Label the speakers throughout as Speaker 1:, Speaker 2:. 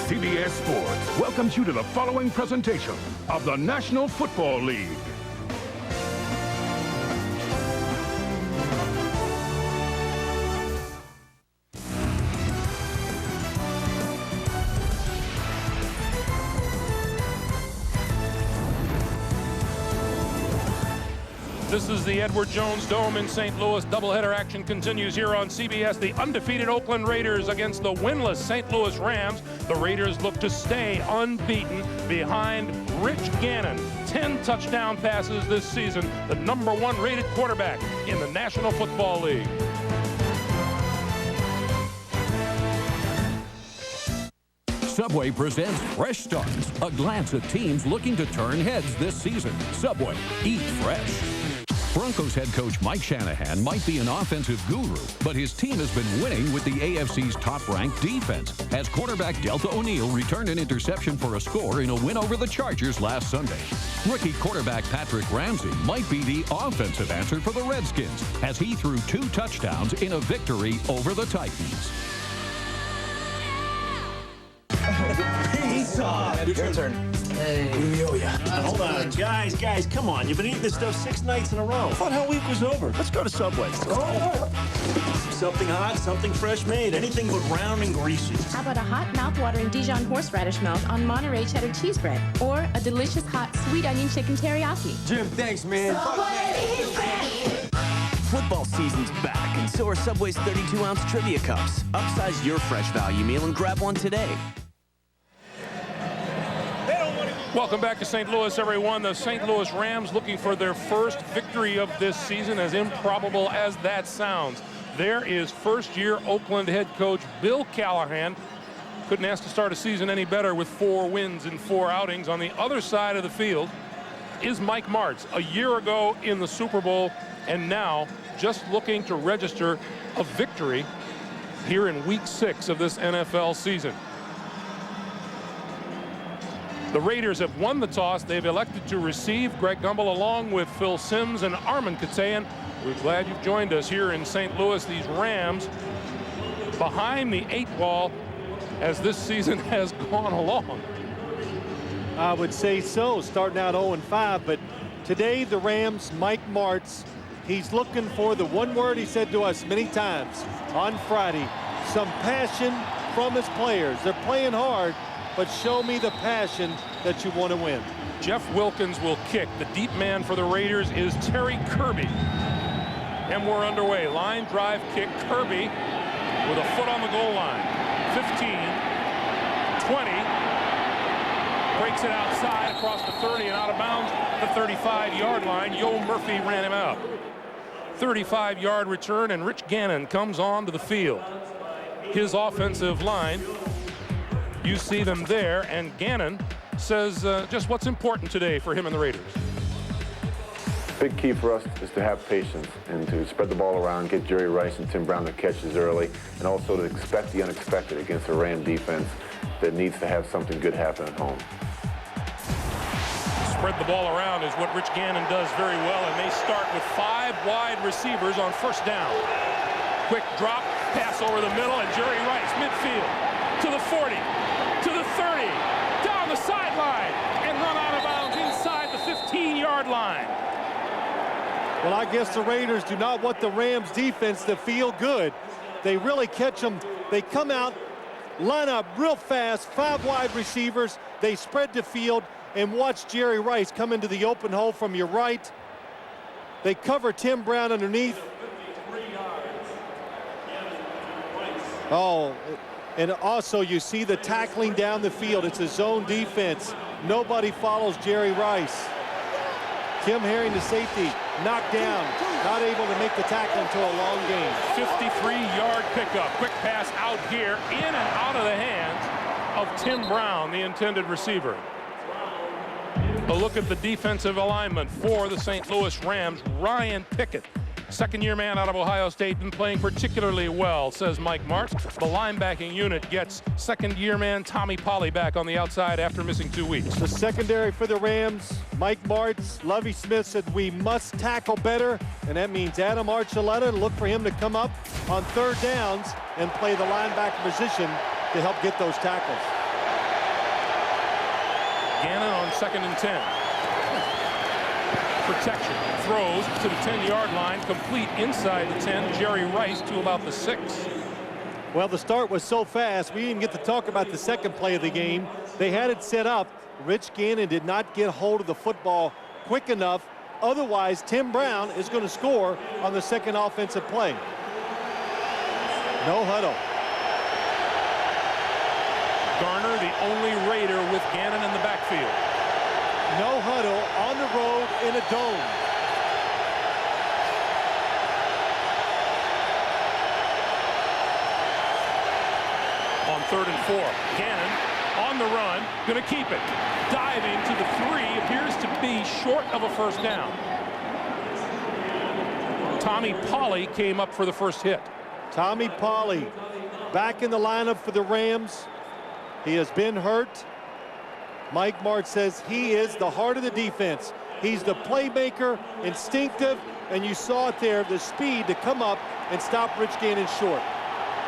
Speaker 1: CBS Sports welcomes you to the following presentation of the National Football League.
Speaker 2: This is the Edward Jones Dome in St. Louis. Doubleheader action continues here on CBS. The undefeated Oakland Raiders against the winless St. Louis Rams. The Raiders look to stay unbeaten behind Rich Gannon. 10 touchdown passes this season. The #1 rated quarterback in the National Football League.
Speaker 3: Subway presents Fresh Starts, a glance at teams looking to turn heads this season. Subway, eat fresh. Broncos head coach Mike Shanahan might be an offensive guru, but his team has been winning with the AFC's top-ranked defense, as quarterback Delta O'Neal returned an interception for a score in a win over the Chargers last Sunday. Rookie quarterback Patrick Ramsey might be the offensive answer for the Redskins, as he threw 2 touchdowns in a victory over the Titans.
Speaker 4: Your turn. Hey.
Speaker 5: Hold on, guys, come on. You've been eating this stuff 6 nights in a row. I thought Hell Week was over. Let's go to Subway. Something hot, something fresh made. Anything but round and greasy.
Speaker 6: How about a hot, mouth-watering Dijon horseradish melt on Monterey cheddar cheese bread? Or a delicious hot sweet onion chicken teriyaki?
Speaker 4: Jim, thanks, man.
Speaker 7: Football season's back, and so are Subway's 32-ounce trivia cups. Upsize your fresh value meal and grab one today.
Speaker 2: Welcome back to St. Louis, everyone. The St. Louis Rams looking for their first victory of this season, as improbable as that sounds. There is first-year Oakland head coach Bill Callahan. Couldn't ask to start a season any better with 4 wins in 4 outings. On the other side of the field is Mike Martz, a year ago in the Super Bowl, and now just looking to register a victory here in Week 6 of this NFL season. The Raiders have won the toss. They've elected to receive. Greg Gumbel along with Phil Simms and Armin Katayan. We're glad you've joined us here in St. Louis. These Rams behind the 8 ball as this season has gone along.
Speaker 8: I would say so, starting out 0-5, but today the Rams, Mike Martz, he's looking for the one word he said to us many times on Friday, some passion from his players. They're playing hard, but show me the passion that you want to win.
Speaker 2: Jeff Wilkins will kick. The deep man for the Raiders is Terry Kirby. And we're underway. Line drive kick. Kirby with a foot on the goal line. 15, 20. Breaks it outside across the 30 and out of bounds. The 35-yard line. Yo Murphy ran him out. 35-yard return, and Rich Gannon comes on to the field. His offensive line, you see them there, and Gannon says just what's important today for him and the Raiders.
Speaker 9: Big key for us is to have patience and to spread the ball around, get Jerry Rice and Tim Brown the catches early, and also to expect the unexpected against a Ram defense that needs to have something good happen at home.
Speaker 2: Spread the ball around is what Rich Gannon does very well, and they start with 5 wide receivers on first down. Quick drop, pass over the middle, and Jerry Rice midfield to the 40. To the 30, down the sideline, and run out of bounds inside the 15-yard line.
Speaker 8: Well, I guess the Raiders do not want the Rams defense to feel good. They really catch them. They come out, line up real fast, 5 wide receivers. They spread the field, and watch Jerry Rice come into the open hole from your right. They cover Tim Brown underneath. Oh, and also you see the tackling down the field. It's a zone defense. Nobody follows Jerry Rice. Tim Herring, the safety, knocked down, not able to make the tackle until a long game.
Speaker 2: 53-yard pickup. Quick pass out here, in and out of the hands of Tim Brown, the intended receiver. A look at the defensive alignment for the St. Louis Rams. Ryan Pickett, second-year man out of Ohio State, been playing particularly well, says Mike Martz. The linebacking unit gets second-year man Tommy Polley back on the outside after missing 2 weeks.
Speaker 8: The secondary for the Rams, Mike Martz, Lovie Smith said we must tackle better, and that means Adam Archuleta. Look for him to come up on third downs and play the linebacker position to help get those tackles.
Speaker 2: Gannon on 2nd and 10. Protection. Throws to the 10-yard line. Complete inside the 10. Jerry Rice to about the 6.
Speaker 8: Well, the start was so fast, we didn't get to talk about the second play of the game. They had it set up. Rich Gannon did not get hold of the football quick enough. Otherwise, Tim Brown is going to score on the second offensive play. No huddle.
Speaker 2: Garner, the only Raider with Gannon in the backfield.
Speaker 8: No huddle on the road in a dome.
Speaker 2: On 3rd and 4. Gannon on the run, going to keep it. Diving to the 3, appears to be short of a first down. Tommy Polley came up for the first hit.
Speaker 8: Tommy Polley back in the lineup for the Rams. He has been hurt. Mike Martz says he is the heart of the defense. He's the playmaker, instinctive, and you saw it there, the speed to come up and stop Rich Gannon short.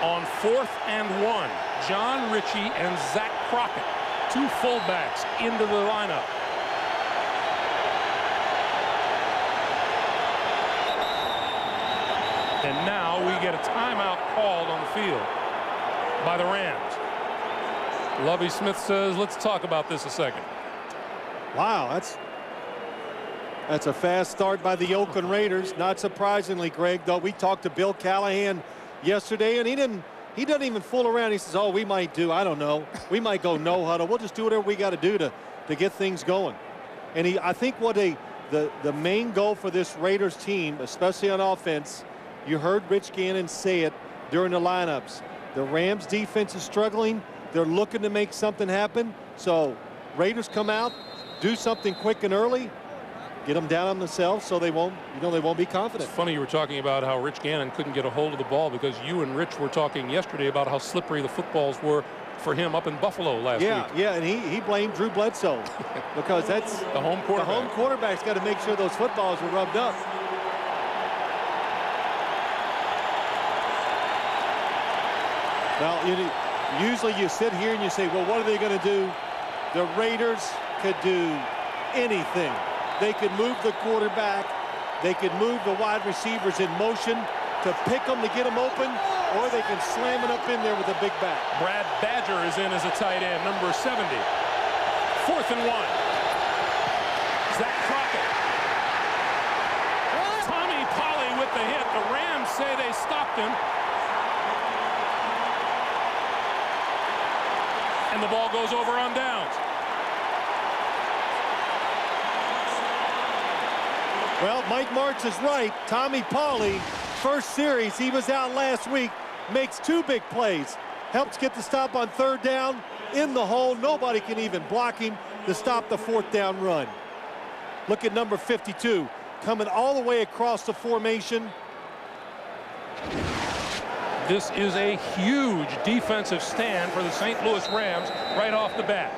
Speaker 2: On 4th and 1, John Ritchie and Zach Crockett, 2 fullbacks into the lineup. And now we get a timeout called on the field by the Rams. Lovie Smith says, let's talk about this a second.
Speaker 8: Wow, that's a fast start by the Oakland Raiders. Not surprisingly, Greg, though. We talked to Bill Callahan yesterday, and he doesn't even fool around. He says, oh, we might do, I don't know, we might go no huddle. We'll just do whatever we got to do to get things going. And I think what the main goal for this Raiders team, especially on offense, you heard Rich Gannon say it during the lineups. The Rams defense is struggling. They're looking to make something happen. So Raiders come out, do something quick and early, get them down on themselves so they won't be confident.
Speaker 2: It's funny you were talking about how Rich Gannon couldn't get a hold of the ball, because you and Rich were talking yesterday about how slippery the footballs were for him up in Buffalo last week.
Speaker 8: Yeah, and he blamed Drew Bledsoe because that's
Speaker 2: the home quarterback.
Speaker 8: The home quarterback's got to make sure those footballs are rubbed up. Well, usually you sit here and you say, well, what are they going to do? The Raiders could do anything. They could move the quarterback. They could move the wide receivers in motion to pick them to get them open, or they can slam it up in there with a big back.
Speaker 2: Brad Badger is in as a tight end, number 70. 4th and 1. Zach Crockett. Tommy Polley with the hit. The Rams say they stopped him. And the ball goes over on downs.
Speaker 8: Well, Mike Martz is right. Tommy Polley, first series, he was out last week, makes 2 big plays. Helps get the stop on 3rd down, in the hole. Nobody can even block him to stop the 4th down run. Look at number 52, coming all the way across the formation.
Speaker 2: This is a huge defensive stand for the St. Louis Rams right off the bat.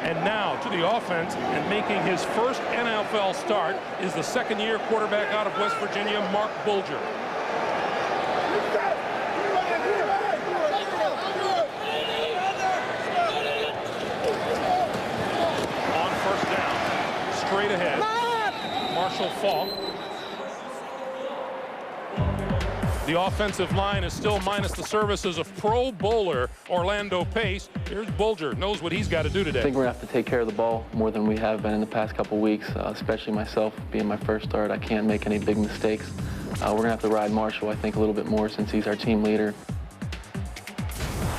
Speaker 2: And now to the offense, and making his first NFL start is the 2nd-year quarterback out of West Virginia, Mark Bulger. On 1st down, straight ahead, Marshall Faulk. The offensive line is still minus the services of Pro Bowler Orlando Pace. Here's Bulger, knows what he's got to do today.
Speaker 10: I think we're going to have to take care of the ball more than we have been in the past couple weeks, especially myself being my first start. I can't make any big mistakes. We're going to have to ride Marshall, I think, a little bit more since he's our team leader.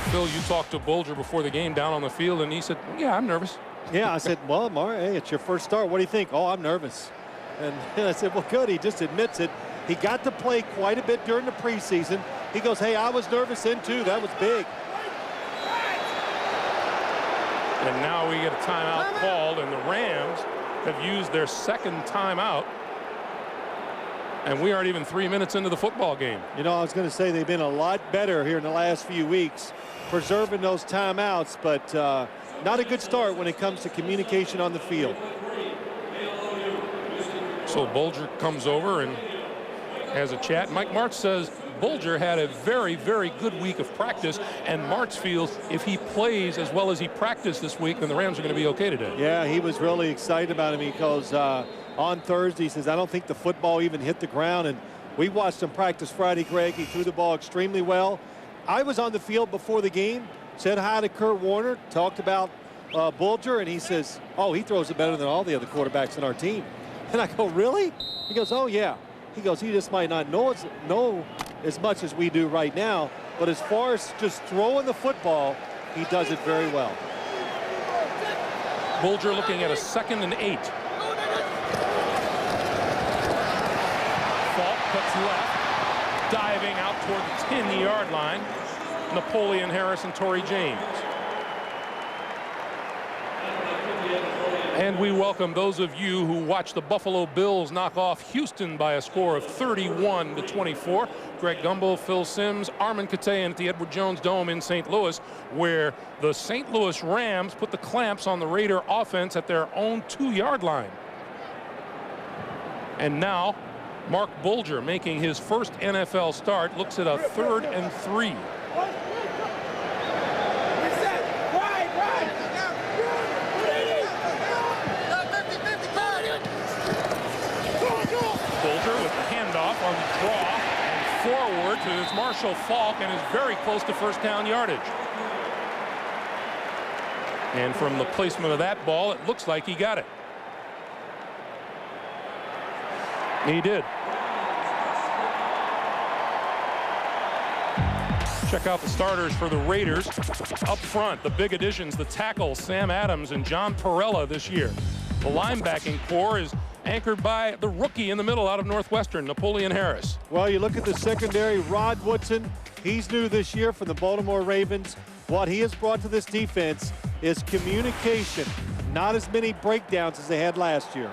Speaker 2: Phil, you talked to Bulger before the game down on the field, and he said, yeah, I'm nervous.
Speaker 8: Yeah, I said, well, Mar, hey, it's your first start. What do you think? Oh, I'm nervous. And I said, well, good. He just admits it. He got to play quite a bit during the preseason. He goes, hey, I was nervous then, too. That was big.
Speaker 2: And now we get a timeout called, and the Rams have used their 2nd timeout. And we aren't even 3 minutes into the football game.
Speaker 8: You know, I was going to say they've been a lot better here in the last few weeks, preserving those timeouts, but not a good start when it comes to communication on the field.
Speaker 2: So Bulger comes over and has a chat. Mike Martz says Bulger had a very, very good week of practice, and Martz feels if he plays as well as he practiced this week, then the Rams are going to be okay today.
Speaker 8: Yeah, he was really excited about him because on Thursday he says, I don't think the football even hit the ground, and we watched him practice Friday, Greg. He threw the ball extremely well. I was on the field before the game, said hi to Kurt Warner, talked about Bulger, and he says, oh, he throws it better than all the other quarterbacks in our team. And I go, really? He goes, oh, yeah. He goes, he just might not know as much as we do right now, but as far as just throwing the football, he does it very well.
Speaker 2: Bulger looking at a 2nd and 8. Falk cuts left, diving out toward the 10-yard line. Napoleon Harris and Torrey James. And we welcome those of you who watched the Buffalo Bills knock off Houston by a score of 31-24. Greg Gumbel, Phil Simms, Armin Katayan at the Edward Jones Dome in St. Louis, where the St. Louis Rams put the clamps on the Raider offense at their own 2-yard line. And now Mark Bulger, making his first NFL start, looks at a 3rd and 3. On the draw and forward to his Marshall Faulk, and is very close to first down yardage. And from the placement of that ball, it looks like he got it. He did. Check out the starters for the Raiders. Up front, the big additions, the tackles, Sam Adams and John Perella this year. The linebacking core is anchored by the rookie in the middle out of Northwestern, Napoleon Harris.
Speaker 8: Well, you look at the secondary, Rod Woodson. He's new this year for the Baltimore Ravens. What he has brought to this defense is communication, not as many breakdowns as they had last year.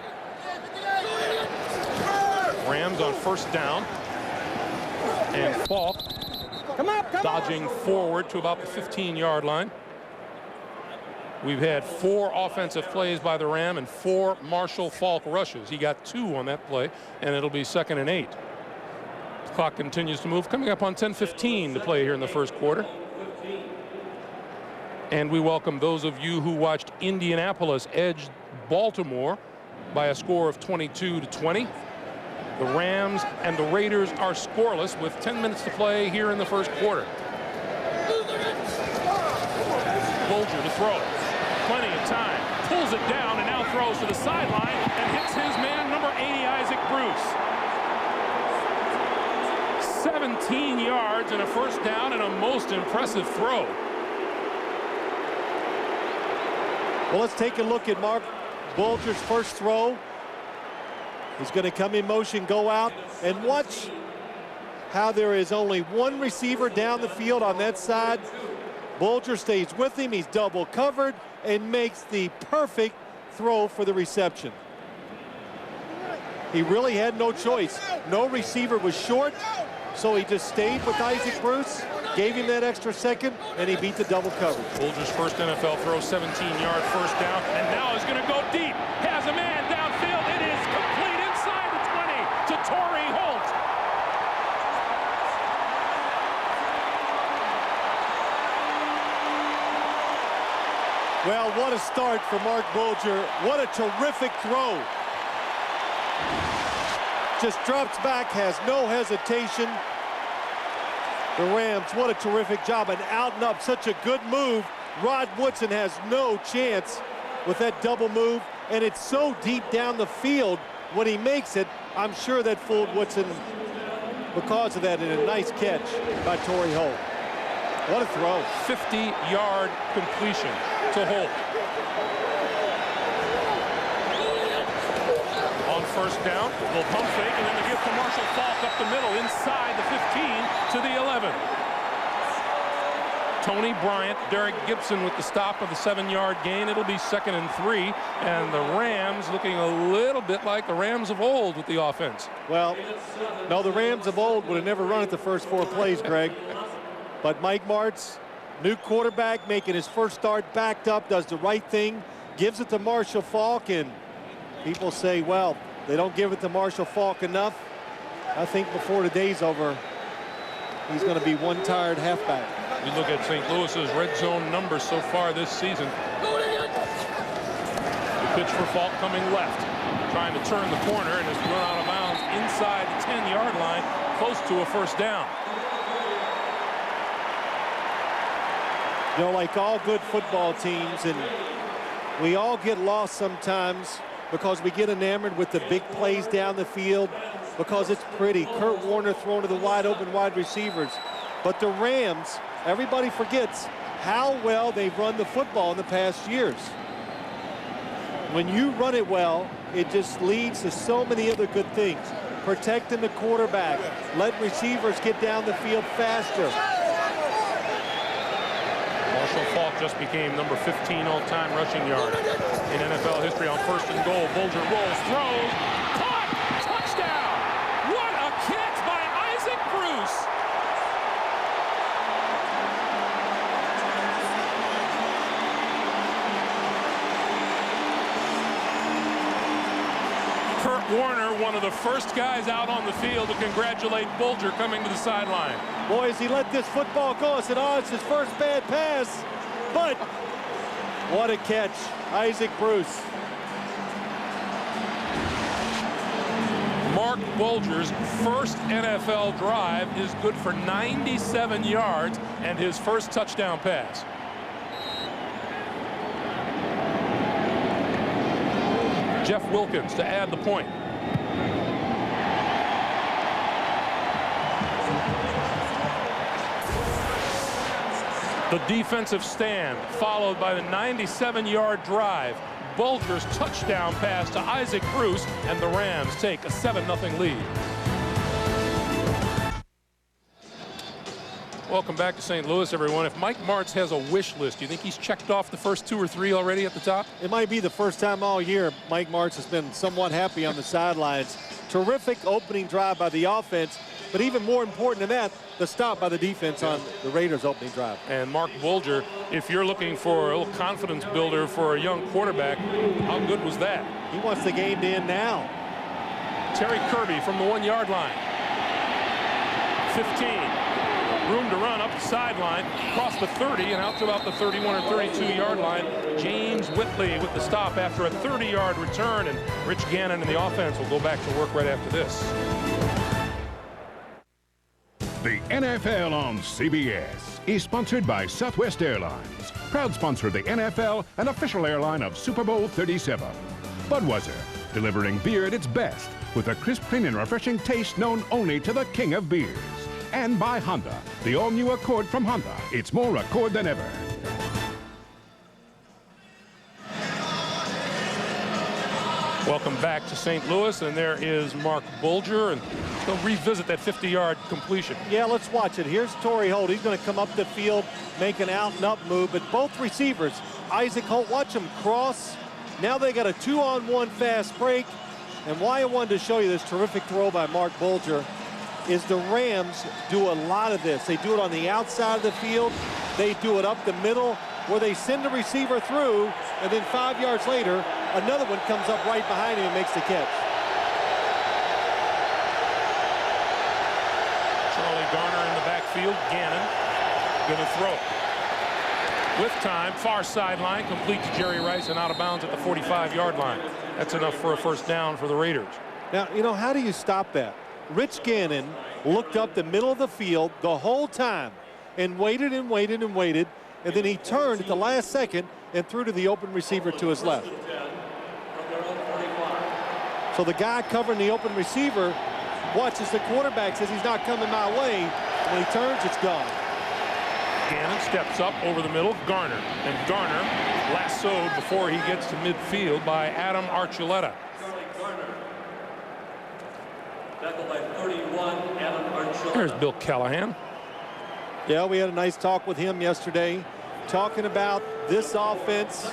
Speaker 2: Rams on first down, and Faulk dodging forward to about the 15-yard line. We've had 4 offensive plays by the Ram and 4 Marshall Faulk rushes. He got 2 on that play, and it'll be 2nd and 8. The clock continues to move, coming up on 10:15 to play here in the first quarter. And we welcome those of you who watched Indianapolis edge Baltimore by a score of 22-20. The Rams and the Raiders are scoreless with 10 minutes to play here in the first quarter. Bulger to throw. Plenty of time. Pulls it down and now throws to the sideline and hits his man, number 80, Isaac Bruce. 17 yards and a first down and a most impressive throw.
Speaker 8: Well, let's take a look at Mark Bulger's first throw. He's going to come in motion, go out, and watch how there is only one receiver down the field on that side. Bulger stays with him. He's double covered and makes the perfect throw for the reception. He really had no choice. No receiver was short, so he just stayed with Isaac Bruce, gave him that extra second, and he beat the double coverage.
Speaker 2: Bulger's first NFL throw, 17-yard first down, and now he's going to go deep. Has a man downfield. It is complete inside the 20 to Torrey Holt.
Speaker 8: Well, what a start for Mark Bulger. What a terrific throw. Just drops back, has no hesitation. The Rams, what a terrific job. And out and up, such a good move. Rod Woodson has no chance with that double move. And it's so deep down the field when he makes it. I'm sure that fooled Woodson because of that, and a nice catch by Torrey Holt. What a throw.
Speaker 2: 50-yard completion to Holt. On first down, a little pump fake, and then the give to Marshall Faulk up the middle, inside the 15 to the 11. Tony Bryant, Derek Gibson with the stop of the 7-yard gain. It'll be 2nd and 3, and the Rams looking a little bit like the Rams of old with the offense.
Speaker 8: Well, no, the Rams of old would have never run it the first 4 plays, Greg. But Mike Martz, new quarterback, making his first start, backed up, does the right thing, gives it to Marshall Faulk, and people say, well, they don't give it to Marshall Faulk enough. I think before the day's over, he's going to be one tired halfback.
Speaker 2: You look at St. Louis's red zone numbers so far this season. The pitch for Falk coming left, trying to turn the corner, and has run out of bounds inside the 10-yard line, close to a first down.
Speaker 8: You know, like all good football teams, and we all get lost sometimes because we get enamored with the big plays down the field because it's pretty. Kurt Warner throwing to the wide open wide receivers. But the Rams, everybody forgets how well they've run the football in the past years. When you run it well, it just leads to so many other good things. Protecting the quarterback, letting receivers get down the field faster.
Speaker 2: Marshall Falk just became number 15 all-time rushing yard in NFL history on first and goal. Bulger rolls, throws, caught, touchdown! What a catch by Isaac Bruce! Kurt Warner, one of the first guys out on the field to congratulate Bulger coming to the sideline.
Speaker 8: Boys, he let this football go. I said, oh, it's his first bad pass. But what a catch, Isaac Bruce.
Speaker 2: Mark Bulger's first NFL drive is good for 97 yards and his first touchdown pass. Jeff Wilkins to add the point. The defensive stand, followed by the 97-yard drive. Bulger's touchdown pass to Isaac Bruce, and the Rams take a 7-0 lead. Welcome back to St. Louis, everyone. If Mike Martz has a wish list, do you think he's checked off the first 2 or 3 already at the top?
Speaker 8: It might be the first time all year Mike Martz has been somewhat happy on the sidelines. Terrific opening drive by the offense, but even more important than that, the stop by the defense on the Raiders' opening drive.
Speaker 2: And Mark Bulger, if you're looking for a little confidence builder for a young quarterback, how good was that?
Speaker 8: He wants the game to end now.
Speaker 2: Terry Kirby from the 1-yard line. 15. Room to run up the sideline, across the 30 and out to about the 31 or 32-yard line. James Whitley with the stop after a 30-yard return, and Rich Gannon and the offense will go back to work right after this.
Speaker 1: The NFL on CBS is sponsored by Southwest Airlines, proud sponsor of the NFL and official airline of Super Bowl 37. Budweiser, delivering beer at its best with a crisp, clean, and refreshing taste known only to the king of beers. And by Honda, the all-new Accord from Honda. It's more Accord than ever.
Speaker 2: Welcome back to St. Louis, and there is Mark Bulger, and he'll revisit that 50-yard completion.
Speaker 8: Yeah, let's watch it. Here's Torrey Holt. He's going to come up the field, make an out-and-up move, but both receivers, Isaac Holt, watch him cross. Now they got a 2-on-1 fast break, and why I wanted to show you this terrific throw by Mark Bulger is the Rams do a lot of this. They do it on the outside of the field. They do it up the middle where they send the receiver through, and then 5 yards later, another one comes up right behind him and makes the catch.
Speaker 2: Charlie Garner in the backfield. Gannon going to throw. With time, far sideline, complete to Jerry Rice and out of bounds at the 45-yard line. That's enough for a first down for the Raiders.
Speaker 8: Now, you know, how do you stop that? Rich Gannon looked up the middle of the field the whole time and waited and waited and waited, and then he turned at the last second and threw to the open receiver to his left. So the guy covering the open receiver watches the quarterback, says he's not coming my way. When he turns, it's gone.
Speaker 2: Gannon steps up over the middle. Garner. And Garner lassoed before he gets to midfield by Adam Archuleta. Here's Bill Callahan.
Speaker 8: Yeah, we had a nice talk with him yesterday, talking about this offense.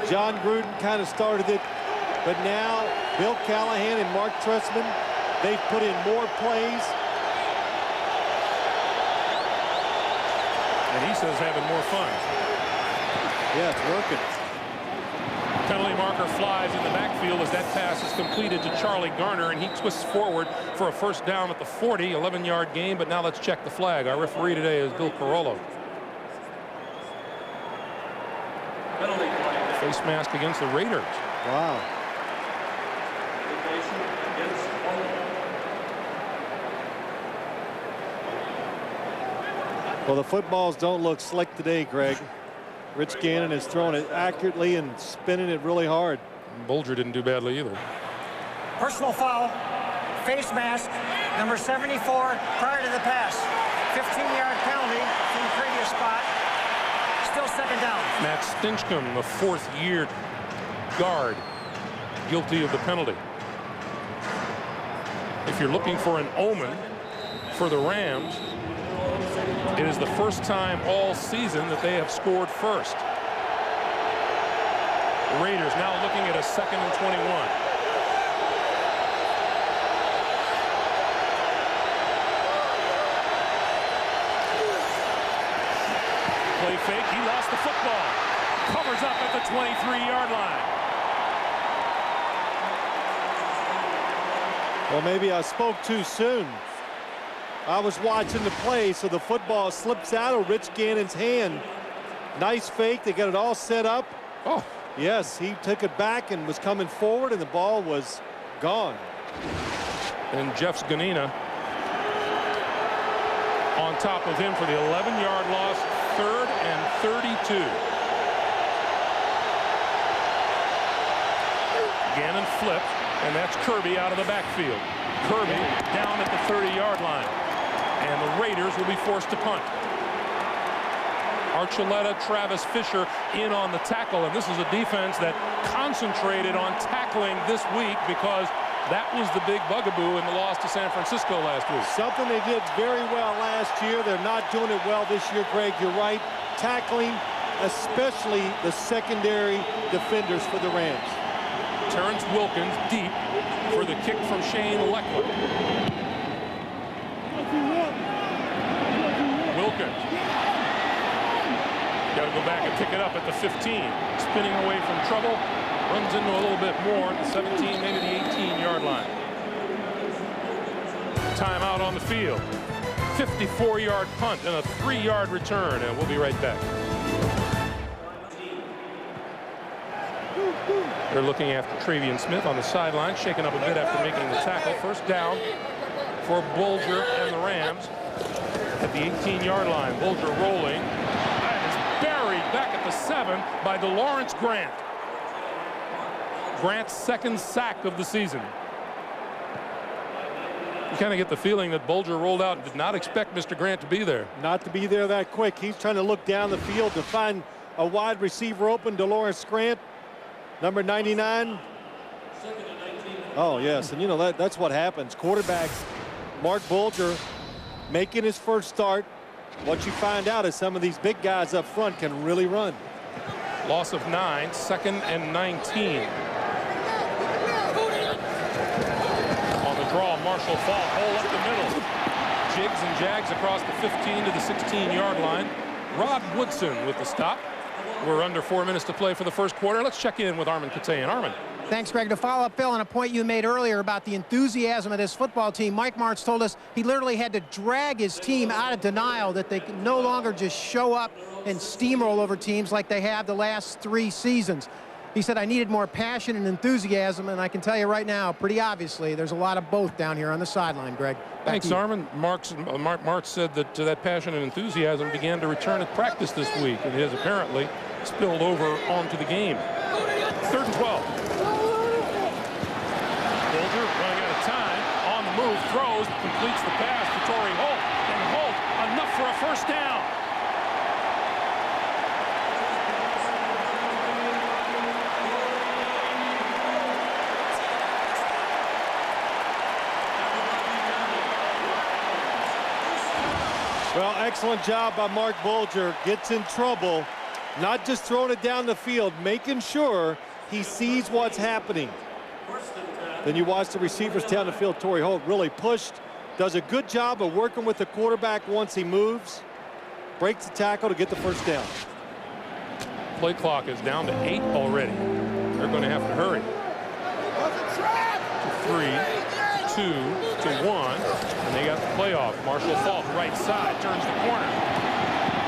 Speaker 8: John Gruden kind of started it, but now Bill Callahan and Mark Trestman, they've put in more plays.
Speaker 2: And he says having more fun.
Speaker 8: Yeah, it's working.
Speaker 2: Penalty marker flies in the backfield as that pass is completed to Charlie Garner, and he twists forward for a first down at the 40. 11-yard gain, but now let's check the flag. Our referee today is Bill Carollo. Face mask against the Raiders.
Speaker 8: Wow. Well, the footballs don't look slick today, Greg. Rich Gannon has thrown it accurately and spinning it really hard.
Speaker 2: Bulger didn't do badly either.
Speaker 11: Personal foul, face mask, number 74, prior to the pass. 15-yard penalty from the previous spot. Still second down.
Speaker 2: Matt Stinchcomb, the fourth-year guard, guilty of the penalty. If you're looking for an omen for the Rams, it is the first time all season that they have scored first. The Raiders now looking at a 2nd and 21. Play fake, he lost the football. Covers up at the 23-yard line.
Speaker 8: Well, maybe I spoke too soon. I was watching the play, so the football slips out of Rich Gannon's hand. Nice fake. They got it all set up.
Speaker 2: Oh.
Speaker 8: Yes, he took it back and was coming forward, and the ball was gone.
Speaker 2: And Jeff Sganina on top of him for the 11-yard loss, 3rd and 32. Gannon flipped, and that's Kirby out of the backfield. Kirby down at the 30-yard line. And the Raiders will be forced to punt. Archuleta, Travis Fisher in on the tackle, and this is a defense that concentrated on tackling this week because that was the big bugaboo in the loss to San Francisco last week.
Speaker 8: Something they did very well last year. They're not doing it well this year, Greg. You're right. Tackling, especially the secondary defenders for the Rams.
Speaker 2: Terrence Wilkins deep for the kick from Shane Leckler. Wilkins. Got to go back and pick it up at the 15. Spinning away from trouble. Runs into a little bit more at the 17, maybe the 18-yard line. Timeout on the field. 54-yard punt and a 3-yard return, and we'll be right back. They're looking after Travian Smith on the sideline, shaken up a bit after making the tackle. First down for Bulger and the Rams at the 18-yard line. Bulger rolling. And is buried back at the 7 by DeLawrence Grant. Grant's 2nd sack of the season. You kind of get the feeling that Bulger rolled out and did not expect Mr. Grant to be there.
Speaker 8: Not to be there that quick. He's trying to look down the field to find a wide receiver open. DeLawrence Grant, number 99. Oh, yes, and you know that's what happens. Quarterback Mark Bulger making his first start. What you find out is some of these big guys up front can really run.
Speaker 2: Loss of 9, 2nd and 19. On the draw, Marshall Faulk, hole up the middle. Jigs and jags across the 15 to the 16-yard line. Rod Woodson with the stop. We're under 4 minutes to play for the first quarter. Let's check in with Armin Katayan. Armin.
Speaker 12: Thanks, Greg. To follow up, Phil, on a point you made earlier about the enthusiasm of this football team, Mike Martz told us he literally had to drag his team out of denial that they can no longer just show up and steamroll over teams like they have the last 3 seasons. He said, I needed more passion and enthusiasm, and I can tell you right now, pretty obviously, there's a lot of both down here on the sideline, Greg.
Speaker 2: Thanks, Armin. Martz said that that passion and enthusiasm began to return at practice this week, and has apparently spilled over onto the game. 3rd and 12. Bulger running out of time, on the move, throws, completes the pass to Torrey Holt, and Holt enough for a first down.
Speaker 8: Well, excellent job by Mark Bulger. Gets in trouble, not just throwing it down the field, making sure he sees what's happening. Then you watch the receivers down the field. Torrey Holt really pushed, does a good job of working with the quarterback once he moves, breaks the tackle to get the first down.
Speaker 2: Play clock is down to 8 already. They're going to have to hurry. 3, 2, to 1, and they got the playoff. Marshall Faulk, right side, turns the corner.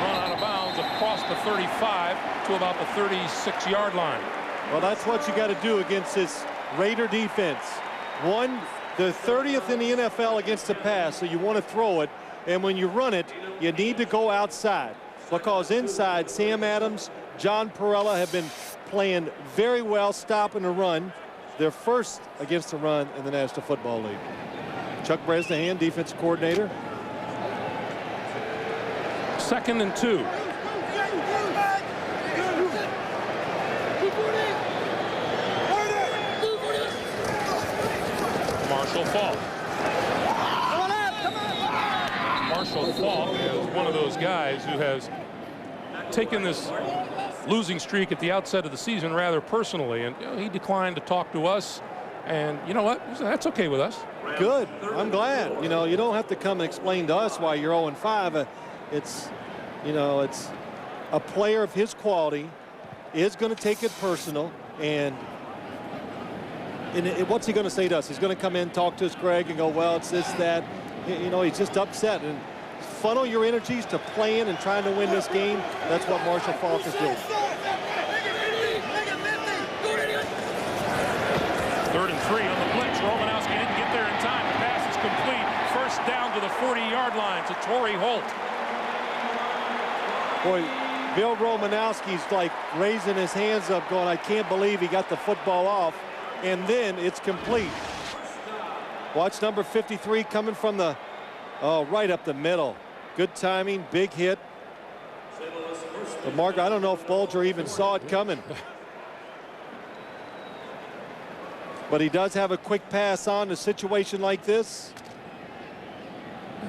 Speaker 2: Run out of bounds across the 35 to about the 36-yard line.
Speaker 8: Well, that's what you got to do against this Raider defense. The 30th in the NFL against the pass, so you want to throw it. And when you run it, you need to go outside, because inside, Sam Adams, John Perella have been playing very well, stopping the run. They're first against the run in the National Football League. Chuck Bresnahan, defensive coordinator.
Speaker 2: 2nd and 2. Marshall Faulk. Marshall Faulk is one of those guys who has taken this losing streak at the outset of the season rather personally, and he declined to talk to us, and you know what, that's okay with us.
Speaker 8: Good. I'm glad. You don't have to come and explain to us why you're 0-5. It's a player of his quality is going to take it personal, and what's he going to say to us? He's going to come in, talk to us, Greg, and go, well, it's this, that. He's just upset. And funnel your energies to playing and trying to win this game. That's what Marshall Faulk is doing.
Speaker 2: 3rd and 3 on the blitz. Romanowski didn't get there in time. The pass is complete. First down to the 40-yard line to Torrey Holt.
Speaker 8: Boy, Bill Romanowski's like raising his hands up going, I can't believe he got the football off. And then it's complete. Watch number 53 coming from the, right up the middle. Good timing, big hit. But Mark, I don't know if Bulger even saw it coming. But he does have a quick pass on a situation like this.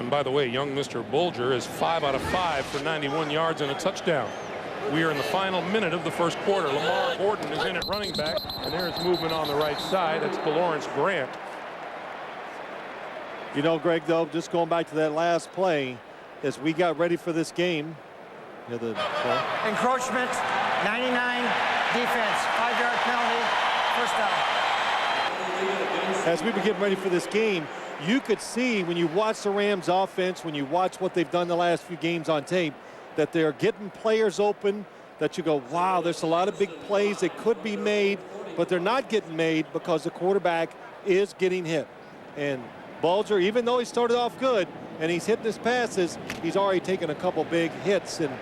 Speaker 2: And by the way, young Mr. Bulger is 5 out of 5 for 91 yards and a touchdown. We are in the final minute of the first quarter. Lamar Gordon is in at running back, and there's movement on the right side. That's DeLawrence Grant.
Speaker 8: Greg, though, just going back to that last play, as we got ready for this game.
Speaker 11: Encroachment, 99, defense, 5-yard penalty, first down.
Speaker 8: As we were getting ready for this game, you could see when you watch the Rams offense, when you watch what they've done the last few games on tape, that they're getting players open, that you go, wow, there's a lot of big plays that could be made, but they're not getting made because the quarterback is getting hit. And Bulger, even though he started off good and he's hitting his passes, he's already taken a couple big hits. And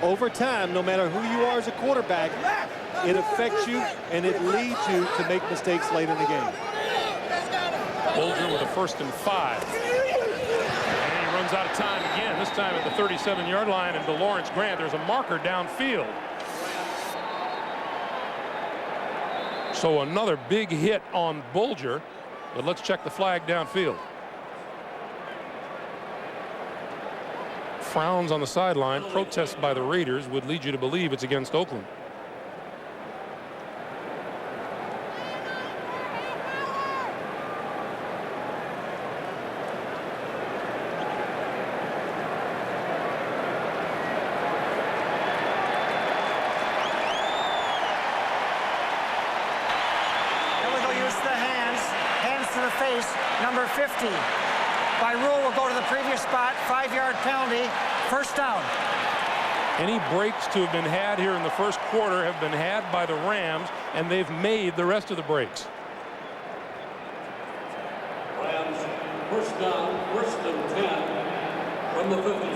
Speaker 8: over time, no matter who you are as a quarterback, it affects you and it leads you to make mistakes late in the game.
Speaker 2: Bulger with a 1st and 5. And he runs out of time again, this time at the 37-yard line, and DeLawrence Grant, there's a marker downfield. So another big hit on Bulger, but let's check the flag downfield. Frowns on the sideline, protest by the Raiders would lead you to believe it's against Oakland.
Speaker 11: Number 50. By rule, will go to the previous spot. 5-yard penalty. First down.
Speaker 2: Any breaks to have been had here in the first quarter have been had by the Rams, and they've made the rest of the breaks.
Speaker 13: Rams, first down, 1st and 10 from the 50.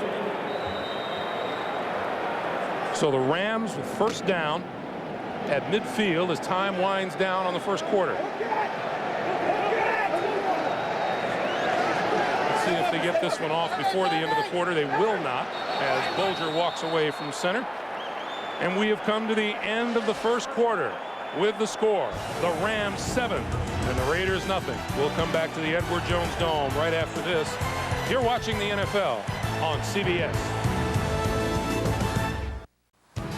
Speaker 2: So the Rams with first down at midfield as time winds down on the first quarter. See if they get this one off before the end of the quarter. They will not, as Bulger walks away from center. And we have come to the end of the first quarter with the score. The Rams 7 and the Raiders nothing. We'll come back to the Edward Jones Dome right after this. You're watching the NFL on CBS.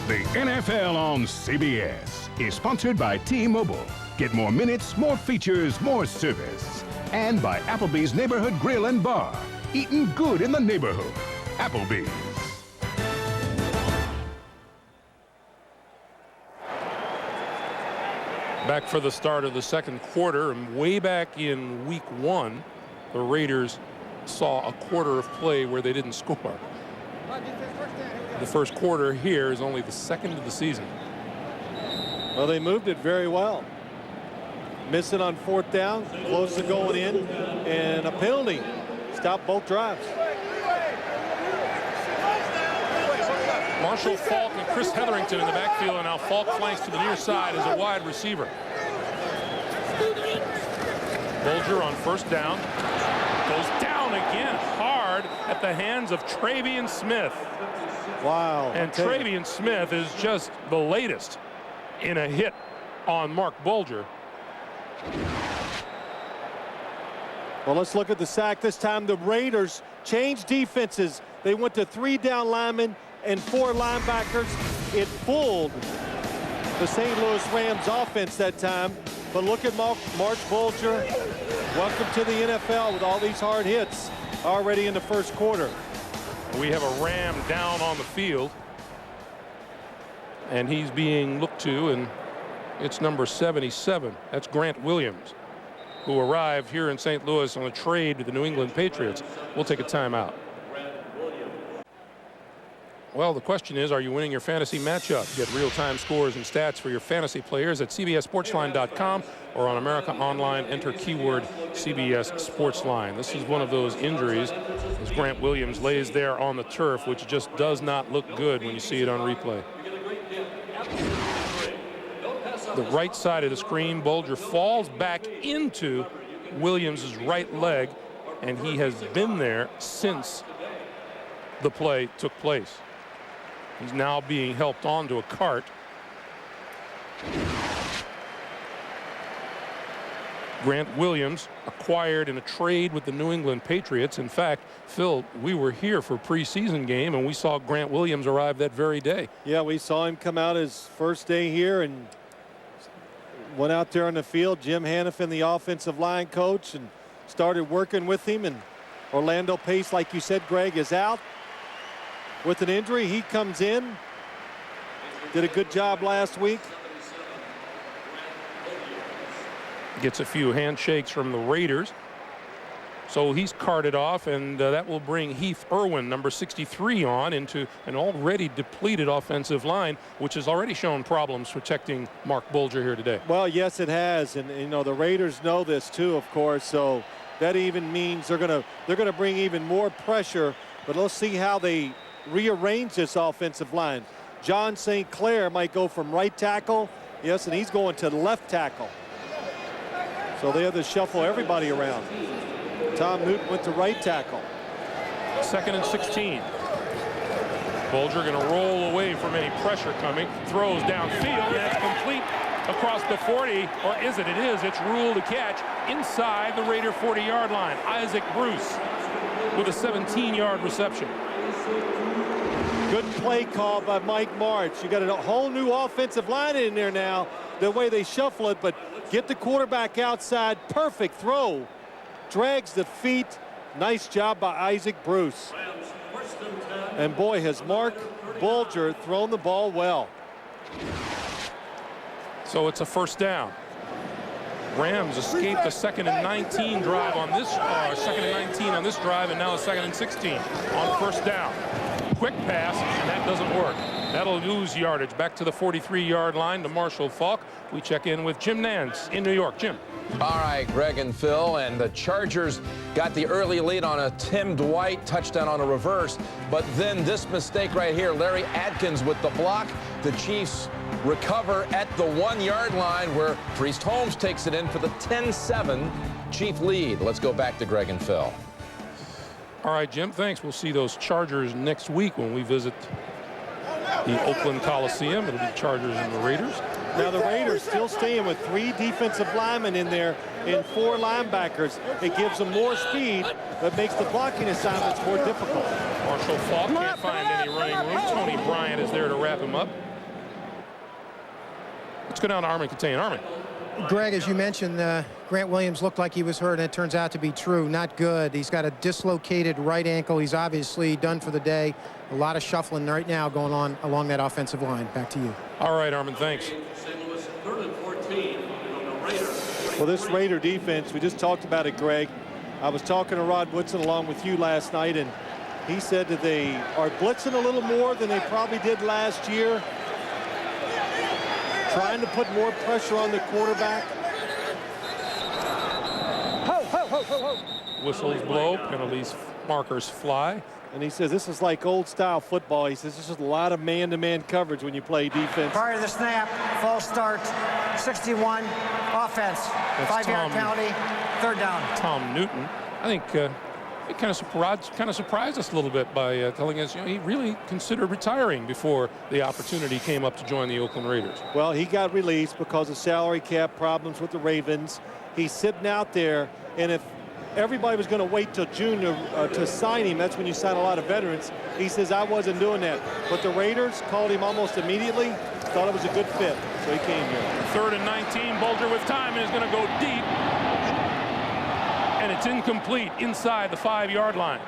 Speaker 1: The NFL on CBS is sponsored by T-Mobile. Get more minutes, more features, more service. And by Applebee's Neighborhood Grill and Bar. Eating good in the neighborhood. Applebee's.
Speaker 2: Back for the start of the second quarter, and way back in week 1, the Raiders saw a quarter of play where they didn't score. The first quarter here is only the second of the season.
Speaker 8: Well, they moved it very well. Missing on 4th down, close to going in, and a penalty. Stop both drives.
Speaker 2: Marshall Faulk and Chris Hetherington in the backfield, and now Faulk flanks to the near side as a wide receiver. Bulger on 1st down. Goes down again hard at the hands of Travion Smith.
Speaker 8: Wow.
Speaker 2: And Travion Smith is just the latest in a hit on Mark Bulger.
Speaker 8: Well, let's look at the sack. This time the Raiders changed defenses. They went to 3 down linemen and 4 linebackers. It fooled the St. Louis Rams offense that time. But look at Mark Bulger. Welcome to the NFL with all these hard hits already in the first quarter.
Speaker 2: We have a Ram down on the field, and he's being looked to, and it's number 77. That's Grant Williams, who arrived here in St. Louis on a trade with the New England Patriots. We'll take a timeout. Well, the question is, are you winning your fantasy matchup? Get real-time scores and stats for your fantasy players at CBSSportsline.com or on America Online. Enter keyword CBS Sportsline. This is one of those injuries as Grant Williams lays there on the turf, which just does not look good when you see it on replay. The right side of the screen, Bulger falls back into Williams' right leg, and he has been there since the play took place. He's now being helped onto a cart. Grant Williams acquired in a trade with the New England Patriots. In fact, Phil, we were here for a preseason game, and we saw Grant Williams arrive that very day.
Speaker 8: Yeah, we saw him come out his first day here and went out there on the field. Jim Hannafin, the offensive line coach, and started working with him. And Orlando Pace, like you said, Greg, is out with an injury. He comes in, did a good job last week.
Speaker 2: Gets a few handshakes from the Raiders. So he's carted off, and that will bring Heath Irwin, number 63, on into an already depleted offensive line, which has already shown problems protecting Mark Bulger here today.
Speaker 8: Well, yes, it has, and you know the Raiders know this too, of course. So that even means they're gonna bring even more pressure. But let's see how they rearrange this offensive line. John St. Clair might go from right tackle, yes, and he's going to left tackle. So they have to shuffle everybody around. Tom Newton went to right tackle.
Speaker 2: 2nd and 16. Bulger going to roll away from any pressure coming. Throws downfield. That's complete across the 40. Or is it? It is. It's ruled a catch inside the Raider 40-yard line. Isaac Bruce with a 17-yard reception.
Speaker 8: Good play call by Mike March. You got a whole new offensive line in there now, the way they shuffle it, but get the quarterback outside. Perfect throw. Drags the feet. Nice job by Isaac Bruce. And boy, has Mark Bulger thrown the ball well.
Speaker 2: So it's a 1st down. Rams escaped a 2nd and 19 drive on this 2nd and 19 on this drive, and now a 2nd and 16 on 1st down. Quick pass, and that doesn't work. That'll lose yardage. Back to the 43-yard line to Marshall Faulk. We check in with Jim Nance in New York. Jim.
Speaker 14: All right, Greg and Phil, and the Chargers got the early lead on a Tim Dwight touchdown on a reverse, but then this mistake right here, Larry Adkins with the block. The Chiefs recover at the 1-yard line where Priest Holmes takes it in for the 10-7 Chief lead. Let's go back to Greg and Phil.
Speaker 2: All right, Jim, thanks. We'll see those Chargers next week when we visit the Oakland Coliseum. It'll be Chargers and the Raiders.
Speaker 8: Now the Raiders still staying with 3 defensive linemen in there and 4 linebackers. It gives them more speed, but makes the blocking assignments more difficult.
Speaker 2: Marshall Faulk can't find any running room. Tony Bryant is there to wrap him up. Let's go down to Armin Contain. Armin.
Speaker 12: Greg, as you mentioned, Grant Williams looked like he was hurt, and it turns out to be true. Not good. He's got a dislocated right ankle. He's obviously done for the day. A lot of shuffling right now going on along that offensive line. Back to you.
Speaker 2: All right, Armin, thanks.
Speaker 13: St. Louis 3rd and 14.
Speaker 8: Well, this Raider defense, we just talked about it, Greg. I was talking to Rod Woodson along with you last night, and he said that they are blitzing a little more than they probably did last year. Trying to put more pressure on the quarterback.
Speaker 2: Whistles blow, penalties, markers fly.
Speaker 8: And he says this is like old-style football. He says this is a lot of man-to-man coverage when you play defense.
Speaker 11: Prior to the snap, false start, 61, offense, 5-yard penalty, 3rd down.
Speaker 2: Tom Newton, I think he kind of surprised us a little bit by telling us, he really considered retiring before the opportunity came up to join the Oakland Raiders.
Speaker 8: Well, he got released because of salary cap problems with the Ravens. He's sitting out there, and if everybody was going to wait till June to sign him, that's when you sign a lot of veterans. He says, I wasn't doing that. But the Raiders called him almost immediately, thought it was a good fit, so he came here.
Speaker 2: 3rd and 19, Bulger with time, and is going to go deep. And it's incomplete inside the 5-yard line.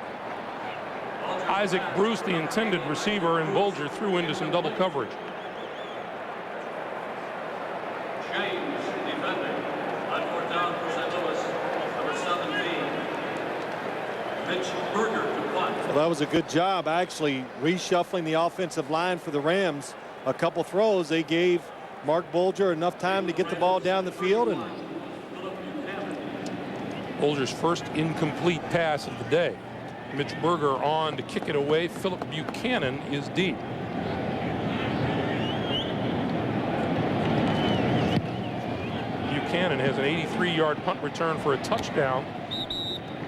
Speaker 2: Isaac Bruce, the intended receiver, and Bulger threw into some double coverage.
Speaker 13: James defending on 4th down for St. Louis, number 17. Mitch Berger to punt.
Speaker 8: Well, that was a good job, actually, reshuffling the offensive line for the Rams. A couple throws, they gave Mark Bulger enough time to get the ball down the field. And
Speaker 2: Bulger's first incomplete pass of the day. Mitch Berger on to kick it away. Philip Buchanan is deep. Buchanan has an 83-yard punt return for a touchdown.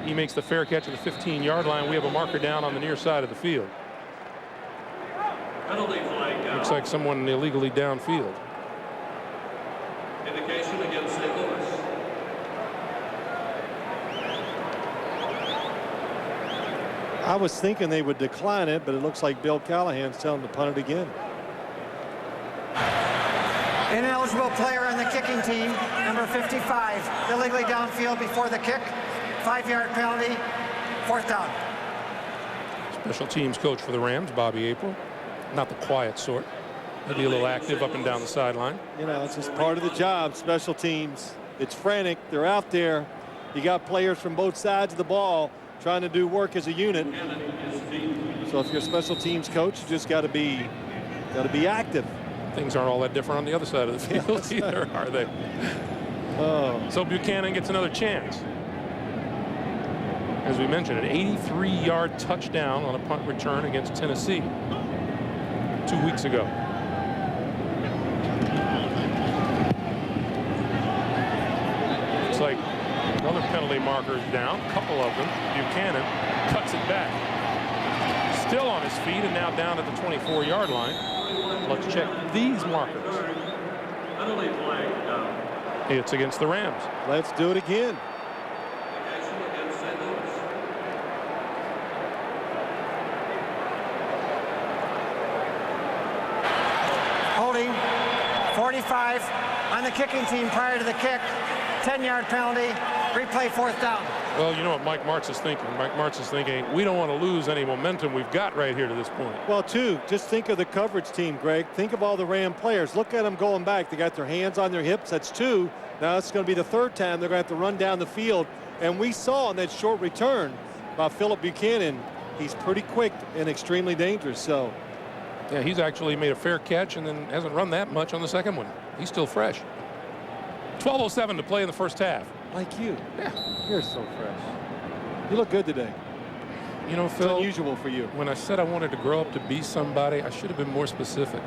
Speaker 2: He makes the fair catch at the 15-yard line. We have a marker down on the near side of the field.
Speaker 13: Penalty flag down.
Speaker 2: Looks like someone illegally downfield.
Speaker 13: Indication against St. Louis.
Speaker 8: I was thinking they would decline it, but it looks like Bill Callahan's telling them to punt it again.
Speaker 11: Ineligible player on the kicking team, number 55, illegally downfield before the kick, 5-yard penalty, 4th down.
Speaker 2: Special teams coach for the Rams, Bobby April. Not the quiet sort. He'll be a little active up and down the sideline.
Speaker 8: You know, it's just part of the job, special teams. It's frantic. They're out there. You got players from both sides of the ball trying to do work as a unit. So if you're a special teams coach, you just got to be active.
Speaker 2: Things aren't all that different on the other side of the field either, are they?
Speaker 8: Oh.
Speaker 2: So Buchanan gets another chance. As we mentioned, an 83-yard touchdown on a punt return against Tennessee 2 weeks ago. Looks like another penalty marker is down, a couple of them. Buchanan cuts it back. Still on his feet and now down at the 24-yard line. Let's check these markers.
Speaker 13: Penalty flag down.
Speaker 2: It's against the Rams.
Speaker 8: Let's do it again.
Speaker 13: Indication against St. Louis.
Speaker 11: Holding, 45 on the kicking team prior to the kick, 10-yard penalty, replay 4th down.
Speaker 2: Well, you know what Mike Martz is thinking. Mike Martz is thinking, we don't want to lose any momentum we've got right here to this point.
Speaker 8: Well, too, just think of the coverage team, Greg. Think of all the Ram players. Look at them going back. They got their hands on their hips. That's 2. Now it's going to be the 3rd time they're going to have to run down the field. And we saw on that short return by Philip Buchanan, he's pretty quick and extremely dangerous. So,
Speaker 2: yeah, he's actually made a fair catch and then hasn't run that much on the second one. He's still fresh. 12:07 to play in the first half.
Speaker 8: Like you.
Speaker 2: Yeah.
Speaker 8: You're so fresh. You look good today.
Speaker 2: You know, Phil,
Speaker 8: it's unusual for you.
Speaker 2: When I said I wanted to grow up to be somebody, I should have been more specific.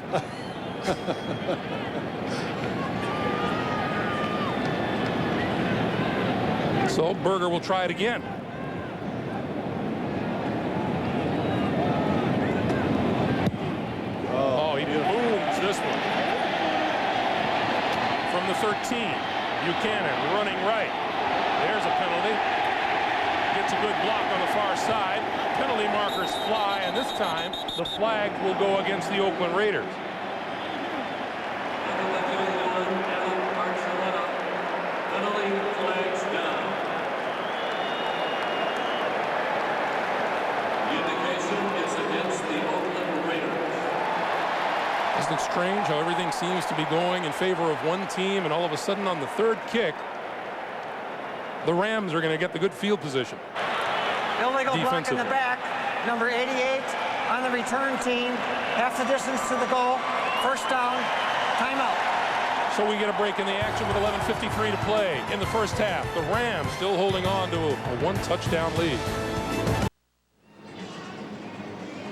Speaker 2: So Berger will try it again. Oh, he booms this one. From the 13, Buchanan running right. There's a penalty. Gets a good block on the far side. Penalty markers fly, and this time the flag will go against the Oakland Raiders. strange how everything seems to be going in favor of one team, and all of a sudden on the third kick, the Rams are going to get the good field position.
Speaker 11: Illegal block in the back. Number 88 on the return team. Half the distance to the goal. First down. Timeout.
Speaker 2: So we get a break in the action with 11:53 to play in the first half. The Rams still holding on to a one-touchdown lead.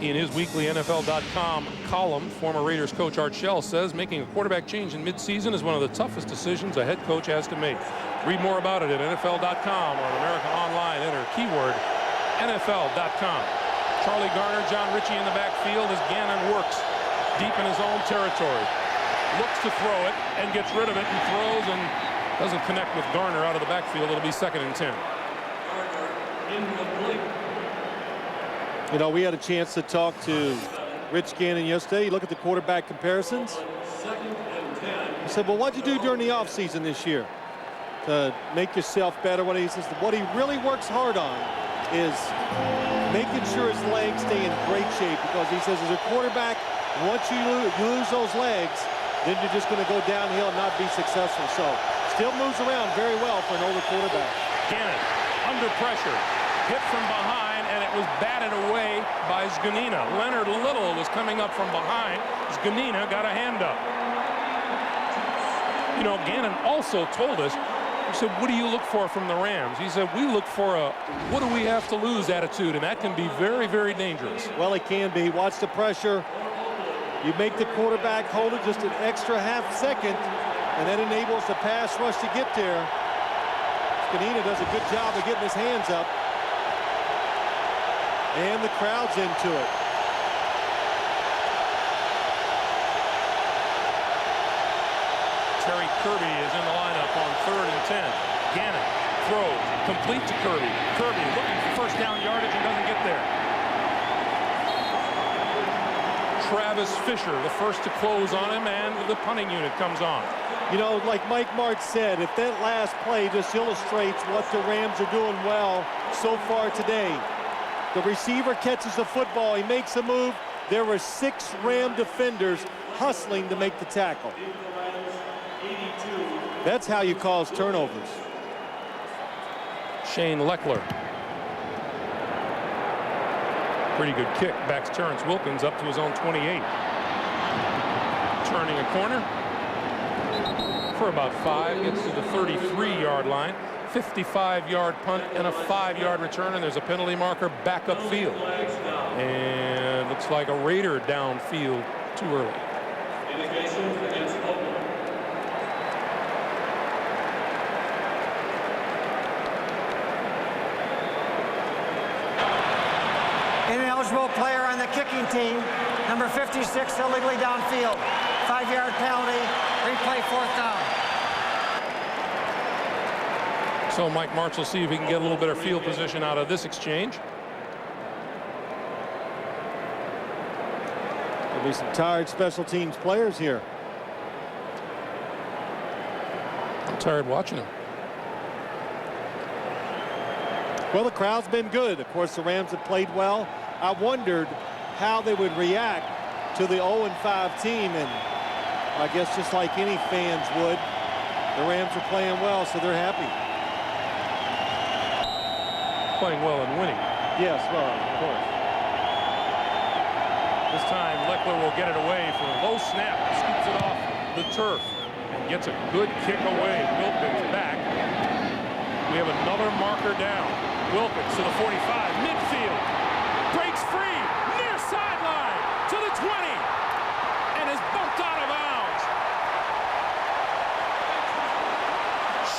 Speaker 2: In his weekly NFL.com column, former Raiders coach Art Shell says making a quarterback change in midseason is one of the toughest decisions a head coach has to make. Read more about it at NFL.com or America Online. Enter keyword NFL.com. Charlie Garner, John Ritchie in the backfield as Gannon works deep in his own territory. Looks to throw it and gets rid of it and throws and doesn't connect with Garner out of the backfield. It'll be 2nd and 10.
Speaker 8: You know, we had a chance to talk to Rich Gannon yesterday. You look at the quarterback comparisons. I said, well, what'd you do during the offseason this year to make yourself better? He says what he really works hard on is making sure his legs stay in great shape, because he says as a quarterback, once you lose those legs, then you're just going to go downhill and not be successful. So still moves around very well for an older quarterback.
Speaker 2: Gannon under pressure, hit from behind, and it was batted away by Zganina. Leonard Little was coming up from behind. Zganina got a hand up. You know, Gannon also told us, he said, what do you look for from the Rams? He said, we look for a what do we have to lose attitude, and that can be very, very dangerous.
Speaker 8: Well, it can be. Watch the pressure. You make the quarterback hold it just an extra half second, and that enables the pass rush to get there. Zganina does a good job of getting his hands up. And the crowd's into it.
Speaker 2: Terry Kirby is in the lineup on 3rd and 10. Gannon throws, complete to Kirby. Kirby looking for first down yardage and doesn't get there. Travis Fisher, the first to close on him, and the punting unit comes on.
Speaker 8: You know, like Mike Martz said, if that last play just illustrates what the Rams are doing well so far today. The receiver catches the football, he makes a move. There were 6 Ram defenders hustling to make the tackle. That's how you cause turnovers.
Speaker 2: Shane Leckler. Pretty good kick. Backs Terrence Wilkins up to his own 28. Turning a corner for about 5. Gets to the 33-yard line. 55-yard punt and a 5-yard return, and there's a penalty marker back upfield. And looks like a Raider downfield too early.
Speaker 11: Ineligible player on the kicking team, number 56, illegally downfield. 5-yard penalty, replay 4th down.
Speaker 2: So Mike Martz will see if he can get a little better field position out of this exchange.
Speaker 8: There'll be some tired special teams players here.
Speaker 2: I'm tired watching him.
Speaker 8: Well, the crowd's been good. Of course, the Rams have played well. I wondered how they would react to the 0-5 team, and I guess just like any fans would, the Rams are playing well, so they're happy.
Speaker 2: Playing well and winning.
Speaker 8: Yes, well, of course.
Speaker 2: This time, Leckler will get it away for a low snap, scoops it off the turf, and gets a good kick away. Wilkins back. We have another marker down. Wilkins to the 45, midfield, breaks free, near sideline, to the 20, and is bumped out of bounds.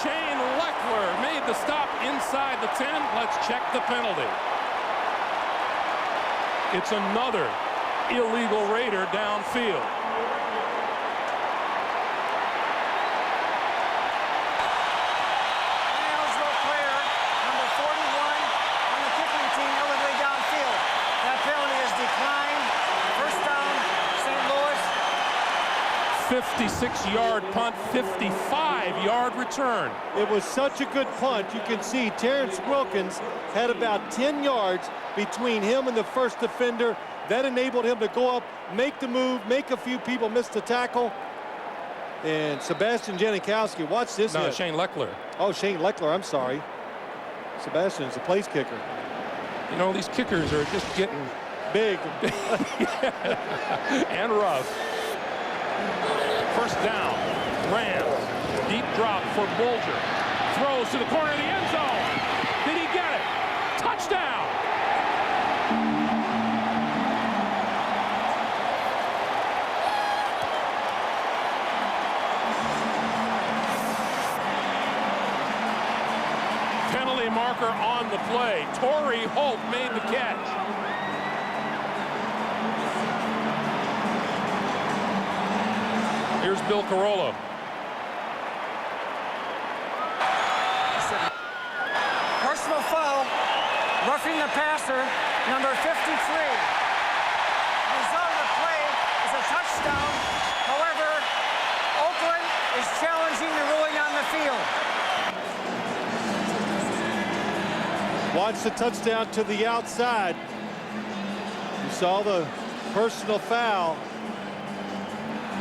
Speaker 2: Shane Leckler made the stop inside the 10. Let's check the penalty. It's another illegal Raider downfield.
Speaker 11: Ineligible player, number 41 on the kicking team, illegally downfield. That penalty is declined. First down, St. Louis.
Speaker 2: 56-yard punt, 55-yard return.
Speaker 8: It was such a good punt. You can see Terrence Wilkins had about 10 yards between him and the first defender. That enabled him to go up, make the move, make a few people miss the tackle. And Sebastian Janikowski, watch this.
Speaker 2: No,
Speaker 8: hit.
Speaker 2: Shane Leckler.
Speaker 8: Oh, Shane Leckler, I'm sorry. Sebastian's the place kicker.
Speaker 2: You know, these kickers are just getting
Speaker 8: big
Speaker 2: and rough. First down, Rams. Deep drop for Bulger. Throws to the corner of the end zone. Did he get it? Touchdown! Penalty marker on the play. Torrey Holt made the catch. Here's Bill Carollo.
Speaker 11: Personal foul, roughing the passer, number 53. The result of the play is a touchdown. However, Oakland is challenging the ruling on the field.
Speaker 8: Watch the touchdown to the outside. You saw the personal foul.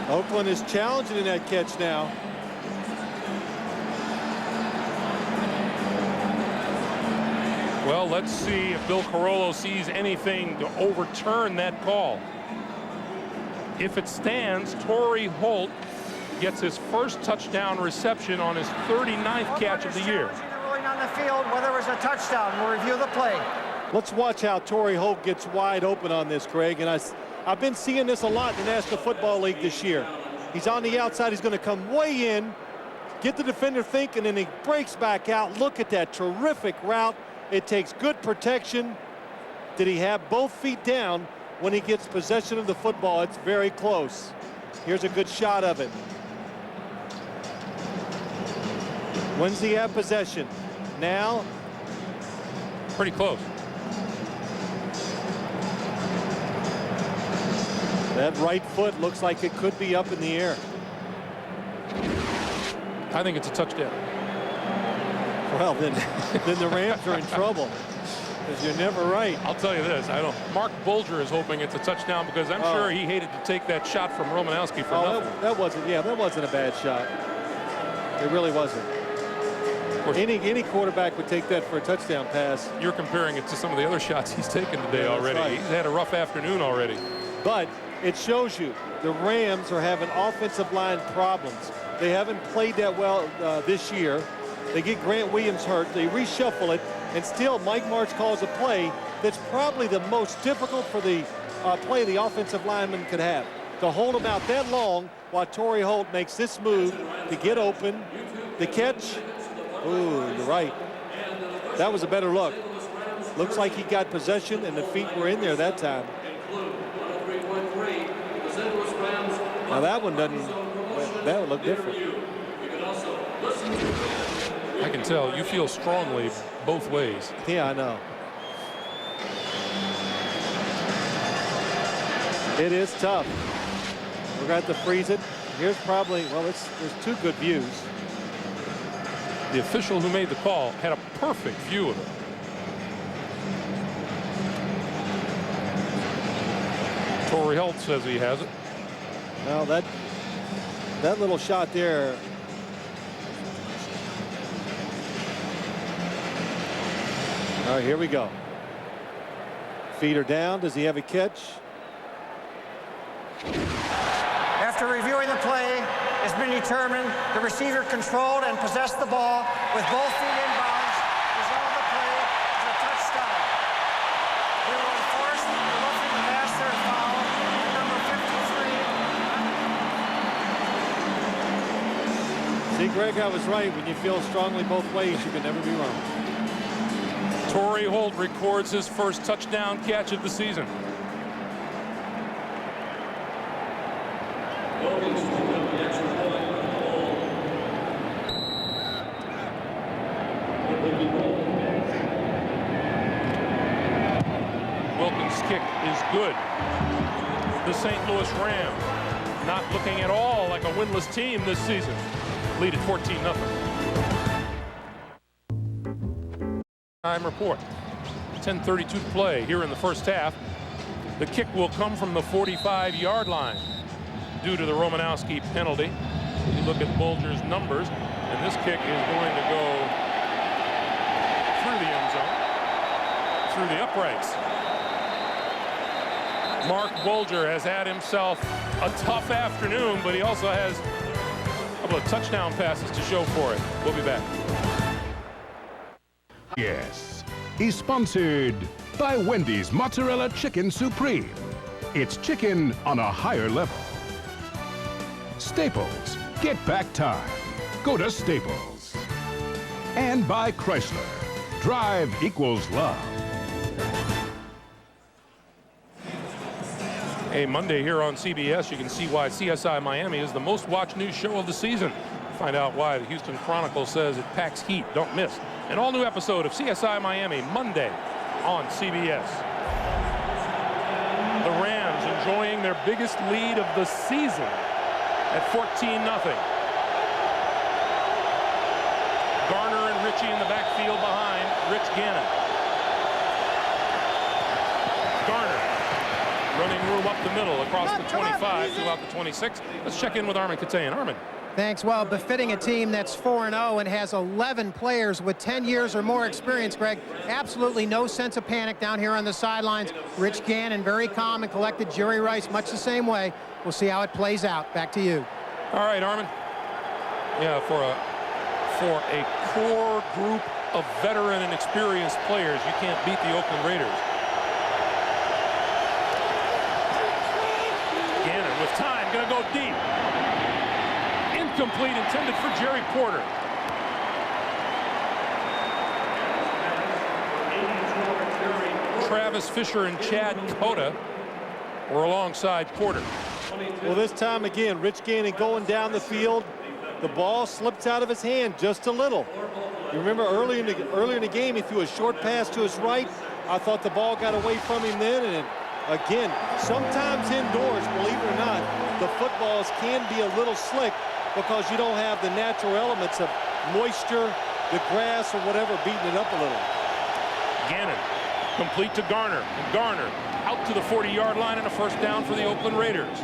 Speaker 8: Oakland is challenging in that catch now.
Speaker 2: Well, let's see if Bill Carollo sees anything to overturn that call. If it stands, Torrey Holt gets his first touchdown reception on his 39th catch of the year.
Speaker 11: Ruling on the field, whether it was a touchdown. We'll review the play.
Speaker 8: Let's watch how Torrey Holt gets wide open on this, Craig. And I've been seeing this a lot in the National Football League this year. He's on the outside. He's going to come way in, get the defender thinking, and he breaks back out. Look at that terrific route. It takes good protection. Did he have both feet down when he gets possession of the football? It's very close. Here's a good shot of it. When's he have possession? Now?
Speaker 2: Pretty close.
Speaker 8: That right foot looks like it could be up in the air.
Speaker 2: I think it's a touchdown.
Speaker 8: Well, then the Rams are in trouble, because you're never right.
Speaker 2: I'll tell you this, Mark Bulger is hoping it's a touchdown, because I'm sure he hated to take that shot from Romanowski for nothing.
Speaker 8: That wasn't a bad shot. It really wasn't. Any quarterback would take that for a touchdown pass.
Speaker 2: You're comparing it to some of the other shots he's taken today already.
Speaker 8: Right.
Speaker 2: He's had a rough afternoon already.
Speaker 8: But it shows you the Rams are having offensive line problems. They haven't played that well this year. They get Grant Williams hurt. They reshuffle it, and still Mike Martz calls a play that's probably the most difficult for the play the offensive lineman could have. To hold him out that long while Torrey Holt makes this move to get open. The catch. Ooh, you're right. That was a better look. Looks like he got possession, and the feet were in there that time. Now that one doesn't. That would look different.
Speaker 2: I can tell you feel strongly both ways.
Speaker 8: Yeah, I know. It is tough. We're going to have to freeze it. Here's probably, well, there's two good views.
Speaker 2: The official who made the call had a perfect view of it. Torrey Holt says he has it.
Speaker 8: Well, that little shot there. All right, here we go. Feet are down. Does he have a catch?
Speaker 11: After reviewing the play, it's been determined the receiver controlled and possessed the ball with both feet in bounds. Result of the play is a touchdown. We will enforce the roughing the passer foul, number 53.
Speaker 8: See, Greg, I was right. When you feel strongly both ways, you can never be wrong.
Speaker 2: Torrey Holt records his first touchdown catch of the season. Wilkins' kick is good. The St. Louis Rams not looking at all like a winless team this season. Lead at 14-0. Time report. 10:32 to play here in the first half. The kick will come from the 45-yard line due to the Romanowski penalty. You look at Bulger's numbers, and this kick is going to go through the end zone, through the uprights. Mark Bulger has had himself a tough afternoon, but he also has a couple of touchdown passes to show for it. We'll be back.
Speaker 1: Yes, he's sponsored by Wendy's Mozzarella Chicken Supreme. It's chicken on a higher level. Staples, get back time. Go to Staples. And by Chrysler, drive equals love.
Speaker 2: A Monday here on CBS, you can see why CSI Miami is the most watched news show of the season. Find out why the Houston Chronicle says it packs heat. Don't miss an all-new episode of CSI Miami Monday on CBS. The Rams enjoying their biggest lead of the season at 14-0. Garner and Richie in the backfield behind Rich Gannon. Garner running room up the middle across the 25 throughout the 26. Let's check in with Armin Katayan. Armin.
Speaker 12: Thanks. Well, befitting a team that's 4-0 and has 11 players with 10 years or more experience, Greg. Absolutely no sense of panic down here on the sidelines. Rich Gannon, very calm and collected. Jerry Rice, much the same way. We'll see how it plays out. Back to you.
Speaker 2: All right, Armin. Yeah, for a core group of veteran and experienced players, you can't beat the Oakland Raiders. Gannon with time, gonna go deep. Incomplete, intended for Jerry Porter. Travis Fisher and Chad Cota were alongside Porter.
Speaker 8: Well, this time again, Rich Gannon going down the field. The ball slips out of his hand just a little. You remember earlier in the game, he threw a short pass to his right. I thought the ball got away from him then. And again, sometimes indoors, believe it or not, the footballs can be a little slick because you don't have the natural elements of moisture, the grass, or whatever beating it up a little.
Speaker 2: Gannon complete to Garner. And Garner out to the 40-yard line and a first down for the Oakland Raiders.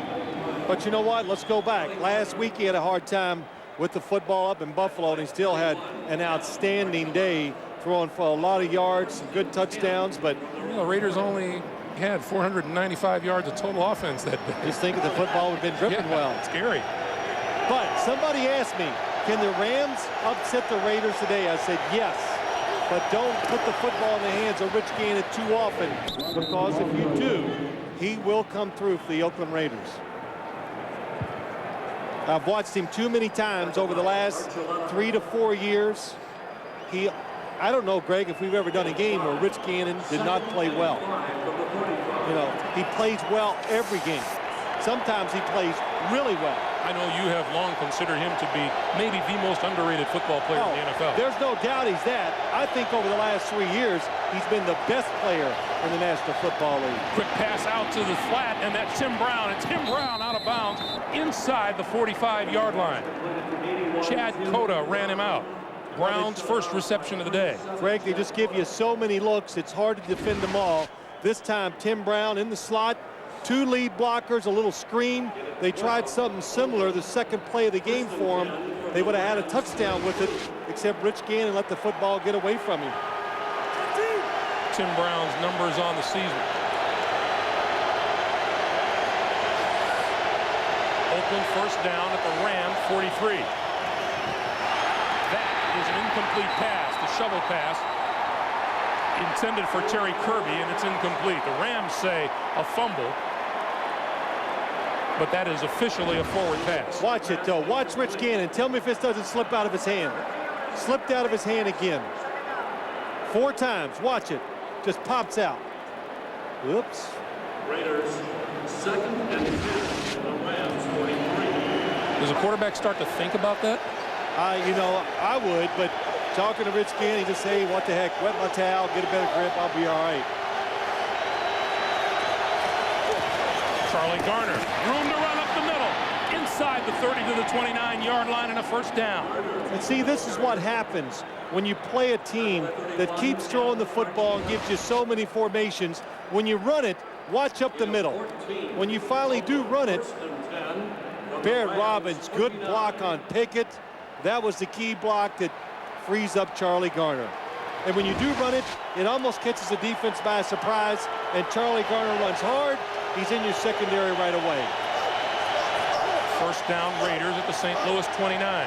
Speaker 8: But you know what? Let's go back. Last week he had a hard time with the football up in Buffalo, and he still had an outstanding day, throwing for a lot of yards, some good touchdowns. But
Speaker 2: the Raiders only had 495 yards of total offense that day.
Speaker 8: Just think the football would have been dripping well.
Speaker 2: Scary.
Speaker 8: But somebody asked me, can the Rams upset the Raiders today? I said yes, but don't put the football in the hands of Rich Gannon too often, because if you do, he will come through for the Oakland Raiders. I've watched him too many times over the last 3 to 4 years. I don't know, Greg, if we've ever done a game where Rich Gannon did not play well. You know, he plays well every game. Sometimes he plays really well.
Speaker 2: I know you have long considered him to be maybe the most underrated football player in the NFL.
Speaker 8: There's no doubt he's that. I think over the last 3 years, he's been the best player in the National Football League.
Speaker 2: Quick pass out to the flat, and that's Tim Brown. And Tim Brown out of bounds inside the 45-yard line. Chad Cota ran him out. Brown's first reception of the day.
Speaker 8: Greg, they just give you so many looks. It's hard to defend them all. This time, Tim Brown in the slot. 2 lead blockers, a little screen. They tried something similar the second play of the game for him. They would have had a touchdown with it, except Rich Gannon let the football get away from him.
Speaker 2: Tim Brown's numbers on the season. Oakland first down at the Ram 43. That is an incomplete pass, the shovel pass, intended for Terry Kirby, and it's incomplete. The Rams say a fumble, but that is officially a forward pass.
Speaker 8: Watch it, though. Watch Rich Gannon. Tell me if this doesn't slip out of his hand. Slipped out of his hand again. 4 times. Watch it. Just pops out. Oops.
Speaker 13: Raiders, 2nd and 10 in the Rams 43.
Speaker 2: Does a quarterback start to think about that?
Speaker 8: You know, I would, but talking to Rich Gannon, he just say, what the heck, wet my towel, get a better grip, I'll be all right.
Speaker 2: Charlie Garner, room to run up the middle, inside the 30 to the 29-yard line, and a first down.
Speaker 8: And see, this is what happens when you play a team that keeps throwing the football and gives you so many formations. When you run it, watch up the middle. When you finally do run it, Barrett Robbins, good block on Pickett. That was the key block that frees up Charlie Garner. And when you do run it, it almost catches the defense by surprise, and Charlie Garner runs hard. He's in your secondary right away.
Speaker 2: First down Raiders at the St. Louis 29.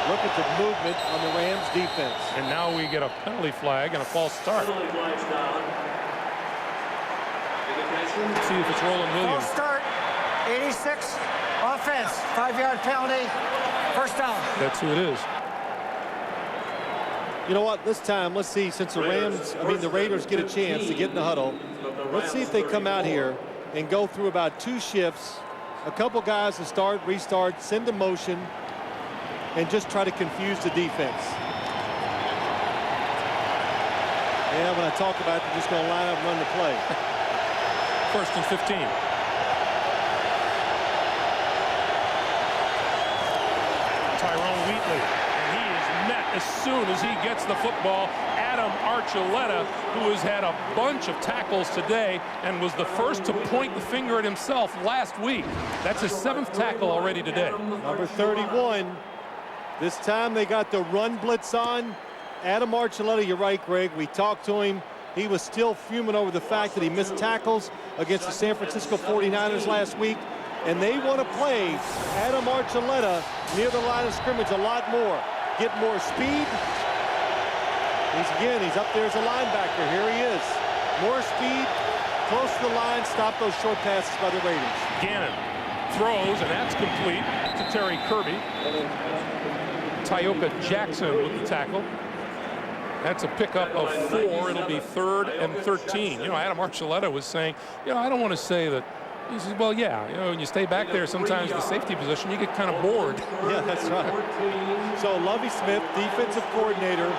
Speaker 8: Look at the movement on the Rams defense.
Speaker 2: And now we get a penalty flag and a false start. Let's see if it's Roland Williams.
Speaker 11: False start, 86, offense, 5-yard penalty, first down.
Speaker 2: That's who it is.
Speaker 8: You know what, this time, let's see, since the Raiders get a chance to get in the huddle, let's see if they come out here and go through about 2 shifts, a couple guys to start, restart, send a motion, and just try to confuse the defense. Yeah, when I talk about it, they're just going to line up and run the play.
Speaker 2: First and 15. Tyrone Wheatley, and he is met as soon as he gets the football. Adam Archuleta, who has had a bunch of tackles today and was the first to point the finger at himself last week. That's his 7th tackle already today.
Speaker 8: Number 31. This time they got the run blitz on. Adam Archuleta, you're right, Greg. We talked to him. He was still fuming over the fact that he missed tackles against the San Francisco 49ers last week. And they want to play Adam Archuleta near the line of scrimmage a lot more. Get more speed. He's up there as a linebacker. Here he is. More speed, close to the line, stop those short passes by the Raiders.
Speaker 2: Gannon throws, and that's complete to Terry Kirby. Tyoka Jackson with the tackle. That's a pickup of 4. It'll be 3rd and 13. You know, Adam Archuleta was saying, you know, I don't want to say that. He says, well, yeah, you know, when you stay back there, sometimes the safety position, you get kind of bored.
Speaker 8: Yeah, that's right. So Lovie Smith, defensive coordinator,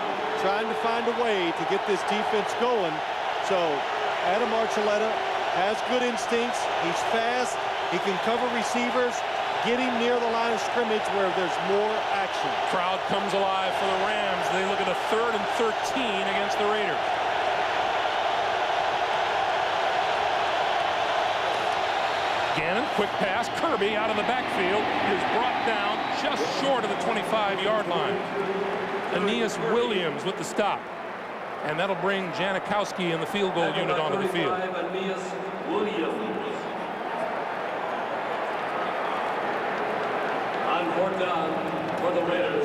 Speaker 8: trying to find a way to get this defense going. So Adam Archuleta has good instincts. He's fast. He can cover receivers. Get him near the line of scrimmage where there's more action.
Speaker 2: Crowd comes alive for the Rams. They look at a 3rd and 13 against the Raiders. Gannon, quick pass. Kirby out of the backfield is brought down just short of the 25-yard line. Aeneas Williams with the stop. And that'll bring Janikowski and the field goal unit onto the field.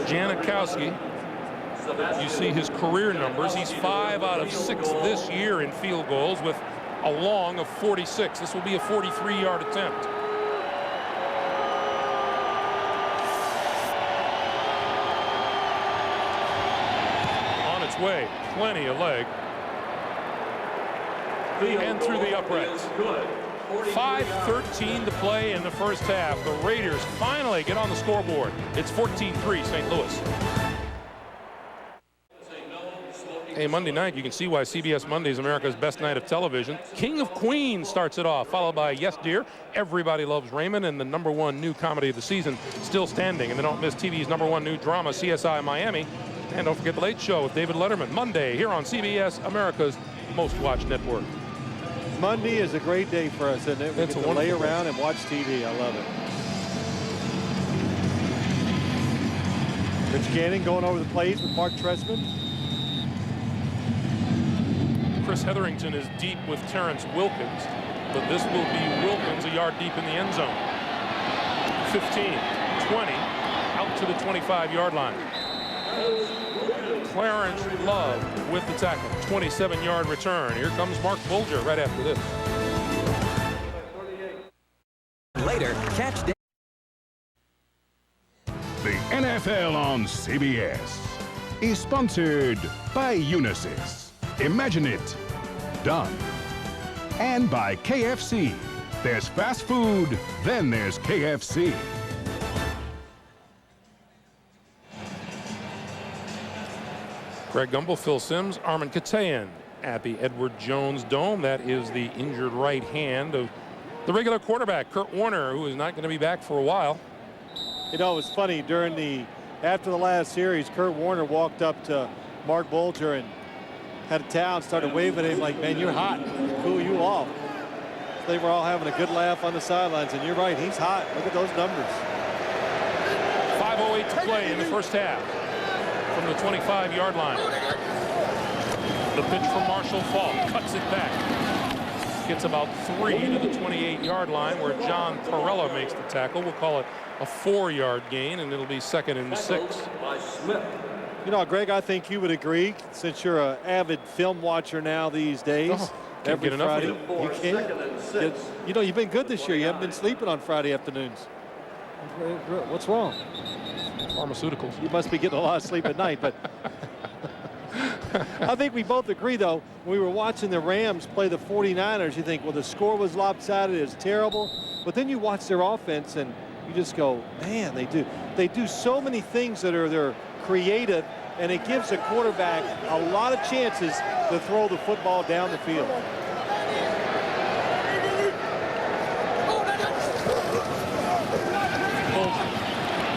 Speaker 2: Janikowski, you see his career numbers. He's 5 out of 6 this year in field goals with a long of 46. This will be a 43-yard attempt. On its way, plenty of leg. And through the uprights. 5:13 to play in the first half. The Raiders finally get on the scoreboard. It's 14-3 St. Louis. Hey, Monday night, you can see why CBS Monday is America's best night of television. King of Queens starts it off, followed by Yes Dear, Everybody Loves Raymond, and the #1 new comedy of the season, Still Standing. And then don't miss TV's #1 new drama, CSI Miami. And don't forget The Late Show with David Letterman, Monday here on CBS, America's most watched network.
Speaker 8: Monday is a great day for us, isn't it? We get to lay around and watch TV. I love it. Rich Gannon going over the plays with Mark Trestman.
Speaker 2: Chris Hetherington is deep with Terrence Wilkins, but this will be Wilkins a yard deep in the end zone. 15, 20, out to the 25-yard line. Clarence Love with the tackle, 27-yard return. Here comes Mark Bulger right after this.
Speaker 15: Later, catch
Speaker 1: The NFL on CBS is sponsored by Unisys. Imagine it done. And by KFC. There's fast food, then there's KFC.
Speaker 2: Greg Gumbel, Phil Simms, Armin Katayan at the Edward Jones Dome. That is the injured right hand of the regular quarterback, Kurt Warner, who is not going to be back for a while.
Speaker 8: You know, it was funny after the last series, Kurt Warner walked up to Mark Bulger and had a towel and started waving at him like, man, you're hot. Cool you off. They were all having a good laugh on the sidelines, and you're right, he's hot. Look at those numbers.
Speaker 2: 5:08 to play in the first half from the 25-yard line. The pitch from Marshall Faulk cuts it back. Gets about 3 to the 28-yard line where John Perella makes the tackle. We'll call it a 4-yard gain, and it'll be 2nd and 6.
Speaker 8: You know, Greg, I think you would agree, since you're an avid film watcher now these days. Every Friday, you can't. You know, you've been good this year. You haven't been sleeping on Friday afternoons. What's wrong?
Speaker 2: Pharmaceuticals.
Speaker 8: You must be getting a lot of sleep at night, but I think we both agree, though, when we were watching the Rams play the 49ers, you think, well, the score was lopsided, it's terrible. But then you watch their offense and you just go, man, they do so many things that are they're creative, and it gives the quarterback a lot of chances to throw the football down the field.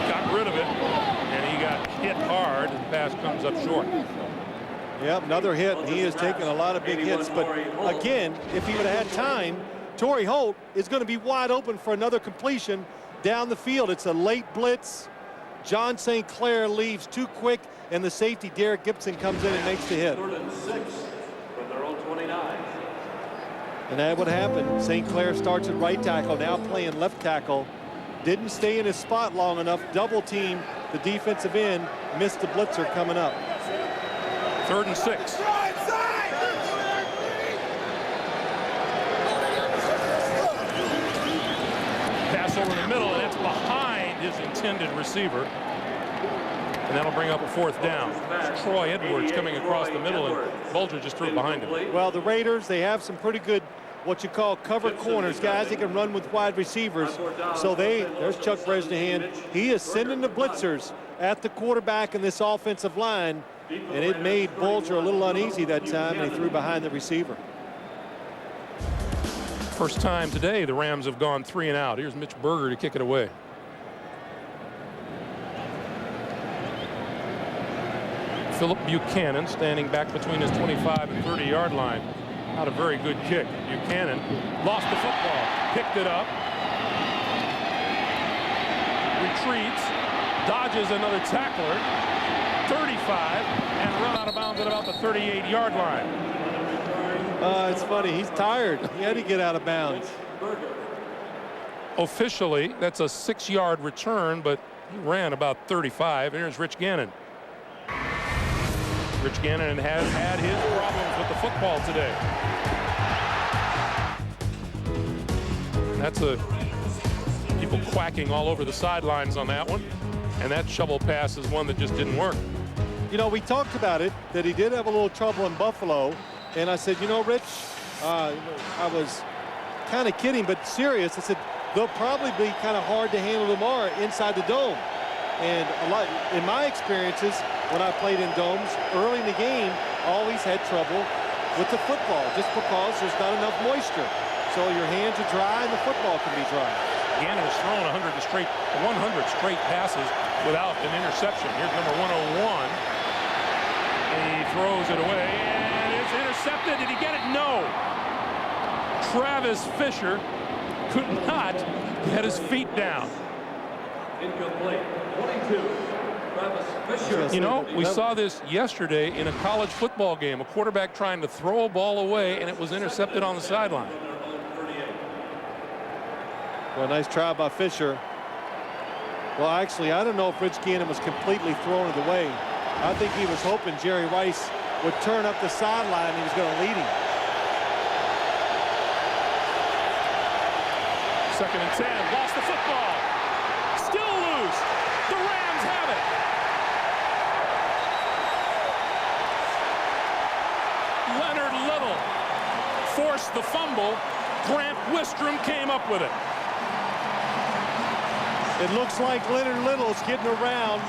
Speaker 2: Got rid of it, and he got hit hard, and the pass comes up short.
Speaker 8: Yep, another hit. He has taken a lot of big hits, but again, if he would have had time, Torrey Holt is going to be wide open for another completion down the field. It's a late blitz. John St. Clair leaves too quick, and the safety, Derek Gibson, comes in and makes the hit.
Speaker 13: 3rd and 6 from their own 29.
Speaker 8: And that would happen. St. Clair starts at right tackle, now playing left tackle. Didn't stay in his spot long enough. Double team the defensive end. Missed the blitzer coming up.
Speaker 2: 3rd and 6. Pass over the middle, and it's behind his intended receiver. And that'll bring up a 4th down. It's Troy Edwards coming across the middle, and Bulger just threw it behind him.
Speaker 8: Well, the Raiders, they have some pretty good, what you call cover corners, guys that can run with wide receivers. So there's Chuck Bresnahan. He is sending the blitzers at the quarterback in this offensive line, and it made Bulger a little uneasy that time, and he threw behind the receiver.
Speaker 2: First time today the Rams have gone 3 and out. Here's Mitch Berger to kick it away. Philip Buchanan standing back between his 25 and 30-yard line. Not a very good kick. Buchanan lost the football, picked it up, retreats, dodges another tackler, 35, and run out of bounds at about the 38-yard line.
Speaker 8: It's funny. He's tired. He had to get out of bounds.
Speaker 2: Officially, that's a 6-yard return, but he ran about 35. Here's Rich Gannon. Rich Gannon has had his problems with the football today. That's people quacking all over the sidelines on that one. And that shovel pass is one that just didn't work.
Speaker 8: You know, we talked about it, that he did have a little trouble in Buffalo. And I said, you know, Rich, I was kind of kidding, but serious. I said, they'll probably be kind of hard to handle tomorrow inside the dome. And a lot, in my experiences, when I played in domes, early in the game, always had trouble with the football, just because there's not enough moisture. So your hands are dry and the football can be dry.
Speaker 2: Gannon has thrown 100 straight passes without an interception. Here's number 101. And he throws it away, and it's intercepted. Did he get it? No. Travis Fisher could not get his feet down.
Speaker 13: Incomplete. 22. Travis Fisher.
Speaker 2: You know, we saw this yesterday in a college football game. A quarterback trying to throw a ball away, and it was intercepted on the sideline.
Speaker 8: Well, nice try by Fisher. Well, actually, I don't know if Rich Gannon was completely throwing it away. I think he was hoping Jerry Rice would turn up the sideline and he was going to lead him.
Speaker 2: 2nd and 10. Lost the football. Still loose. The Rams have it. Leonard Little forced the fumble. Grant Wistrom came up with it.
Speaker 8: It looks like Leonard Little's getting around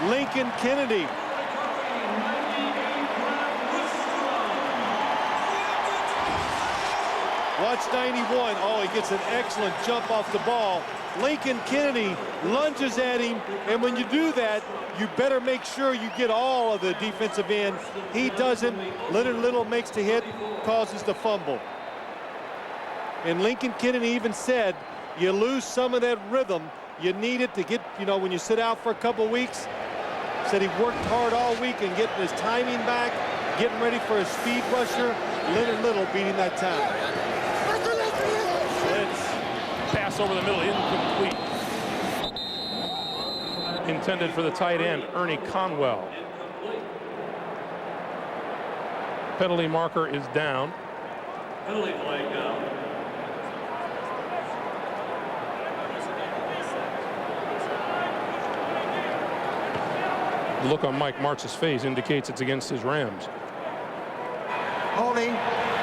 Speaker 8: Lincoln Kennedy. Watch 91. Oh, he gets an excellent jump off the ball. Lincoln Kennedy lunges at him, and when you do that, you better make sure you get all of the defensive end. He doesn't. Leonard Little makes the hit, causes the fumble. And Lincoln Kennedy even said, you lose some of that rhythm. You need it to get, you know, when you sit out for a couple weeks. Said he worked hard all week and getting his timing back, getting ready for his speed rusher. Leonard Little beating that time.
Speaker 2: Pass over the middle, incomplete. Intended for the tight end, Ernie Conwell. Penalty marker is down.
Speaker 13: Penalty flag down.
Speaker 2: The look on Mike Martz's face indicates it's against his Rams.
Speaker 11: Holding,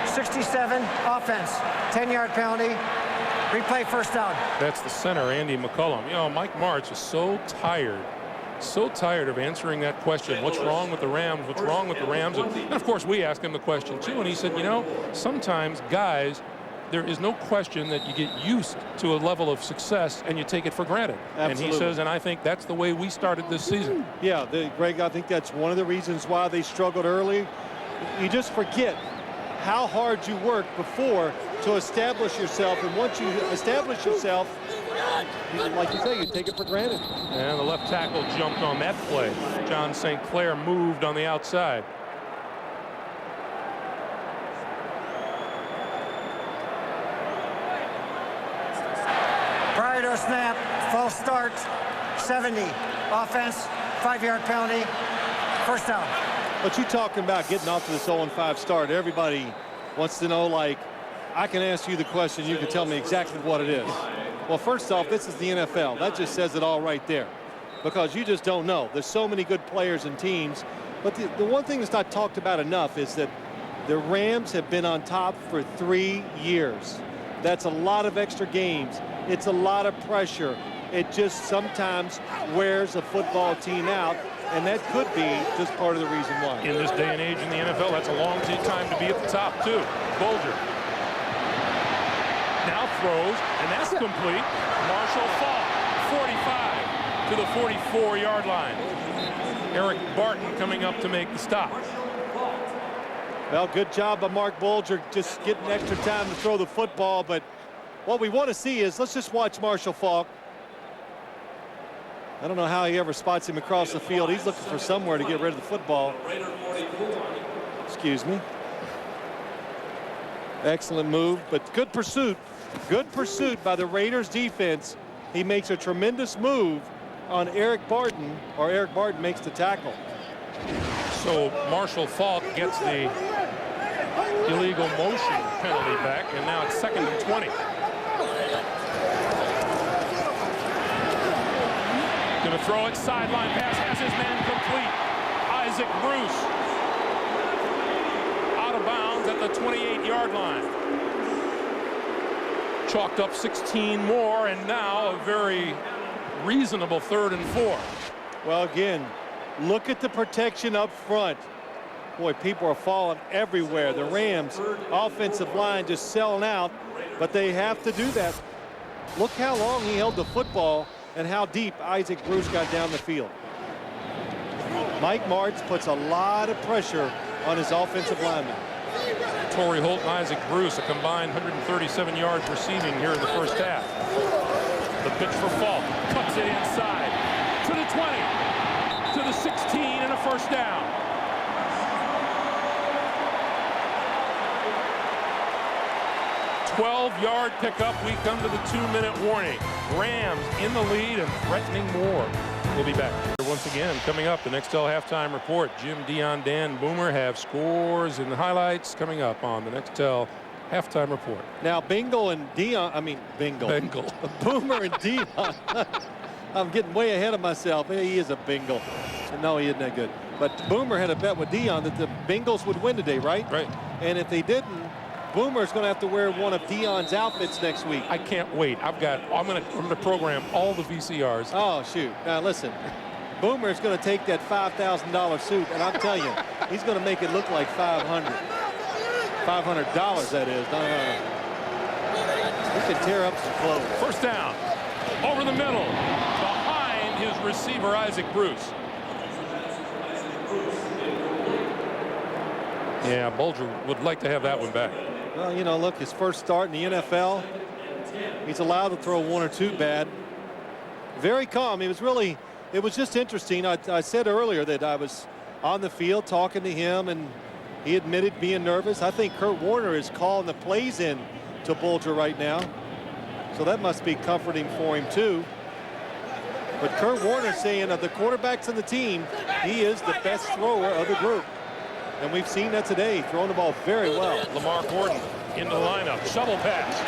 Speaker 11: 67, offense, 10-yard penalty. Replay, first down.
Speaker 2: That's the center, Andy McCullum. You know, Mike Martz is so tired of answering that question. What's wrong with the Rams? What's wrong with the Rams? And of course, we asked him the question too, and he said, you know, sometimes guys, there is no question that you get used to a level of success and you take it for granted.
Speaker 8: Absolutely.
Speaker 2: And he says, and I think that's the way we started this season.
Speaker 8: Yeah, Greg, I think that's one of the reasons why they struggled early. You just forget how hard you work before to establish yourself, and once you establish yourself, like you say, you take it for granted.
Speaker 2: And the left tackle jumped on that play. John St. Clair moved on the outside.
Speaker 11: Prior to a snap, false start, 70. Offense, 5-yard penalty, first down.
Speaker 8: But you talking about getting off to this 0-5 start. Everybody wants to know, like, I can ask you the question, you can tell me exactly what it is. Well, first off, this is the NFL. That just says it all right there, because you just don't know. There's so many good players and teams. But the one thing that's not talked about enough is that the Rams have been on top for 3 years. That's a lot of extra games. It's a lot of pressure. It just sometimes wears a football team out, and that could be just part of the reason why.
Speaker 2: In this day and age in the NFL, that's a long time to be at the top, too. Bolger now throws, and that's complete. Marshall Faulk, 45 to the 44-yard line. Eric Barton coming up to make the stop.
Speaker 8: Well, good job by Mark Bolger, just getting extra time to throw the football. But what we want to see is, let's just watch Marshall Faulk. I don't know how he ever spots him across the field. He's looking for somewhere to get rid of the football. Excuse me. Excellent move, but good pursuit. Good pursuit by the Raiders defense. He makes a tremendous move on Eric Barton, or Eric Barton makes the tackle.
Speaker 2: So Marshall Faulk gets the illegal motion penalty back, and now it's 2nd and 20. Going to throw it, sideline pass, has his man complete. Isaac Bruce out of bounds at the 28-yard line. Chalked up 16 more, and now a very reasonable 3rd and 4.
Speaker 8: Well, again, look at the protection up front. Boy, people are falling everywhere. The Rams offensive line just selling out, but they have to do that. Look how long he held the football and how deep Isaac Bruce got down the field. Mike Martz puts a lot of pressure on his offensive linemen.
Speaker 2: Torrey Holt and Isaac Bruce, a combined 137 yards receiving here in the first half. The pitch for Faulk, cuts it inside to the 20, to the 16, and a first down. "12-yard pickup." We come to the 2-minute warning. Rams in the lead and threatening more. We'll be back once again. Coming up, the Nextel halftime report. Jim, Dion, Dan, Boomer have scores and highlights coming up on the Nextel halftime report.
Speaker 8: Now, Bingle and Dion, Bengal. Boomer and Dion. I'm getting way ahead of myself. He is a Bengal. No, he isn't that good. But Boomer had a bet with Dion that the Bengals would win today, right?
Speaker 2: Right.
Speaker 8: And if they didn't, Boomer's going to have to wear one of Dion's outfits next week.
Speaker 2: I can't wait. I'm going to program all the VCRs.
Speaker 8: Oh, shoot. Now, listen. Boomer's going to take that $5,000 suit, and I'm telling you, he's going to make it look like $500, that is. No. He can tear up some clothes.
Speaker 2: First down. Over the middle. Behind his receiver, Isaac Bruce. Yeah, Bulger would like to have that one back.
Speaker 8: Well, you know, look, his first start in the NFL, he's allowed to throw one or two bad. Very calm. It was just interesting. I said earlier that I was on the field talking to him, and he admitted being nervous. I think Kurt Warner is calling the plays in to Bulger right now. So that must be comforting for him too. But Kurt Warner saying of the quarterbacks on the team, he is the best thrower of the group. And we've seen that today, throwing the ball very well.
Speaker 2: Lamar Gordon into the lineup. Shovel pass.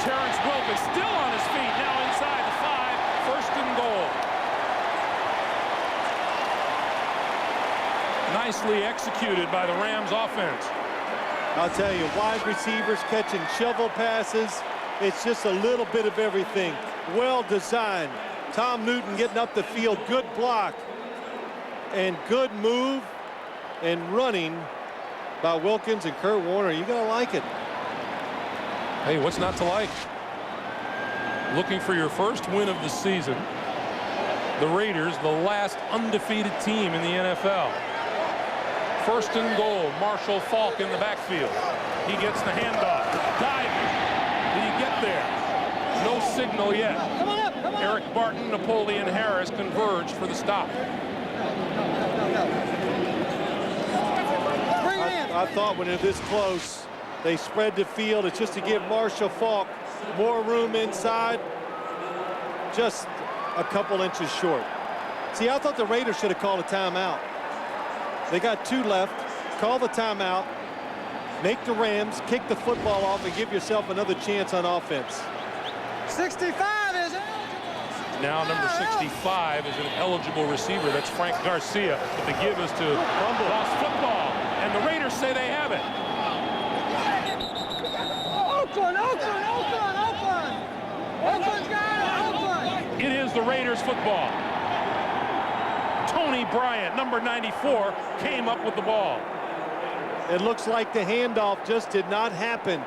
Speaker 2: Terrence Wilkins still on his feet. Now inside the 5. First and goal. Nicely executed by the Rams offense.
Speaker 8: I'll tell you, wide receivers catching shovel passes. It's just a little bit of everything. Well designed. Tom Newton getting up the field. Good block. And good move and running by Wilkins and Kurt Warner. You're going to like it.
Speaker 2: Hey, what's not to like? Looking for your first win of the season. The Raiders, the last undefeated team in the NFL. First and goal, Marshall Faulk in the backfield. He gets the handoff. Diving. Did he get there? No signal yet.
Speaker 11: Come on up, come on
Speaker 2: Eric Barton, Napoleon Harris converged for the stop.
Speaker 8: I thought when they're this close, they spread the field. It's just to give Marshall Faulk more room inside. Just a couple inches short. See, I thought the Raiders should have called a timeout. They got 2 left. Call the timeout. Make the Rams kick the football off and give yourself another chance on offense.
Speaker 11: 65 is eligible.
Speaker 2: Now number 65 is an eligible receiver. That's Frank Garcia. But the give is to lost football. And the Raiders say they have it.
Speaker 11: Oakland, Oakland, Oakland, Oakland. Oakland's got it, Oakland.
Speaker 2: It is the Raiders football. Tony Bryant, number 94, came up with the ball.
Speaker 8: It looks like the handoff just did not happen.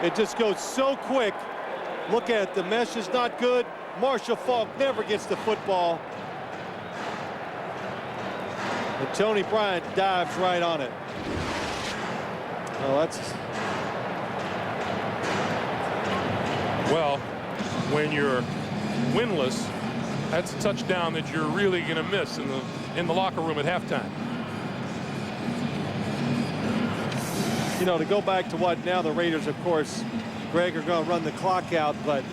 Speaker 8: It just goes so quick. Look at it, the mesh is not good. Marshall Faulk never gets the football. And Tony Bryant dives right on it. Oh, that's...
Speaker 2: Well, when you're winless, that's a touchdown that you're really going to miss in the locker room at halftime.
Speaker 8: You know, to go back to what now the Raiders, of course, Greg, are going to run the clock out, but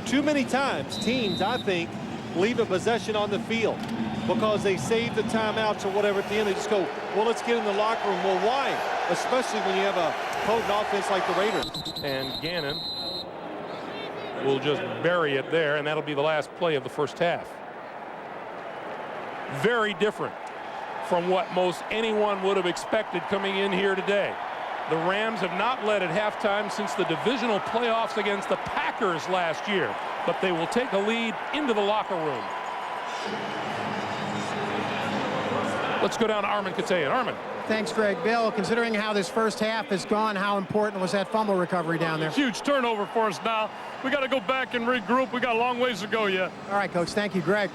Speaker 8: too many times teams, I think, leave a possession on the field because they save the timeouts or whatever at the end. They just go, well, let's get in the locker room. Well, why? Especially when you have a potent offense like the Raiders.
Speaker 2: And Gannon will just bury it there, and that'll be the last play of the first half. Very different from what most anyone would have expected coming in here today. The Rams have not led at halftime since the divisional playoffs against the Packers last year, but they will take a lead into the locker room. Let's go down to Armin Katayan. Armin.
Speaker 12: Thanks, Greg. Bill, considering how this first half has gone, how important was that fumble recovery down there?
Speaker 16: Huge turnover for us now. We got to go back and regroup. We got a long ways to go yet.
Speaker 12: All right, Coach. Thank you, Greg.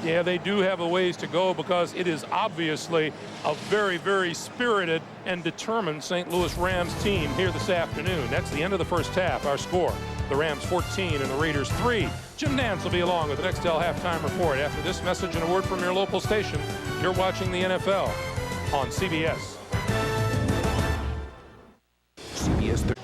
Speaker 2: Yeah, they do have a ways to go because it is obviously a very, very spirited and determined St. Louis Rams team here this afternoon. That's the end of the first half. Our score, the Rams 14 and the Raiders 3. Jim Nantz will be along with the StL halftime report. After this message and a word from your local station, you're watching the NFL on CBS.
Speaker 3: CBS.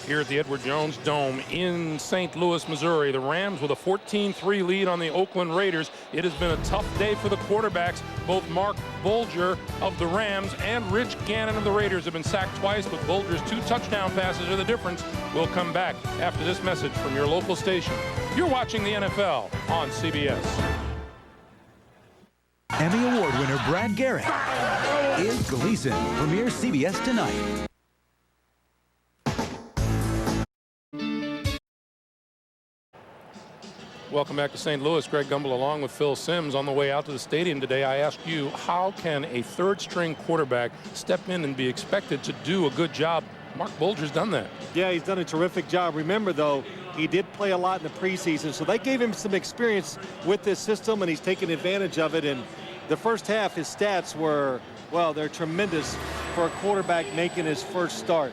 Speaker 2: Here at the Edward Jones Dome in St. Louis, Missouri, the Rams with a 14-3 lead on the Oakland Raiders. It has been a tough day for the quarterbacks. Both Mark Bulger of the Rams and Rich Gannon of the Raiders have been sacked twice, but Bulger's 2 touchdown passes are the difference. We'll come back after this message from your local station. You're watching the NFL on CBS.
Speaker 17: Emmy Award winner Brad Garrett is Gleason. Premieres CBS tonight.
Speaker 2: Welcome back to St. Louis. Greg Gumbel along with Phil Simms. On the way out to the stadium today, I asked you, how can a third-string quarterback step in and be expected to do a good job? Mark Bulger's done that.
Speaker 8: Yeah, he's done a terrific job. Remember, though, he did play a lot in the preseason, so they gave him some experience with this system, and he's taken advantage of it. And the first half, his stats were well, they're tremendous for a quarterback making his first start.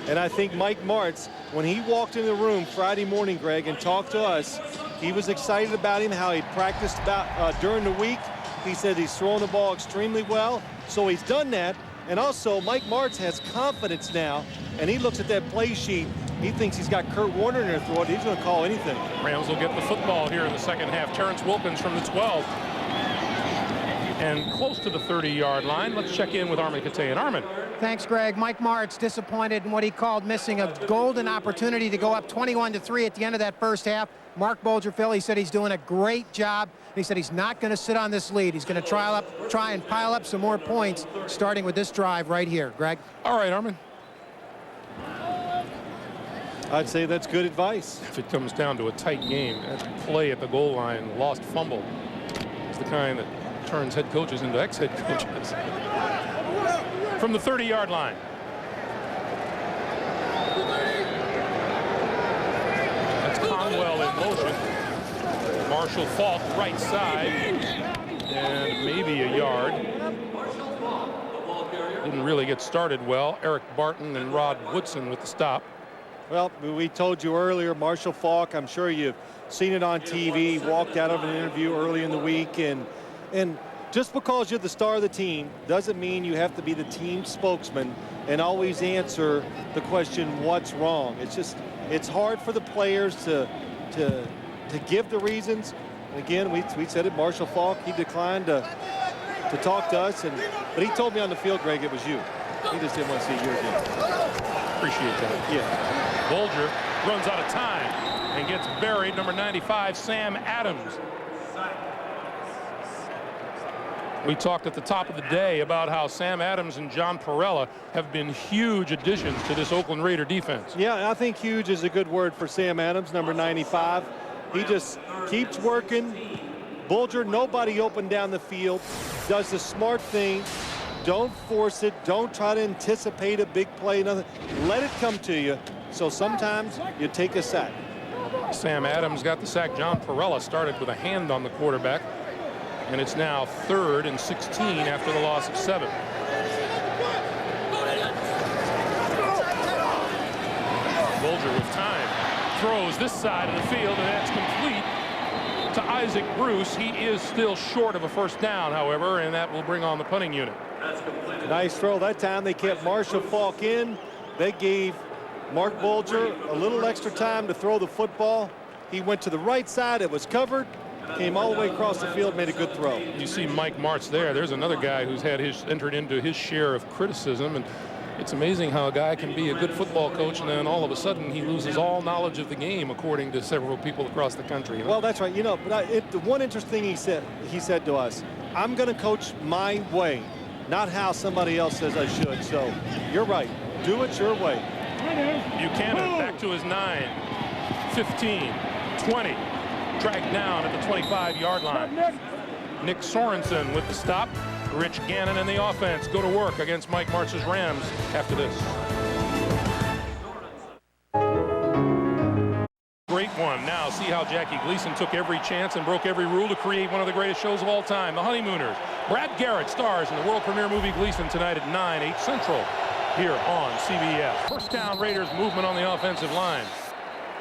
Speaker 8: And I think Mike Martz, when he walked in the room Friday morning, Greg, and talked to us, he was excited about him, how he practiced during the week. He said he's throwing the ball extremely well. So he's done that. And also, Mike Martz has confidence now, and he looks at that play sheet. He thinks he's got Kurt Warner in their throat. He's going to call anything.
Speaker 2: Rams will get the football here in the second half. Terrence Wilkins from the 12. And close to the 30-yard line. Let's check in with Armin Katayan. Armin.
Speaker 12: Thanks, Greg. Mike Martz disappointed in what he called missing a golden opportunity to go up 21-3 at the end of that first half. Mark Bulger, he said he's doing a great job. He said he's not going to sit on this lead. He's going to try and pile up some more points, starting with this drive right here. Greg?
Speaker 2: All right, Armin.
Speaker 8: I'd say that's good advice.
Speaker 2: If it comes down to a tight game, that play at the goal line, lost fumble, is the kind that turns head coaches into ex-head coaches. From the 30-yard line. That's Conwell in motion. Marshall Falk right side. And maybe a yard. Didn't really get started well. Eric Barton and Rod Woodson with the stop.
Speaker 8: Well, we told you earlier, Marshall Falk, I'm sure you've seen it on TV, walked out of an interview early in the week, and just because you're the star of the team doesn't mean you have to be the team spokesman and always answer the question, what's wrong? It's hard for the players to give the reasons. And again, we said it, Marshall Falk, he declined to talk to us, but he told me on the field, Greg, it was you. He just didn't want to see your game.
Speaker 2: Appreciate that.
Speaker 8: Yeah.
Speaker 2: Bulger runs out of time and gets buried. Number 95, Sam Adams. We talked at the top of the day about how Sam Adams and John Perella have been huge additions to this Oakland Raider defense.
Speaker 8: Yeah, I think huge is a good word for Sam Adams, number 95. He just keeps working. Bulger, nobody open down the field, does the smart thing. Don't force it. Don't try to anticipate a big play. Nothing. Let it come to you. So sometimes you take a sack.
Speaker 2: Sam Adams got the sack. John Perella started with a hand on the quarterback. And it's now 3rd and 16 after the loss of 7. Bulger with time. Throws this side of the field, and that's complete to Isaac Bruce. He is still short of a first down, however, and that will bring on the punting unit.
Speaker 8: Nice throw that time. They kept Marshall Falk in. They gave Mark Bulger a little extra time to throw the football. He went to the right side. It was covered. Came all the way across the field, made a good throw.
Speaker 2: You see Mike Martz there. There's another guy who's had entered into his share of criticism, and it's amazing how a guy can be a good football coach and then all of a sudden he loses all knowledge of the game, according to several people across the country.
Speaker 8: Well, that's right. You know, but the one interesting thing he said to us, I'm going to coach my way, not how somebody else says I should. So you're right. Do it your way.
Speaker 2: Buchanan back to his 9, 15, 20. Dragged down at the 25-yard line. Nick Sorensen with the stop. Rich Gannon and the offense go to work against Mike Martz's Rams after this. Great one. Now see how Jackie Gleason took every chance and broke every rule to create one of the greatest shows of all time, The Honeymooners. Brad Garrett stars in the world premiere movie Gleason tonight at 9, 8 Central here on CBS. First down, Raiders movement on the offensive line.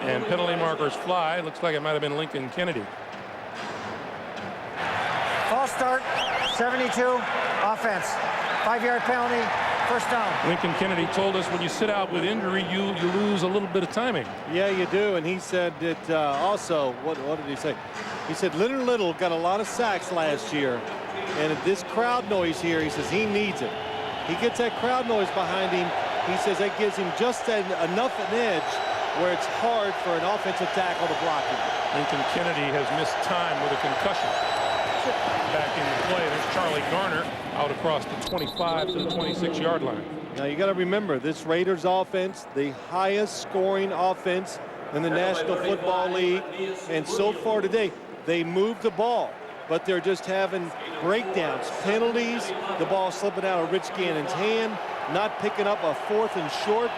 Speaker 2: And penalty markers fly. Looks like it might have been Lincoln Kennedy.
Speaker 11: False start, 72, offense. 5-yard penalty, first down.
Speaker 2: Lincoln Kennedy told us when you sit out with injury, you lose a little bit of timing.
Speaker 8: Yeah, you do. And he said that also, what did he say? He said Leonard Little got a lot of sacks last year. And this crowd noise here, he says he needs it. He gets that crowd noise behind him. He says that gives him just enough an edge where it's hard for an offensive tackle to block him.
Speaker 2: Lincoln Kennedy has missed time with a concussion. Back in the play, there's Charlie Garner out across the 25 to the 26-yard line.
Speaker 8: Now you got to remember, this Raiders offense, the highest scoring offense in the National Football League. And so far today, they moved the ball, but they're just having breakdowns, penalties, the ball slipping out of Rich Gannon's hand, not picking up a 4th and short.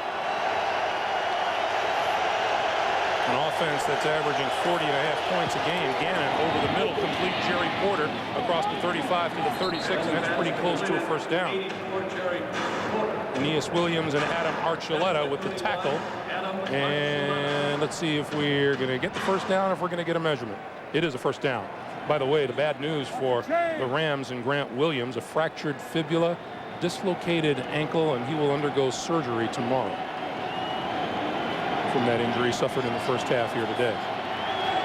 Speaker 2: An offense that's averaging 40.5 points a game. Gannon over the middle, complete Jerry Porter across the 35 to the 36, and that's pretty close to a first down. Aeneas Williams and Adam Archuleta with the tackle. And let's see if we're going to get the first down, if we're going to get a measurement. It is a first down. By the way, the bad news for the Rams and Grant Williams, a fractured fibula, dislocated ankle, and he will undergo surgery tomorrow from that injury suffered in the first half here today.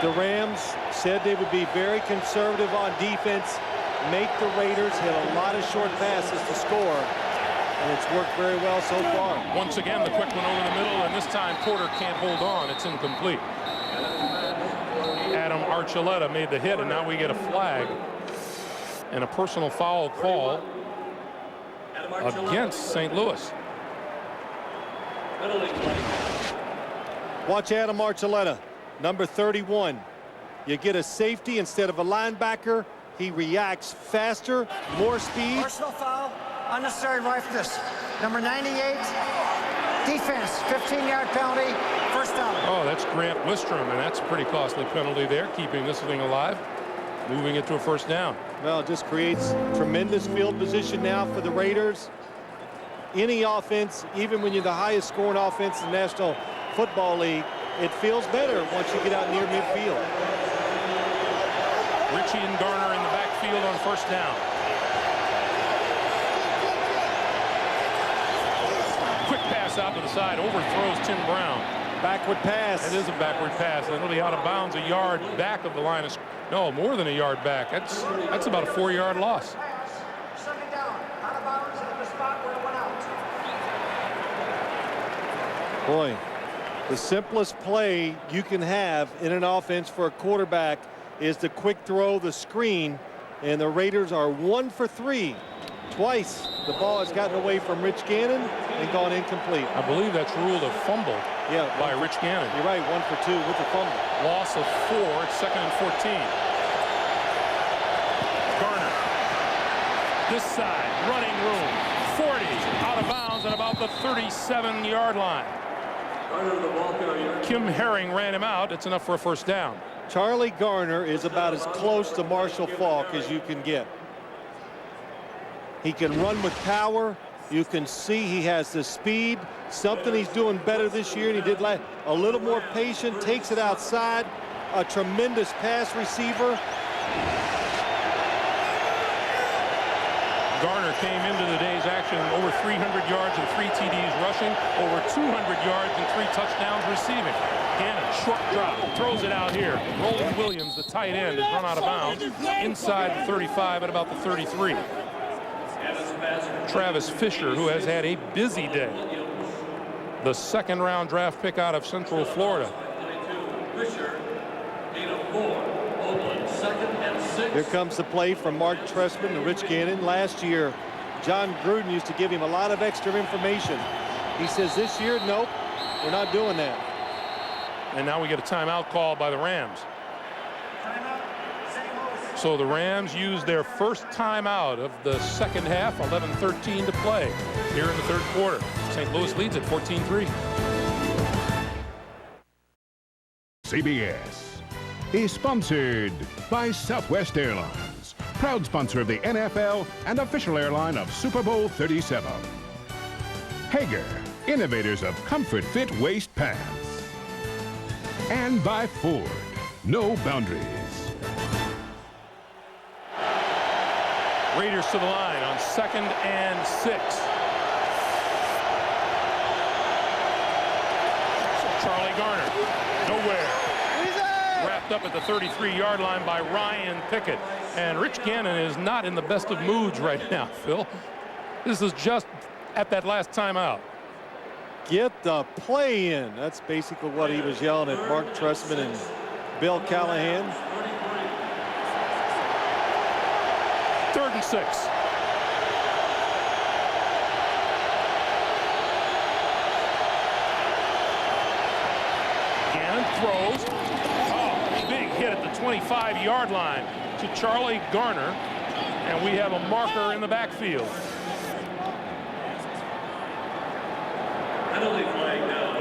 Speaker 8: The Rams said they would be very conservative on defense, make the Raiders hit a lot of short passes to score, and it's worked very well so far.
Speaker 2: Once again, the quick one over the middle, and this time Porter can't hold on. It's incomplete. Adam Archuleta made the hit, and now we get a flag and a personal foul call against St. Louis.
Speaker 8: Watch Adam Archuleta, number 31. You get a safety instead of a linebacker. He reacts faster, more speed.
Speaker 11: Personal foul, unnecessary roughness. Number 98, defense, 15-yard penalty, first down.
Speaker 2: Oh, that's Grant Wistrom, and that's a pretty costly penalty there, keeping this thing alive, moving it to a first down.
Speaker 8: Well, it just creates tremendous field position now for the Raiders. Any offense, even when you're the highest scoring offense in the National Football League, it feels better once you get out near midfield.
Speaker 2: Ritchie and Garner in the backfield on first down. Quick pass out to the side, overthrows Tim Brown.
Speaker 8: Backward pass.
Speaker 2: It is a backward pass. It'll be out of bounds a yard back of the line of no, more than a yard back. That's about a 4-yard loss.
Speaker 11: Second down, out of bounds at the spot where it went out.
Speaker 8: Boy, the simplest play you can have in an offense for a quarterback is the quick throw, the screen, and the Raiders are 1 for 3. Twice the ball has gotten away from Rich Gannon and gone incomplete.
Speaker 2: I believe that's ruled a fumble by Rich Gannon.
Speaker 8: You're right, 1 for 2 with the fumble.
Speaker 2: Loss of 4, it's 2nd and 14. Garner, this side, running room, 40, out of bounds at about the 37-yard line. Kim Herring ran him out. It's enough for a first down.
Speaker 8: Charlie Garner is about as close to Marshall Faulk as you can get. He can run with power. You can see he has the speed, something he's doing better this year, and he did last. A little more patient, takes it outside. A tremendous pass receiver.
Speaker 2: Garner came into the day's action over 300 yards and 3 TDs rushing, over 200 yards and 3 touchdowns receiving. Gannon, short drop, throws it out here. Roland Williams, the tight end, is run out of bounds inside the 35 at about the 33. Travis Fisher, who has had a busy day. The 2nd-round draft pick out of Central Florida.
Speaker 8: Here comes the play from Mark Trestman to Rich Gannon. Last year, John Gruden used to give him a lot of extra information. He says this year, nope, we're not doing that.
Speaker 2: And now we get a timeout called by the Rams. So the Rams use their first timeout of the second half, 11:13 to play here in the 3rd quarter. St. Louis leads at 14-3.
Speaker 1: CBS is sponsored by Southwest Airlines, proud sponsor of the NFL and official airline of Super Bowl 37. Hager, innovators of comfort fit waist pants. And by Ford, no boundaries.
Speaker 2: Raiders to the line on 2nd and 6. Charlie Garner, nowhere. Wrapped up at the 33-yard line by Ryan Pickett. And Rich Gannon is not in the best of moods right now, Phil. This is just at that last timeout.
Speaker 8: Get the play in. That's basically what he was yelling at Mark Trestman and Bill Callahan.
Speaker 2: 3rd and 6. Gannon throws. Oh, big hit at the 25-yard line to Charlie Garner. And we have a marker in the backfield.
Speaker 13: Penalty flag down.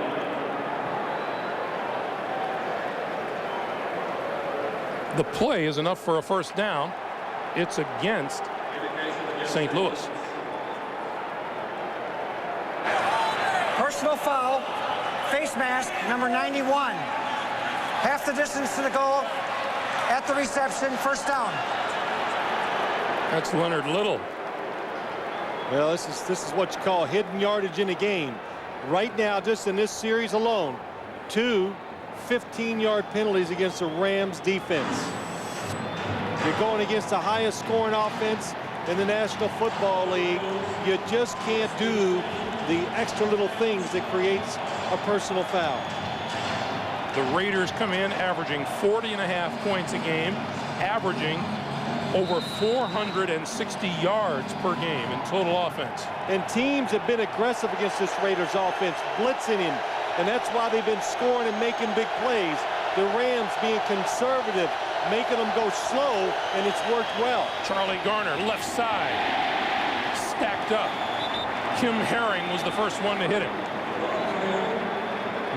Speaker 2: The play is enough for a first down. It's against St. Louis.
Speaker 11: Personal foul, face mask, number 91. Half the distance to the goal, at the reception, first down.
Speaker 2: That's Leonard Little.
Speaker 8: Well, this is what you call hidden yardage in a game. Right now, just in this series alone, 2 15-yard penalties against the Rams defense. You're going against the highest scoring offense in the National Football League. You just can't do the extra little things that creates a personal foul.
Speaker 2: The Raiders come in averaging 40.5 points a game, averaging over 460 yards per game in total offense.
Speaker 8: And teams have been aggressive against this Raiders offense, blitzing him, and that's why they've been scoring and making big plays. The Rams being conservative, making them go slow, and it's worked well.
Speaker 2: Charlie Garner, left side, stacked up. Kim Herring was the first one to hit him.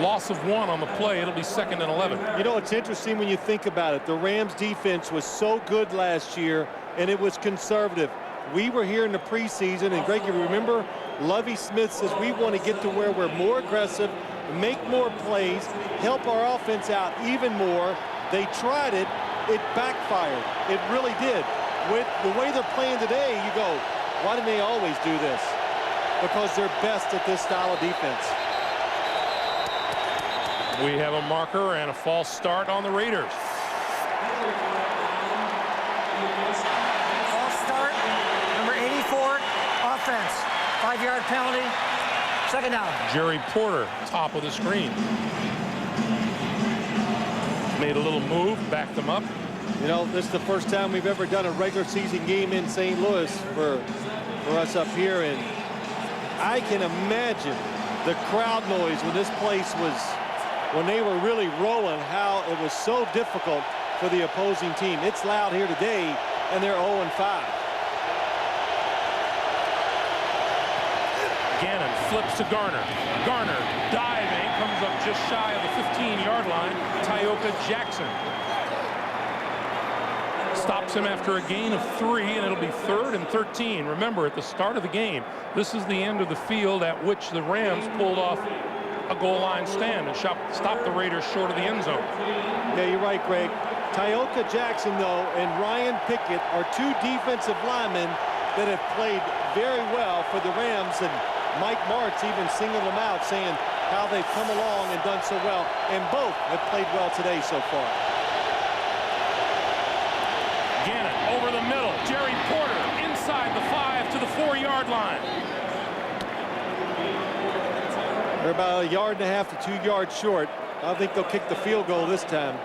Speaker 2: Loss of 1 on the play. It'll be 2nd and 11.
Speaker 8: You know, it's interesting when you think about it. The Rams defense was so good last year, and it was conservative. We were here in the preseason, and Greg, you remember, Lovie Smith says we want to get to where we're more aggressive, make more plays, help our offense out even more. They tried it. It backfired. It really did. With the way they're playing today, you go, why do they always do this? Because they're best at this style of defense.
Speaker 2: We have a marker and a false start on the Raiders.
Speaker 11: False start, number 84, offense. 5-yard penalty, 2nd down.
Speaker 2: Jerry Porter, top of the screen. Made a little move, backed them up.
Speaker 8: You know, this is the first time we've ever done a regular season game in St. Louis for us up here, and I can imagine the crowd noise when this place was, when they were really rolling, how it was so difficult for the opposing team. It's loud here today, and they're 0-5.
Speaker 2: Gannon flips to Garner. Garner diving, comes up just shy of the 15-yard line. Tyoka Jackson stops him after a gain of 3, and it'll be 3rd and 13. Remember, at the start of the game, this is the end of the field at which the Rams pulled off a goal line stand and stopped the Raiders short of the end zone.
Speaker 8: Yeah, you're right, Greg. Tyoka Jackson, though, and Ryan Pickett are 2 defensive linemen that have played very well for the Rams, and Mike Martz even singled them out, saying how they've come along and done so well, and both have played well today so far.
Speaker 2: Gannon over the middle. Jerry Porter inside the 5 to the 4-yard line.
Speaker 8: They're about 1.5 to 2 yards short. I think they'll kick the field goal this time.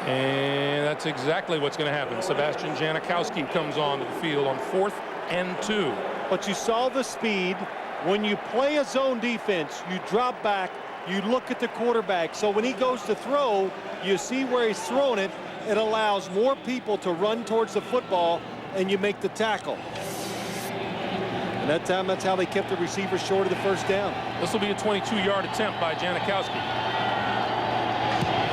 Speaker 2: And that's exactly what's going to happen. Sebastian Janikowski comes onto the field on 4th and 2.
Speaker 8: But you saw the speed. When you play a zone defense, you drop back, you look at the quarterback. So when he goes to throw, you see where he's throwing it. It allows more people to run towards the football, and you make the tackle. And that time, that's how they kept the receiver short of the first down.
Speaker 2: This will be a 22-yard attempt by Janikowski.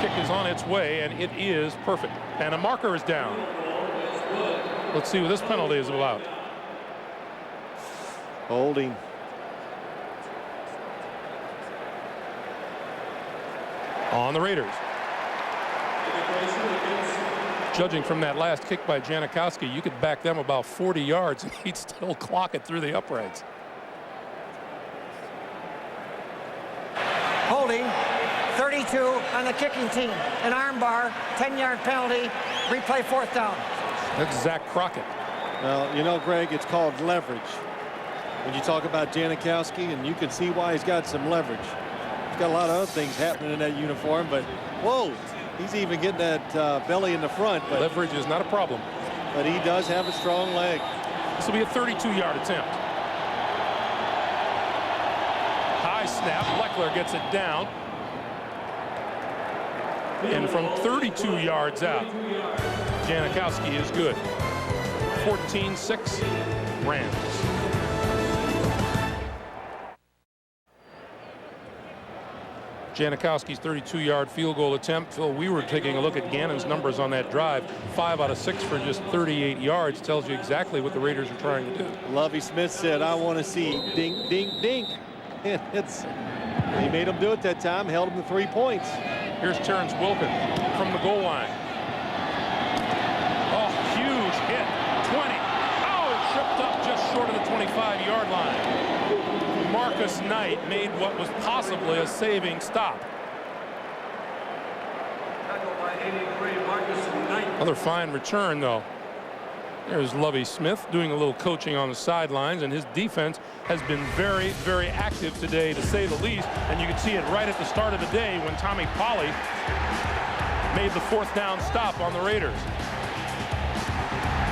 Speaker 2: Kick is on its way, and it is perfect. And a marker is down. Let's see what this penalty is about.
Speaker 8: Holding.
Speaker 2: On the Raiders. Judging from that last kick by Janikowski, you could back them about 40 yards and he'd still clock it through the uprights.
Speaker 11: Holding, 32 on the kicking team. An arm bar, 10-yard penalty, replay 4th down.
Speaker 2: That's Zach Crockett.
Speaker 8: Well, you know, Greg, it's called leverage. When you talk about Janikowski, and you can see why he's got some leverage. He's got a lot of other things happening in that uniform, but whoa, he's even getting that belly in the front. But
Speaker 2: leverage is not a problem.
Speaker 8: But he does have a strong leg.
Speaker 2: This will be a 32-yard attempt. High snap. Leckler gets it down. And from 32 yards out, Janikowski is good. 14-6 Rams. Janikowski's 32-yard field goal attempt. Phil, we were taking a look at Gannon's numbers on that drive. 5 out of 6 for just 38 yards. Tells you exactly what the Raiders are trying to do.
Speaker 8: Lovie Smith said, I want to see dink, dink, dink. And he made him do it that time, held him to 3 points.
Speaker 2: Here's Terrence Wilkin from the goal line. Oh, huge hit. 20. Oh, tripped up just short of the 25-yard line. Marcus Knight made what was possibly a saving stop. Another fine return, though. There's Lovie Smith doing a little coaching on the sidelines, and his defense has been very, very active today, to say the least. And you can see it right at the start of the day when Tommy Polley made the 4th down stop on the Raiders.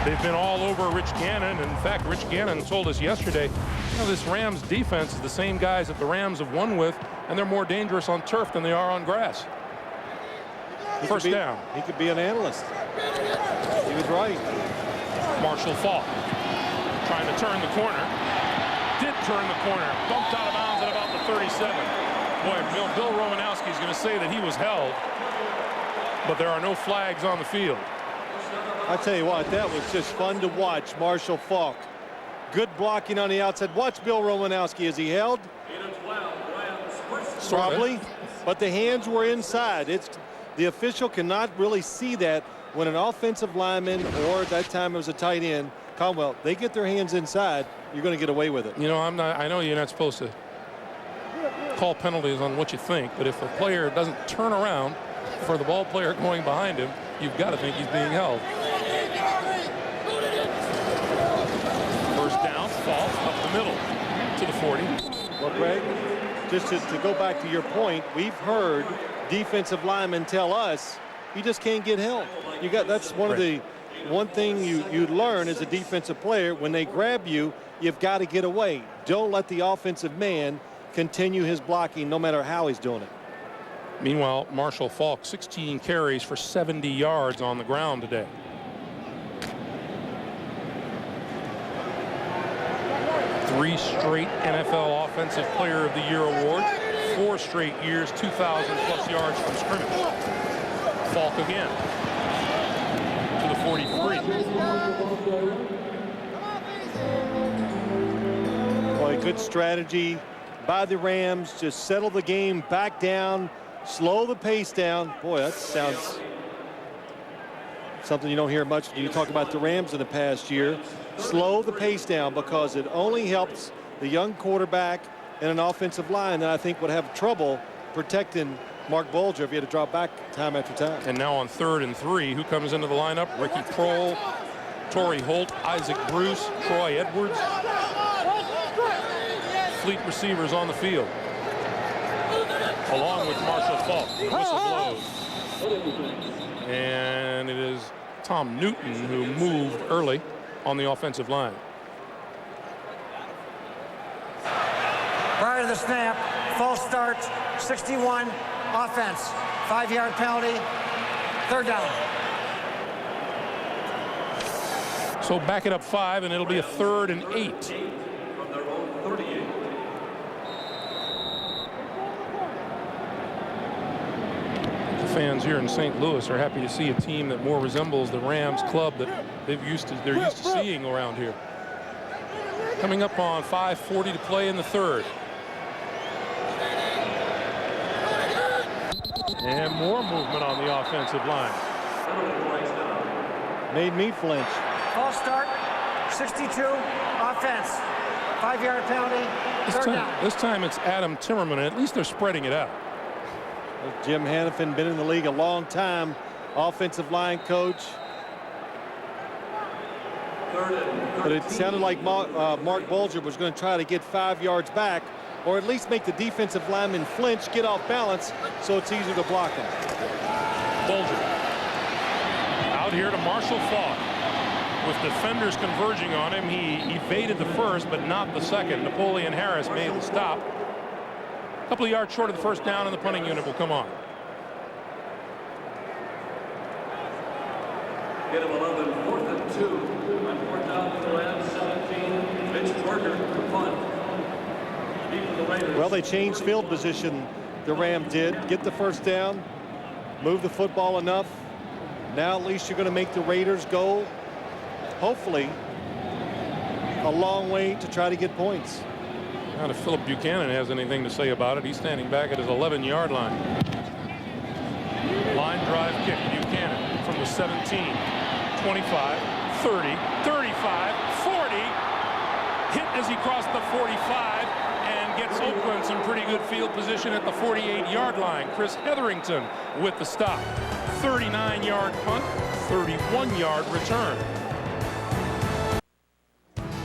Speaker 2: They've been all over Rich Gannon. In fact, Rich Gannon told us yesterday, you know, this Rams defense is the same guys that the Rams have won with, and they're more dangerous on turf than they are on grass. First down.
Speaker 8: He could be an analyst. He was right.
Speaker 2: Marshall Faulk trying to turn the corner. Did turn the corner. Bumped out of bounds at about the 37. Boy, Bill Romanowski is going to say that he was held, but there are no flags on the field.
Speaker 8: I tell you what, that was just fun to watch. Marshall Faulk. Good blocking on the outside. Watch Bill Romanowski. Is he held? Probably, but the hands were inside. The official cannot really see that when an offensive lineman, or at that time it was a tight end, Conwell, they get their hands inside, you're going to get away with it.
Speaker 2: You know, I know you're not supposed to call penalties on what you think, but if a player doesn't turn around for the ball player going behind him, you've got to think he's being held. First down, Faulk up the middle to the 40.
Speaker 8: Well, Greg, just to go back to your point, we've heard defensive linemen tell us you just can't get held. That's one thing you learn as a defensive player. When they grab you, you've got to get away. Don't let the offensive man continue his blocking, no matter how he's doing it.
Speaker 2: Meanwhile, Marshall Faulk, 16 carries for 70 yards on the ground today. Three straight NFL Offensive Player of the Year award. 4 straight years, 2,000+ yards from scrimmage. Faulk again to the 43.
Speaker 8: Boy, good strategy by the Rams. Just settle the game back down, slow the pace down. Boy, that sounds something you don't hear much when you talk about the Rams in the past year. Slow the pace down, because it only helps the young quarterback and an offensive line that I think would have trouble protecting Mark Bulger if he had to drop back time after time.
Speaker 2: And now on 3rd and 3, who comes into the lineup? Ricky Prohl, Torrey Holt, Isaac Bruce, Troy Edwards. Fleet receivers on the field, along with Marshall Faulk. The whistle blows. And it is Tom Newton who moved early on the offensive line.
Speaker 11: Prior to the snap, false start, 61, offense, 5-yard penalty, 3rd down.
Speaker 2: So back it up 5, and it'll be a 3rd and 8. The fans here in St. Louis are happy to see a team that more resembles the Rams club that they're used to seeing around here. Coming up on 5:40 to play in the 3rd. And more movement on the offensive line.
Speaker 8: Made me flinch.
Speaker 11: False start, 62, offense, 5-yard penalty, 3rd down.
Speaker 2: This time it's Adam Timmerman, and at least they're spreading it out.
Speaker 8: Jim Hannafin, been in the league a long time, offensive line coach. But it sounded like Mark Bulger was going to try to get 5 yards back, or at least make the defensive lineman flinch, get off balance, so it's easier to block him.
Speaker 2: Bulger out here to Marshall Faulk. With defenders converging on him, he evaded the first, but not the second. Napoleon Harris made the stop. A couple of yards short of the first down, and the punting unit will come on.
Speaker 13: Get him 11, 4th and 2. On 4th down for the Rams, 17. Mitch Berger, punt.
Speaker 8: Well, they changed field position the Rams did. Get the first down, move the football enough. Now at least you're going to make the Raiders go, hopefully, a long way to try to get points.
Speaker 2: Not if Philip Buchanan has anything to say about it. He's standing back at his 11-yard line. Line drive kick. Buchanan from the 17, 25, 30, 35, 40. Hit as he crossed the 45 and gets Oakland some pretty good field position at the 48-yard line. Chris Hetherington with the stop. 39-yard punt, 31-yard return.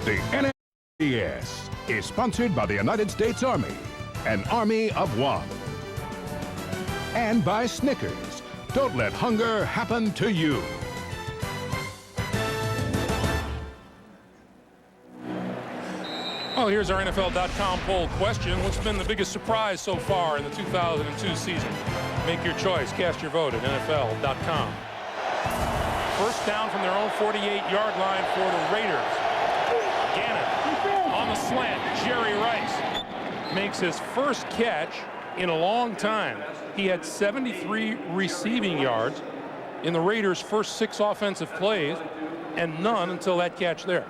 Speaker 1: The NFLCS is sponsored by the United States Army, an army of one. And by Snickers. Don't let hunger happen to you.
Speaker 2: Well, here's our NFL.com poll question. What's been the biggest surprise so far in the 2002 season? Make your choice. Cast your vote at NFL.com. First down from their own 48-yard line for the Raiders. Gannon on the slant. Jerry Rice makes his first catch in a long time. He had 73 receiving yards in the Raiders' first 6 offensive plays, and none until that catch there.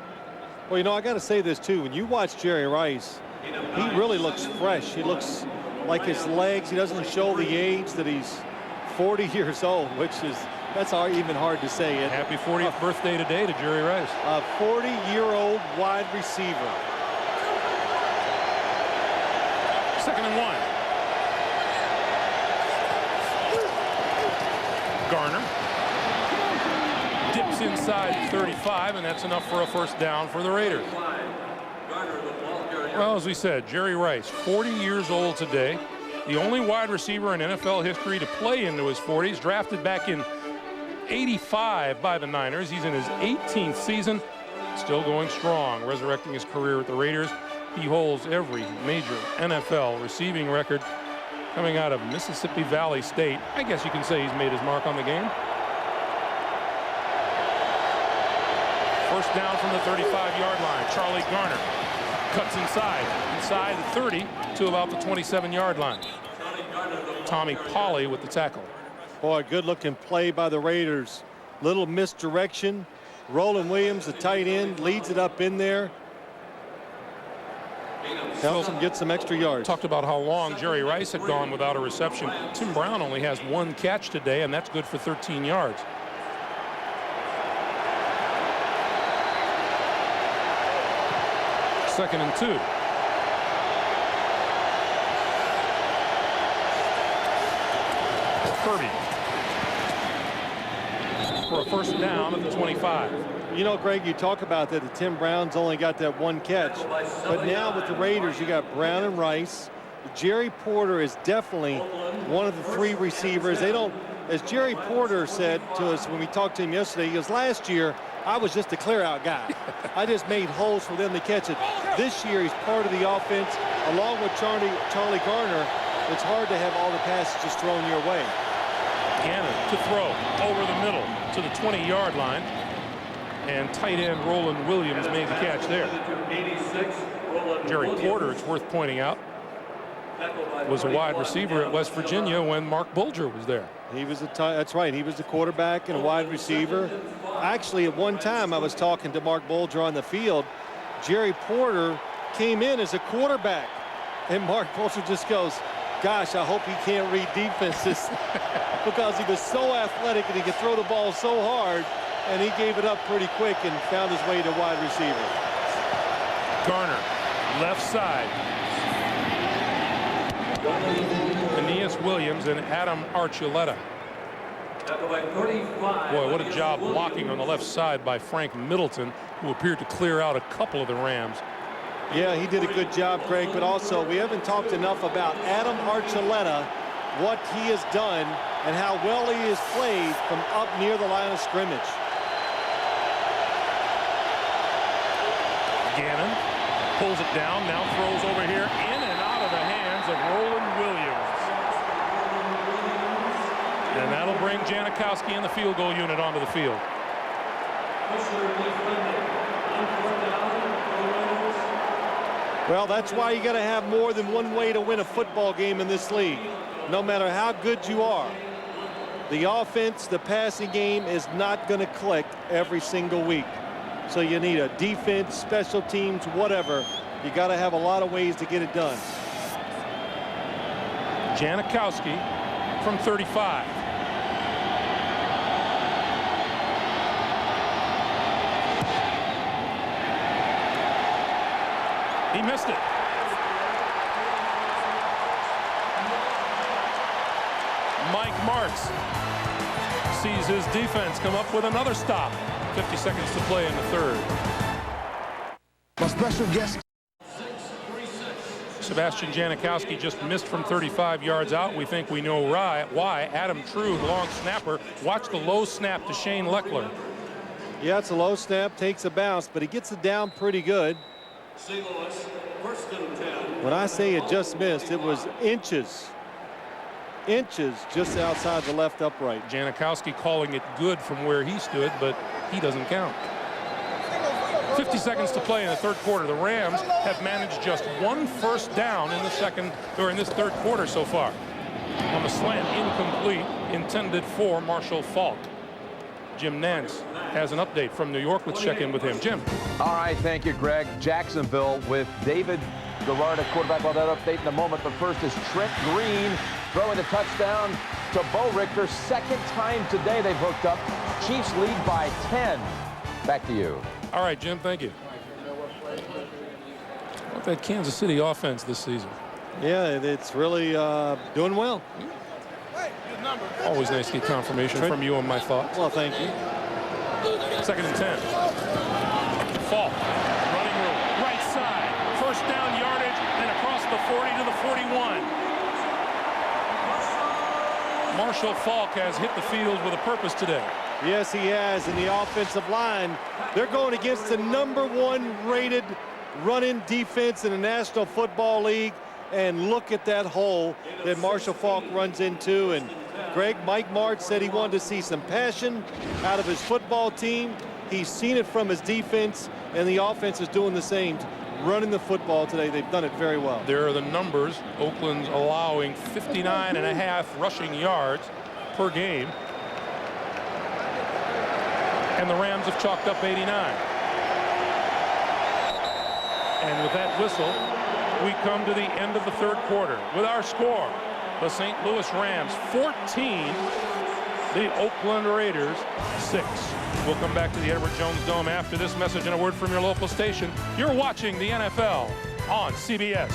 Speaker 8: Well, you know, I got to say this, too. When you watch Jerry Rice, he really looks fresh. He looks like his legs. He doesn't show the age that he's 40 years old, which is, that's even hard to say.
Speaker 2: Happy 40th birthday today to Jerry Rice.
Speaker 8: A 40-year-old wide receiver.
Speaker 2: 2nd and 1. Garner dips inside 35, and that's enough for a first down for the Raiders. Well, as we said, Jerry Rice, 40 years old today. The only wide receiver in NFL history to play into his 40s, drafted back in '85 by the Niners. He's in his 18th season, still going strong, resurrecting his career with the Raiders. He holds every major NFL receiving record coming out of Mississippi Valley State. I guess you can say he's made his mark on the game. First down from the 35-yard line. Charlie Garner cuts inside the 30 to about the 27-yard line. Tommy Polley with the tackle.
Speaker 8: Boy, good-looking play by the Raiders. Little misdirection. Roland Williams, the tight end, leads it up in there. Helps him get some extra yards.
Speaker 2: Talked about how long Jerry Rice had gone without a reception. Tim Brown only has 1 catch today, and that's good for 13 yards. Second and 2. Kirby for a first down at the 25.
Speaker 8: You know, Greg, you talk about that Tim Brown's only got that 1 catch. But now with the Raiders, you got Brown and Rice. Jerry Porter is definitely one of the 3 receivers. They don't, as Jerry Porter said to us when we talked to him yesterday, he goes, last year, I was just a clear-out guy. I just made holes for them to catch it. This year, he's part of the offense. Along with Charlie Garner, it's hard to have all the passes just thrown your way.
Speaker 2: Gannon to throw over the middle to the 20-yard line. And tight end Roland Williams made the catch there. Jerry Porter, it's worth pointing out, was a wide receiver at West Virginia when Mark Bulger was there.
Speaker 8: He was that's right. He was the quarterback and a wide receiver. Actually, at one time, I was talking to Mark Bulger on the field. Jerry Porter came in as a quarterback, and Mark Bulger just goes, gosh, I hope he can't read defenses because he was so athletic and he could throw the ball so hard, and he gave it up pretty quick and found his way to wide receiver.
Speaker 2: Garner, left side. Aeneas Williams and Adam Archuleta. Boy, what a job blocking on the left side by Frank Middleton, who appeared to clear out a couple of the Rams.
Speaker 8: Yeah, he did a good job, Greg, but also we haven't talked enough about Adam Archuleta, what he has done and how well he has played from up near the line of scrimmage.
Speaker 2: Gannon pulls it down, now throws over here, in and out of the hands of Roland Williams. And that'll bring Janikowski and the field goal unit onto the field.
Speaker 8: Well, that's why you got to have more than one way to win a football game in this league. No matter how good you are, the offense, the passing game is not going to click every single week. So you need a defense, special teams, whatever. You got to have a lot of ways to get it done.
Speaker 2: Janikowski from 35. He missed it. Mike Martz sees his defense come up with another stop. 50 seconds to play in the third.
Speaker 18: My special guest.
Speaker 2: Sebastian Janikowski just missed from 35 yards out. We think we know why. Adam Trude, long snapper, watch the low snap to Shane Leckler.
Speaker 8: Yeah, it's a low snap, takes a bounce, but he gets it down pretty good. When I say it just missed, it was inches just outside the left upright.
Speaker 2: Janikowski calling it good from where he stood, but he doesn't count. 50 seconds to play in the third quarter. The Rams have managed just one first down in this third quarter so far. On the slant, incomplete, intended for Marshall Faulk. Jim Nantz has an update from New York. Let's check in with him. Jim.
Speaker 14: All right, thank you, Greg. Jacksonville with David Garrard at quarterback. Well, that update in a moment, but first is Trent Green throwing the touchdown to Bo Richter. Second time today they've hooked up. Chiefs lead by 10. Back to you.
Speaker 2: All right, Jim, thank you. What that Kansas City offense this season?
Speaker 8: Yeah, it's really doing well.
Speaker 2: Always nice to get confirmation from you on my thoughts.
Speaker 8: Well, thank you.
Speaker 2: 2nd and 10. Faulk, running room, right side. First down yardage, and across the 40 to the 41. Marshall Faulk has hit the field with a purpose today.
Speaker 8: Yes, he has. In the offensive line, they're going against the #1 rated run-in defense in the National Football League. And look at that hole that Marshall Faulk runs into. And Greg, Mike Martz said he wanted to see some passion out of his football team. He's seen it from his defense, and the offense is doing the same, running the football today. They've done it very well.
Speaker 2: There are the numbers. Oakland's allowing 59.5 rushing yards per game. And the Rams have chalked up 89. And with that whistle, we come to the end of the third quarter with our score. The St. Louis Rams 14, the Oakland Raiders 6. We'll come back to the Edward Jones Dome after this message and a word from your local station. You're watching the NFL on CBS.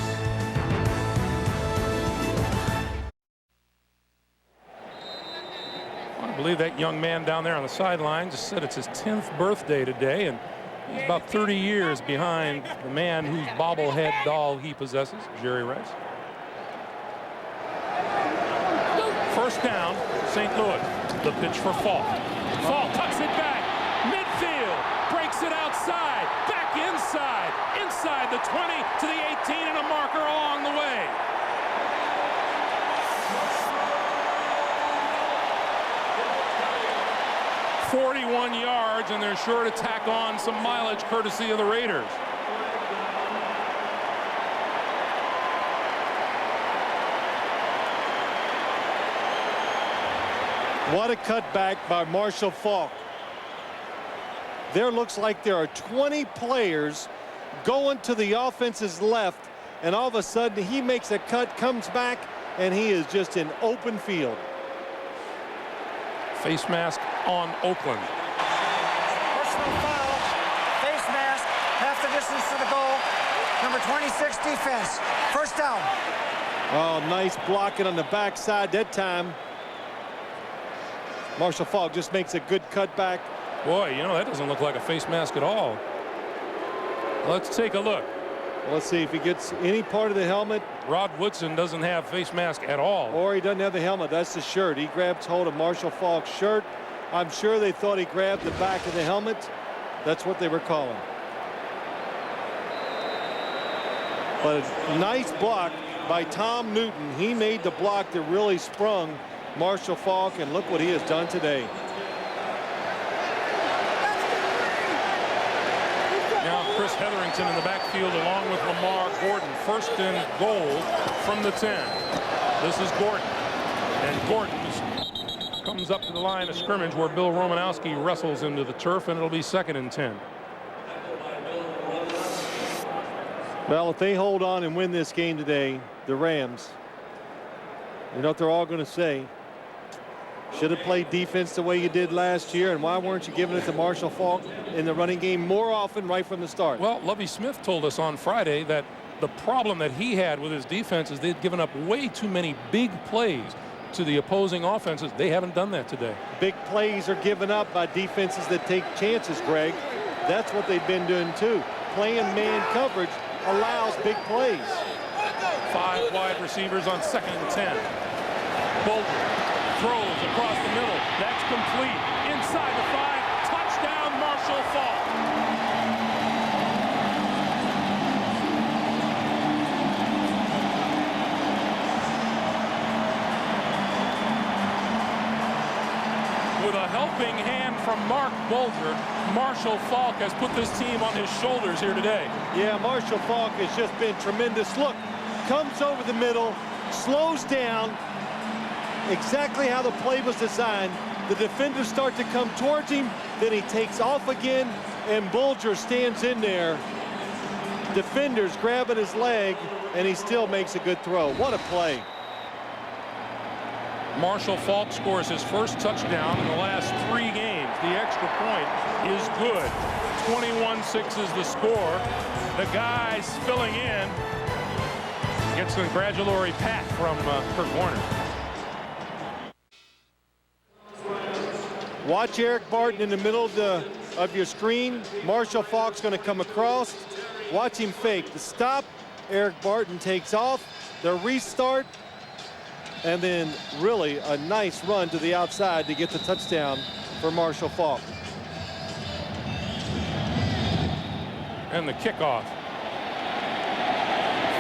Speaker 2: I believe that young man down there on the sideline just said it's his 10th birthday today, and he's about 30 years behind the man whose bobblehead doll he possesses, Jerry Rice. First down, St. Louis. The pitch for Faulk. Faulk tucks it back. Midfield. Breaks it outside. Back inside. Inside the 20 to the 18 and a marker along the way. .41 yards, and they're sure to tack on some mileage courtesy of the Raiders.
Speaker 8: What a cutback by Marshall Faulk. There looks like there are 20 players going to the offense's left, and all of a sudden he makes a cut, comes back, and he is just in open field.
Speaker 2: Face mask on Oakland.
Speaker 11: Personal foul, face mask, half the distance to the goal. Number 26 defense. First down.
Speaker 8: Oh, nice blocking on the backside that time. Marshall Faulk just makes a good cutback.
Speaker 2: Boy, you know, that doesn't look like a face mask at all. Let's take a look.
Speaker 8: Let's see if he gets any part of the helmet.
Speaker 2: Rod Woodson doesn't have face mask at all.
Speaker 8: Or he doesn't have the helmet. That's the shirt. He grabs hold of Marshall Faulk's shirt. I'm sure they thought he grabbed the back of the helmet. That's what they were calling. But a nice block by Tom Newton. He made the block that really sprung Marshall Faulk, and look what he has done today.
Speaker 2: Now, Chris Hetherington in the backfield along with Lamar Gordon. 1st and goal from the 10. This is Gordon. And Gordon comes up to the line of scrimmage where Bill Romanowski wrestles into the turf, and it'll be 2nd and 10.
Speaker 8: Well, if they hold on and win this game today, the Rams, you know what they're all going to say? Should have played defense the way you did last year, and why weren't you giving it to Marshall Faulk in the running game more often right from the start?
Speaker 2: Well, Lovie Smith told us on Friday that the problem that he had with his defense is they'd given up way too many big plays to the opposing offenses. They haven't done that today.
Speaker 8: Big plays are given up by defenses that take chances, Greg. That's what they've been doing too. Playing man coverage allows big plays.
Speaker 2: 5 wide receivers on 2nd and 10. Bolger throws across the middle. That's complete. Inside the 5. Touchdown, Marshall Faulk. With a helping hand from Mark Bolger, Marshall Faulk has put this team on his shoulders here today.
Speaker 8: Yeah, Marshall Faulk has just been tremendous. Look, comes over the middle, slows down, exactly how the play was designed. The defenders start to come towards him, then he takes off again, and Bolger stands in there. Defenders grabbing his leg, and he still makes a good throw. What a play.
Speaker 2: Marshall Faulk scores his 1st touchdown in the last 3 games. The extra point is good. 21-6 is the score. The guys filling in gets a congratulatory pat from Kurt Warner.
Speaker 8: Watch Eric Barton in the middle of your screen. Marshall Faulk's going to come across. Watch him fake the stop. Eric Barton takes off. The restart. And then really a nice run to the outside to get the touchdown for Marshall Faulk.
Speaker 2: And the kickoff.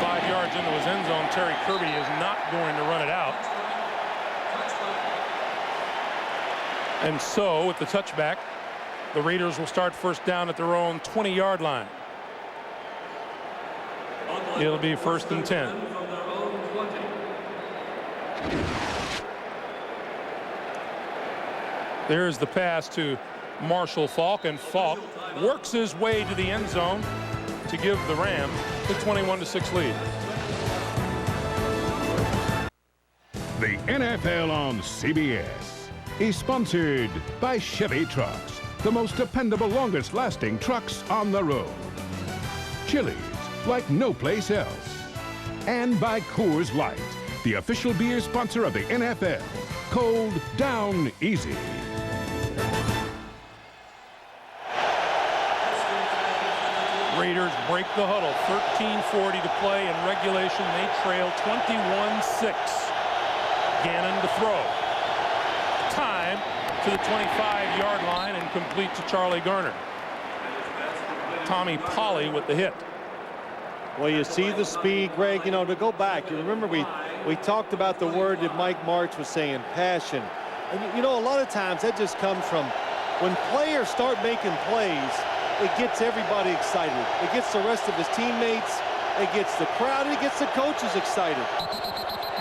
Speaker 2: 5 yards into his end zone. Terry Kirby is not going to run it out. And so with the touchback, the Raiders will start 1st down at their own 20-yard line. It'll be 1st and 10. There's the pass to Marshall Faulk, and Faulk works his way to the end zone to give the Rams the 21-6 lead.
Speaker 1: The NFL on CBS is sponsored by Chevy Trucks, the most dependable, longest-lasting trucks on the road. Chili's, like no place else. And by Coors Light, the official beer sponsor of the NFL. Cold down easy.
Speaker 2: Raiders break the huddle. 13:40 to play in regulation. They trail 21-6. Gannon to throw. Time to the 25-yard line and complete to Charlie Garner. Tommy Polley with the hit.
Speaker 8: Well, you see the speed, Greg. You know, to go back, you remember we talked about the word that Mike Martz was saying, passion. And, you know, a lot of times that just comes from when players start making plays, it gets everybody excited. It gets the rest of his teammates. It gets the crowd. It gets the coaches excited.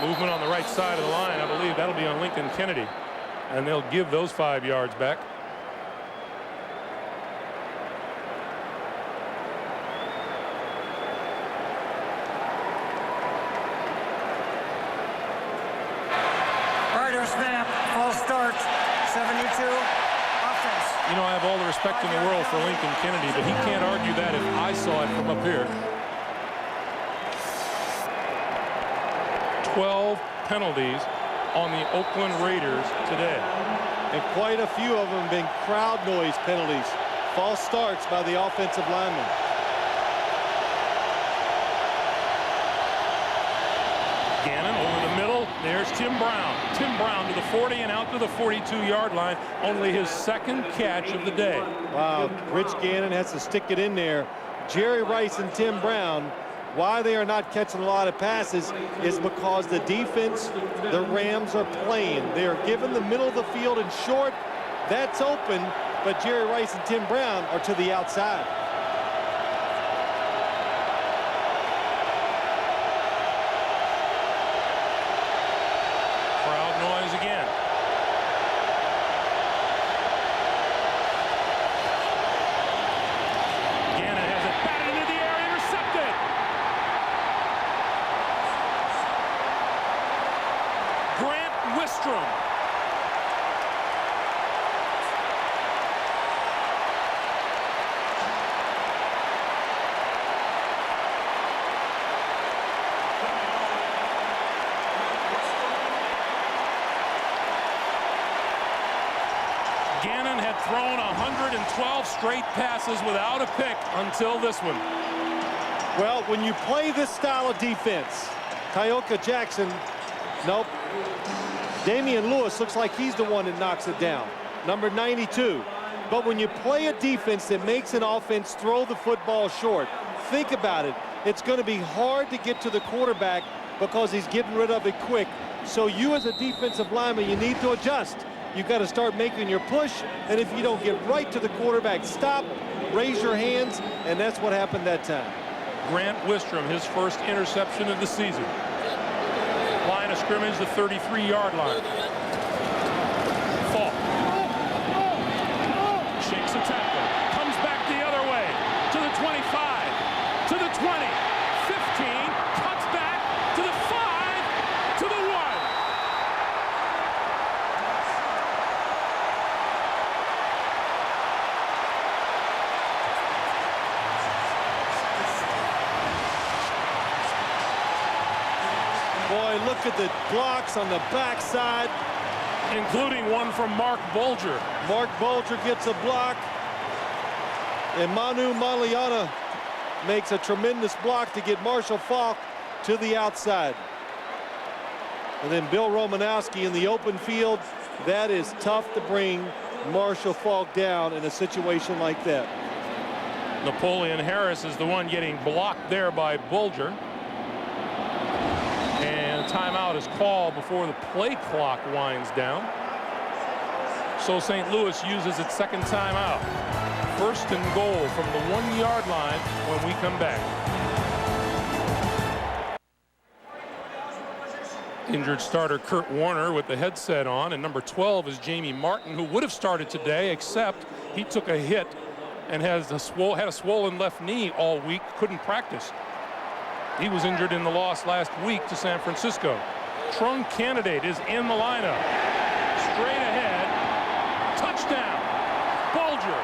Speaker 2: Movement on the right side of the line. I believe that'll be on Lincoln Kennedy. And they'll give those 5 yards back.
Speaker 11: Snap, false start, 72, offense.
Speaker 2: You know, I have all the respect in the world for Lincoln Kennedy, but he can't argue that if I saw it from up here. 12 penalties on the Oakland Raiders today.
Speaker 8: And quite a few of them have been crowd noise penalties. False starts by the offensive linemen.
Speaker 2: Gannon over the middle. There's Tim Brown. Tim Brown to the 40 and out to the 42-yard line. Only his 2nd catch of the day.
Speaker 8: Wow, Rich Gannon has to stick it in there. Jerry Rice and Tim Brown, why they are not catching a lot of passes is because the defense, the Rams are playing. They are given the middle of the field and short. That's open, but Jerry Rice and Tim Brown are to the outside.
Speaker 2: Gannon had thrown 112 straight passes without a pick until this one.
Speaker 8: Well, when you play this style of defense, Tyoka Jackson, nope. Damian Lewis looks like he's the one that knocks it down, number 92. But when you play a defense that makes an offense throw the football short, think about it. It's going to be hard to get to the quarterback because he's getting rid of it quick. So you as a defensive lineman, you need to adjust. You've got to start making your push, and if you don't get right to the quarterback, stop, raise your hands, and that's what happened that time.
Speaker 2: Grant Wistrom, his first interception of the season. Line of scrimmage, the 33-yard line. Falk. Shakes a tackle. Comes back the other way. To the 25. To the 20. 15. Cuts back. To the 5. To the 1.
Speaker 8: Boy, look at the blocks on the backside.
Speaker 2: Including one from Mark Bulger.
Speaker 8: Mark Bulger gets a block. And Manu Maliana makes a tremendous block to get Marshall Faulk to the outside. And then Bill Romanowski in the open field. That is tough to bring Marshall Faulk down in a situation like that.
Speaker 2: Napoleon Harris is the one getting blocked there by Bulger. And timeout is called before the play clock winds down. So St. Louis uses its second timeout. First and goal from the 1-yard line when we come back. Injured starter Kurt Warner with the headset on, and number 12 is Jamie Martin, who would have started today, except he took a hit and had a swollen left knee all week, couldn't practice. He was injured in the loss last week to San Francisco. Trung Candidate is in the lineup. Straight ahead. Touchdown. Bulger.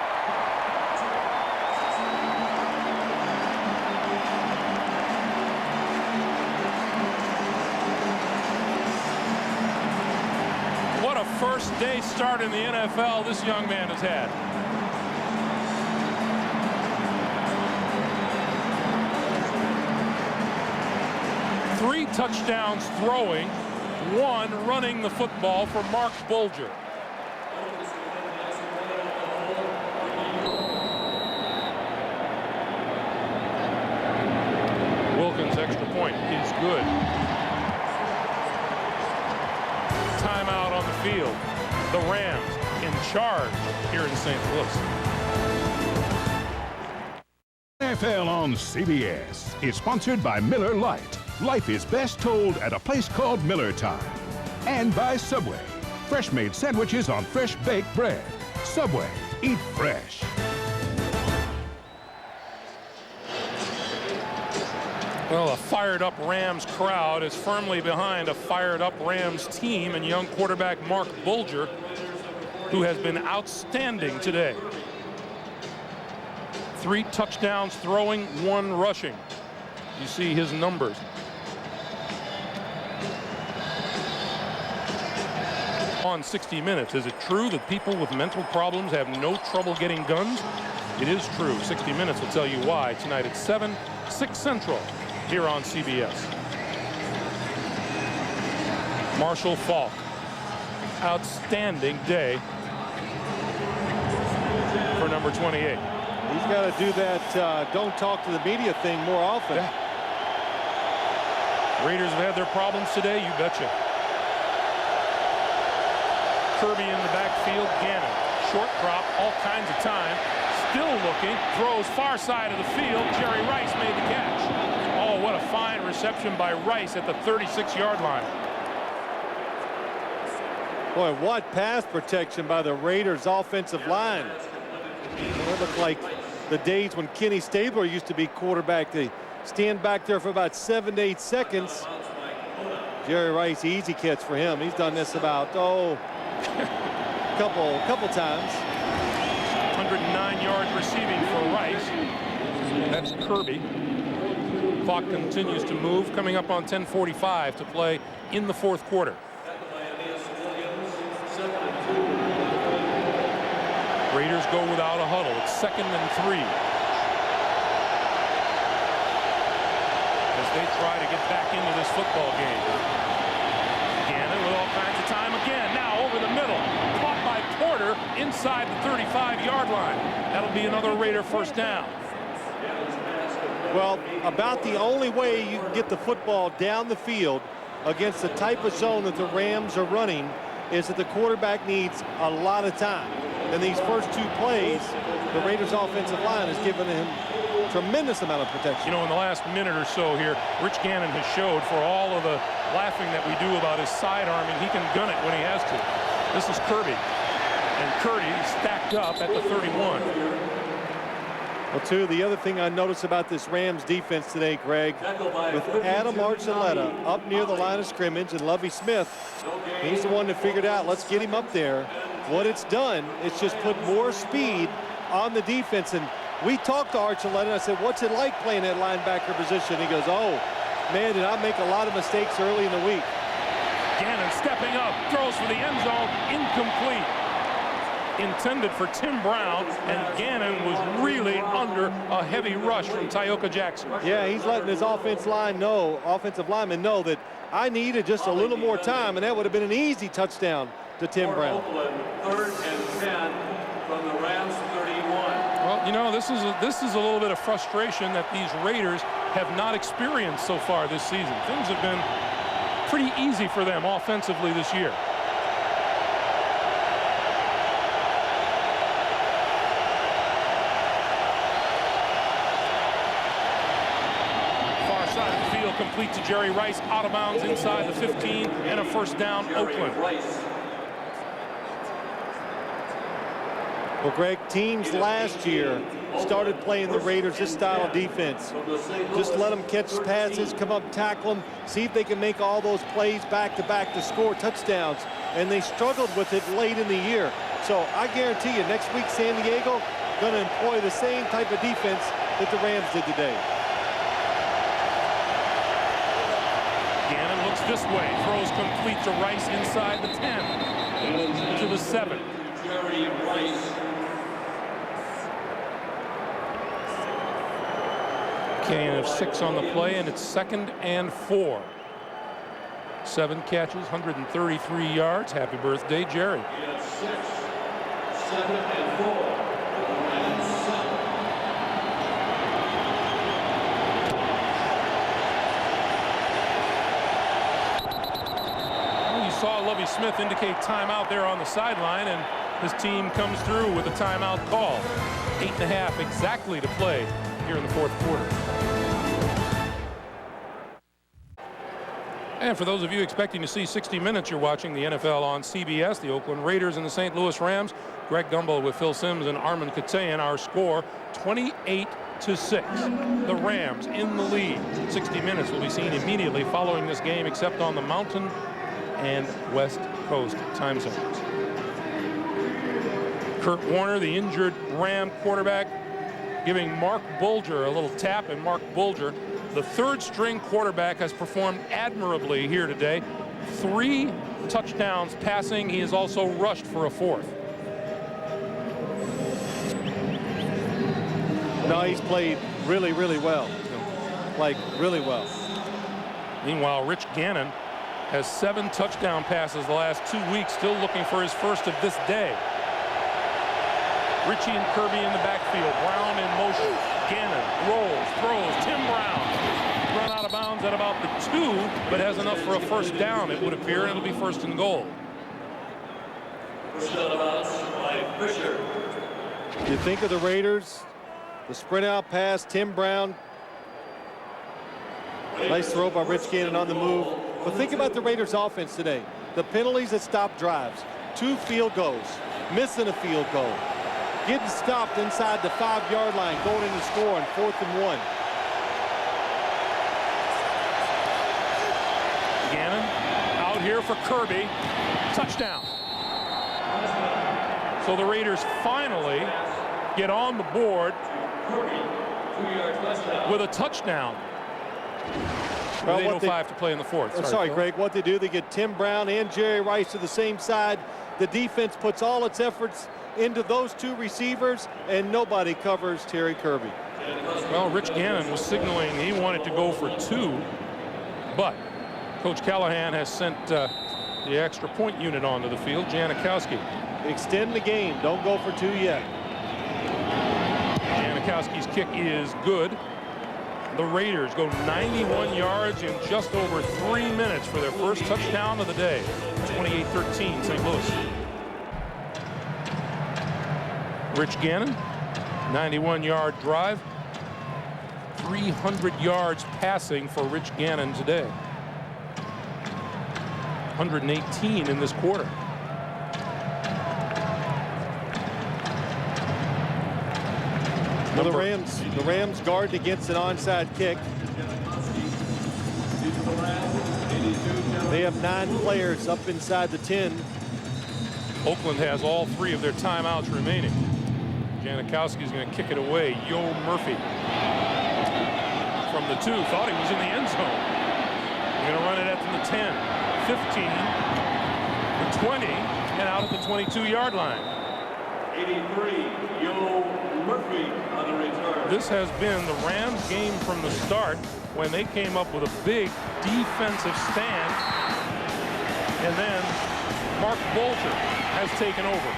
Speaker 2: What a first day start in the NFL this young man has had. Three touchdowns throwing, one running the football for Mark Bulger. Wilkins' extra point is good. Timeout on the field. The Rams in charge here in St. Louis.
Speaker 1: NFL on CBS is sponsored by Miller Lite. Life is best told at a place called Miller Time. And by Subway. Fresh-made sandwiches on fresh baked bread. Subway. Eat fresh.
Speaker 2: Well, a fired-up Rams crowd is firmly behind a fired-up Rams team and young quarterback Mark Bulger, who has been outstanding today. 3 touchdowns throwing, 1 rushing. You see his numbers. On 60 Minutes, is it true that people with mental problems have no trouble getting guns? It is true. 60 Minutes will tell you why tonight at 7, 6 Central here on CBS. Marshall Faulk. Outstanding day for number 28.
Speaker 8: He's got to do that don't talk to the media thing more often.
Speaker 2: Yeah. Raiders have had their problems today, you betcha. Kirby in the backfield, Gannon. Short drop, all kinds of time. Still looking, throws far side of the field. Jerry Rice made the catch. Oh, what a fine reception by Rice at the 36-yard line.
Speaker 8: Boy, what pass protection by the Raiders offensive line. It looked like the days when Kenny Stabler used to be quarterback. They stand back there for about 7 to 8 seconds. Jerry Rice, easy catch for him. He's done this about, couple times.
Speaker 2: 109 yards receiving for Rice. That's Kirby. Clock continues to move, coming up on 10:45 to play in the 4th quarter. Raiders go without a huddle. It's 2nd and 3. As they try to get back into this football game. Gannon with all kinds of time again. Now over the middle. Caught by Porter inside the 35-yard line. That'll be another Raider first down.
Speaker 8: Well, about the only way you can get the football down the field against the type of zone that the Rams are running is that the quarterback needs a lot of time. And these first 2 plays, the Raiders offensive line has given him tremendous amount of protection.
Speaker 2: You know, in the last minute or so here, Rich Gannon has showed, for all of the laughing that we do about his sidearming, he can gun it when he has to. This is Kirby. And Kirby stacked up at the 31.
Speaker 8: Well, too, the other thing I noticed about this Rams defense today, Greg, with Adam Archuleta up near the line of scrimmage and Lovie Smith, he's the one that figured out, let's get him up there. What it's done, it's just put more speed on the defense. And we talked to Archuleta, and I said, what's it like playing that linebacker position? He goes, oh, man, did I make a lot of mistakes early in the week.
Speaker 2: Gannon stepping up, throws for the end zone, incomplete. Intended for Tim Brown, and Gannon was really under a heavy rush from Tyoka Jackson.
Speaker 8: Yeah, he's letting his offensive lineman know that I needed just a little more time, and that would have been an easy touchdown to Tim Brown.
Speaker 13: 3rd and 10 from the Rams 31.
Speaker 2: Well, you know, this is a little bit of frustration that these Raiders have not experienced so far this season. Things have been pretty easy for them offensively this year. Complete to Jerry Rice, out of bounds inside the 15, and a first down, Oakland.
Speaker 8: Well, Greg, teams last year started playing the Raiders this style of defense. Just let them catch passes, come up, tackle them, see if they can make all those plays back-to-back to score touchdowns. And they struggled with it late in the year. So I guarantee you, next week San Diego going to employ the same type of defense that the Rams did today.
Speaker 2: This way, throws complete to Rice inside the 10 to the 7.
Speaker 13: Jerry Rice.
Speaker 2: Gain of 6 on the play, and it's 2nd and 4. 7 catches, 133 yards. Happy birthday, Jerry.
Speaker 13: 6, 7, and 4.
Speaker 2: Saw Lovie Smith indicate timeout there on the sideline, and his team comes through with a timeout call. 8.5 exactly to play here in the 4th quarter. And for those of you expecting to see 60 Minutes, you're watching the NFL on CBS. The Oakland Raiders and the St. Louis Rams. Greg Gumbel with Phil Simms and Armin Katayan. Our score 28-6. The Rams in the lead. 60 Minutes will be seen immediately following this game, except on the Mountain and West Coast time zones. Kurt Warner, the injured Ram quarterback, giving Mark Bulger a little tap, and Mark Bulger, the 3rd-string quarterback, has performed admirably here today. 3 touchdowns passing. He has also rushed for a 4th.
Speaker 8: No, he's played really, really well. Like, really well.
Speaker 2: Meanwhile, Rich Gannon has 7 touchdown passes the last 2 weeks, still looking for his first of this day. Richie and Kirby in the backfield. Brown in motion. Gannon rolls, throws. Tim Brown run out of bounds at about the 2, but has enough for a first down, it would appear. It'll be 1st and goal.
Speaker 13: First down by Fisher.
Speaker 8: You think of the Raiders, the sprint out pass, Tim Brown. Nice throw by Rich Gannon on the move. But think about the Raiders offense today. The penalties that stop drives. 2 field goals. Missing a field goal. Getting stopped inside the 5-yard line. Going in to score on 4th and 1.
Speaker 2: Gannon out here for Kirby. Touchdown. So the Raiders finally get on the board with a touchdown.
Speaker 8: Well,
Speaker 2: with 8:05 to play in the 4th.
Speaker 8: Sorry, Greg. What they do, they get Tim Brown and Jerry Rice to the same side. The defense puts all its efforts into those two receivers, and nobody covers Terry Kirby.
Speaker 2: Well, Rich Gannon was signaling he wanted to go for 2, but Coach Callahan has sent the extra point unit onto the field, Janikowski.
Speaker 8: Extend the game. Don't go for 2 yet.
Speaker 2: Janikowski's kick is good. The Raiders go 91 yards in just over 3 minutes for their first touchdown of the day. 28-13 St. Louis. Rich Gannon, 91-yard drive. 300 yards passing for Rich Gannon today. 118 in this quarter.
Speaker 8: Well, the Rams guard against an onside kick. They have 9 players up inside the 10.
Speaker 2: Oakland has all 3 of their timeouts remaining. Janikowski is going to kick it away. Yo Murphy from the 2, thought he was in the end zone. They're going to run it at the 10, 15, the 20, and out at the 22-yard line.
Speaker 13: 83, Yo Murphy on the return.
Speaker 2: This has been the Rams game from the start when they came up with a big defensive stand, and then Mark Bolger has taken over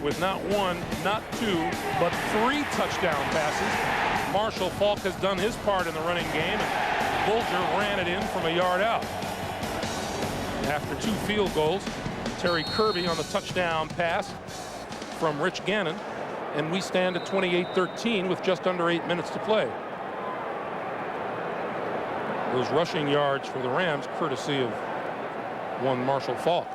Speaker 2: with not 1, not 2, but 3 touchdown passes. Marshall Faulk has done his part in the running game, and Bolger ran it in from a yard out. After 2 field goals, Terry Kirby on the touchdown pass from Rich Gannon, and we stand at 28-13 with just under 8 minutes to play. Those rushing yards for the Rams, courtesy of one Marshall Faulk.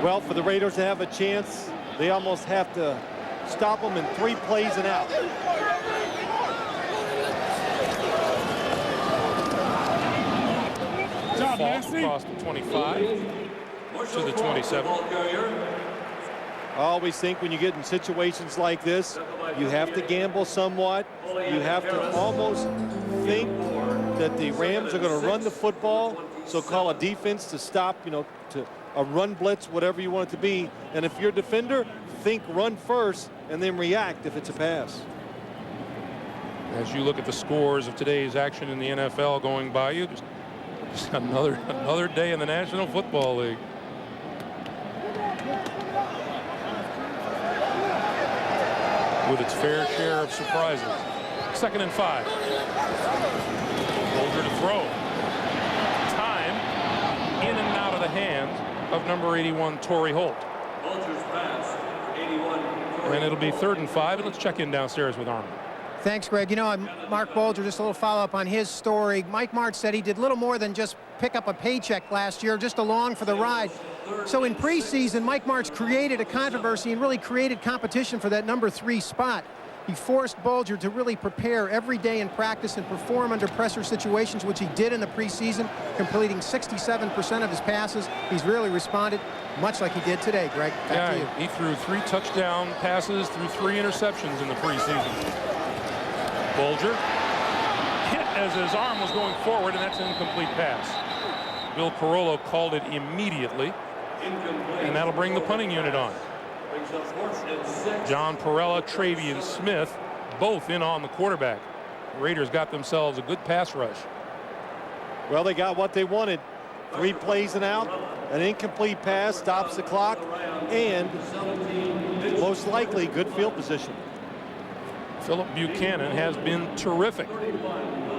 Speaker 8: Well, for the Raiders to have a chance, they almost have to stop them in 3 plays and out.
Speaker 2: Faulk across the 25 to the 27.
Speaker 8: I always think when you get in situations like this, you have to gamble somewhat. You have to almost think that the Rams are going to run the football, so call a defense to stop, to a run blitz, whatever you want it to be. And if you're a defender, think run first and then react if it's a pass.
Speaker 2: As you look at the scores of today's action in the NFL going by you, just another day in the National Football League. With its fair share of surprises. 2nd and 5. Bolger to throw. Time in and out of the hands of number 81, Torrey Holt.
Speaker 13: Bolger's pass, 81.
Speaker 2: And it'll be 3rd and 5, and let's check in downstairs with Armin.
Speaker 12: Thanks, Greg. Mark Bolger, just a little follow-up on his story. Mike Martz said he did little more than just pick up a paycheck last year, just along for the ride. So in preseason, Mike Martz created a controversy and really created competition for that number 3 spot. He forced Bolger to really prepare every day in practice and perform under pressure situations, which he did in the preseason, completing 67% of his passes. He's really responded much like he did today, Greg. Back to you.
Speaker 2: He threw 3 touchdown passes, threw 3 interceptions in the preseason. Bolger hit as his arm was going forward, and that's an incomplete pass. Bill Carollo called it immediately, and that'll bring the punting unit on. John Perella, Travian Smith, both in on the quarterback. The Raiders got themselves a good pass rush.
Speaker 8: Well, they got what they wanted. 3 plays and out, an incomplete pass, stops the clock, and most likely good field position.
Speaker 2: Philip Buchanan has been terrific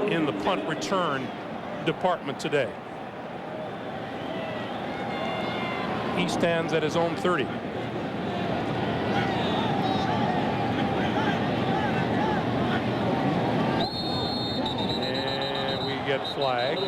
Speaker 2: in the punt return department today. He stands at his own 30. And we get flags.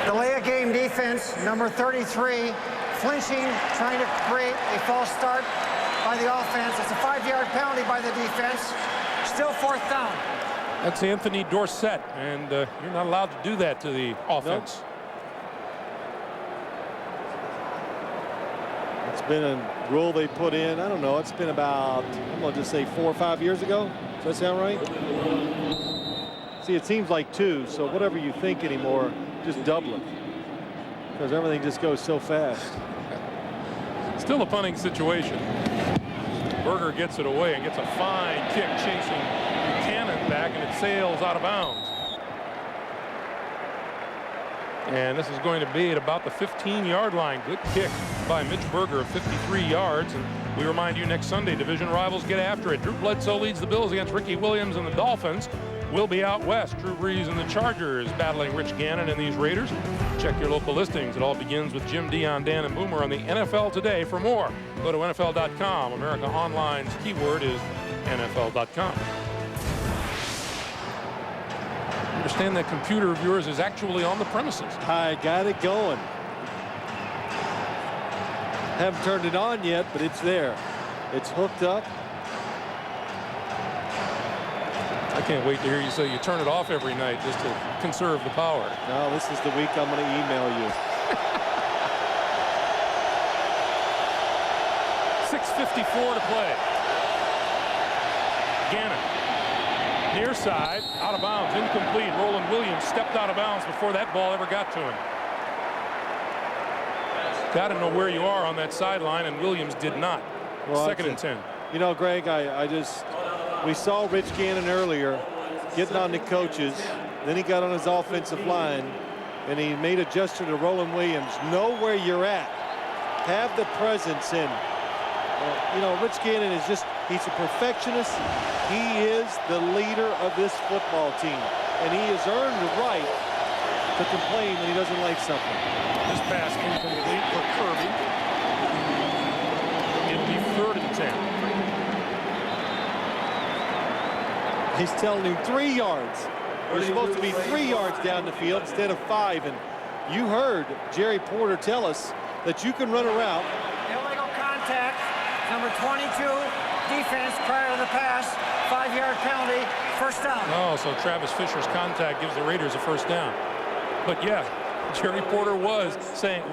Speaker 11: Delay a game defense, number 33, flinching, trying to create a false start by the offense. It's a 5-yard penalty by the defense. Still 4th down.
Speaker 2: That's Anthony Dorsett, and you're not allowed to do that to the offense.
Speaker 8: Nope. It's been a rule they put in. I don't know. It's been about, I'm going to just say 4 or 5 years ago. Does that sound right? See, it seems like 2. So whatever you think anymore, just double it. Because everything just goes so fast.
Speaker 2: Still a punting situation. Berger gets it away and gets a fine kick chasing Buchanan back, and it sails out of bounds. And this is going to be at about the 15-yard line. Good kick by Mitch Berger of 53 yards. And we remind you, next Sunday, division rivals get after it. Drew Bledsoe leads the Bills against Ricky Williams, and the Dolphins will be out west. Drew Brees and the Chargers battling Rich Gannon and these Raiders. Check your local listings. It all begins with Jim, Dion, Dan, and Boomer on the NFL Today. For more, go to NFL.com. America Online's keyword is NFL.com. Understand that computer of yours is actually on the premises.
Speaker 8: I got it going. Haven't turned it on yet, but it's there. It's hooked up.
Speaker 2: I can't wait to hear you say you turn it off every night just to conserve the power.
Speaker 8: No, this is the week I'm going to email you.
Speaker 2: 6:54 to play. Gannon. Near side, out of bounds, incomplete. Roland Williams stepped out of bounds before that ball ever got to him. Got to know where you are on that sideline, and Williams did not.
Speaker 8: Well,
Speaker 2: 2nd and 10.
Speaker 8: You know, Greg, we saw Rich Gannon earlier getting on the coaches. Then he got on his offensive line, and he made a gesture to Roland Williams. Know where you're at. Have the presence in. You know, Rich Gannon is he's a perfectionist. He is the leader of this football team, and he has earned the right to complain when he doesn't like something.
Speaker 2: This pass incomplete for Kirby. It'll be 3rd and 10.
Speaker 8: He's telling him 3 yards. We're supposed to be 3 yards down the field instead of 5. And you heard Jerry Porter tell us that you can run a route.
Speaker 11: Illegal contact, number 22, defense prior to the pass, 5-yard penalty, 1st down.
Speaker 2: Oh, so Travis Fisher's contact gives the Raiders a 1st down. But yeah, Jerry Porter was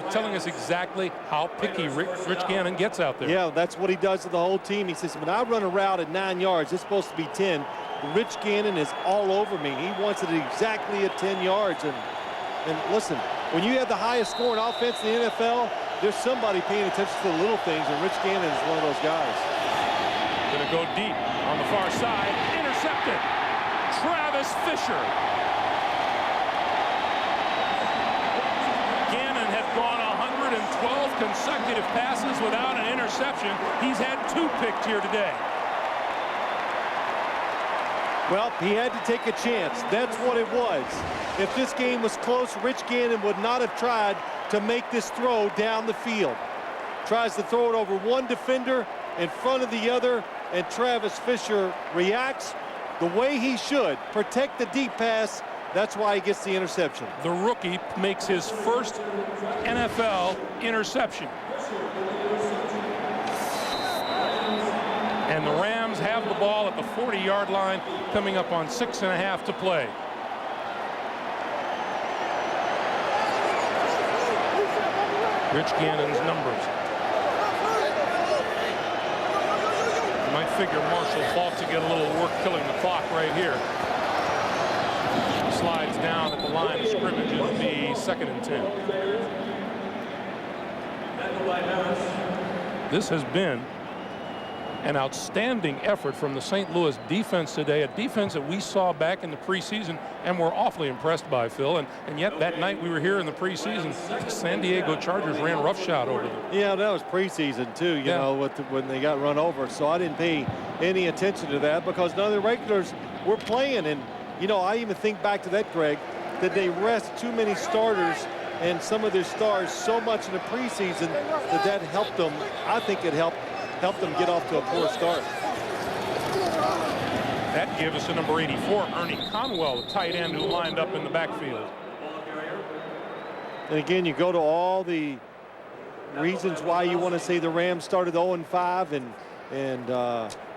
Speaker 2: telling us exactly how picky Rich Gannon gets out there.
Speaker 8: Yeah, that's what he does to the whole team. He says, when I run a route at 9 yards, it's supposed to be 10. Rich Gannon is all over me. He wants it exactly at 10 yards. And listen, when you have the highest scoring offense in the NFL, there's somebody paying attention to the little things, and Rich Gannon is one of those guys.
Speaker 2: Going to go deep on the far side. Intercepted. Travis Fisher. Gannon had gone 112 consecutive passes without an interception. He's had 2 picked here today.
Speaker 8: Well, he had to take a chance. That's what it was. If this game was close, Rich Gannon would not have tried to make this throw down the field. Tries to throw it over one defender in front of the other, and Travis Fisher reacts the way he should. Protect the deep pass. That's why he gets the interception.
Speaker 2: The rookie makes his first NFL interception. And the Rams have the ball at the 40-yard line, coming up on 6.5 to play. Rich Gannon's numbers. You might figure Marshall fought to get a little work killing the clock right here. Slides down at the line of scrimmage. It'll be 2nd and 10. This has been an outstanding effort from the St. Louis defense today, a defense that we saw back in the preseason and were awfully impressed by, Phil. And yet that night we were here in the preseason, the San Diego Chargers ran roughshod over them.
Speaker 8: Yeah, that was preseason too, you know, when they got run over. So I didn't pay any attention to that because none of the regulars were playing. And, you know, I even think back to that, Greg, that they rest too many starters and some of their stars so much in the preseason that helped them. I think it helped them get off to a poor start.
Speaker 2: That gave us a number 84, Ernie Conwell, the tight end who lined up in the backfield.
Speaker 8: And again, you go to all the reasons why you want to say the Rams started 0-5, and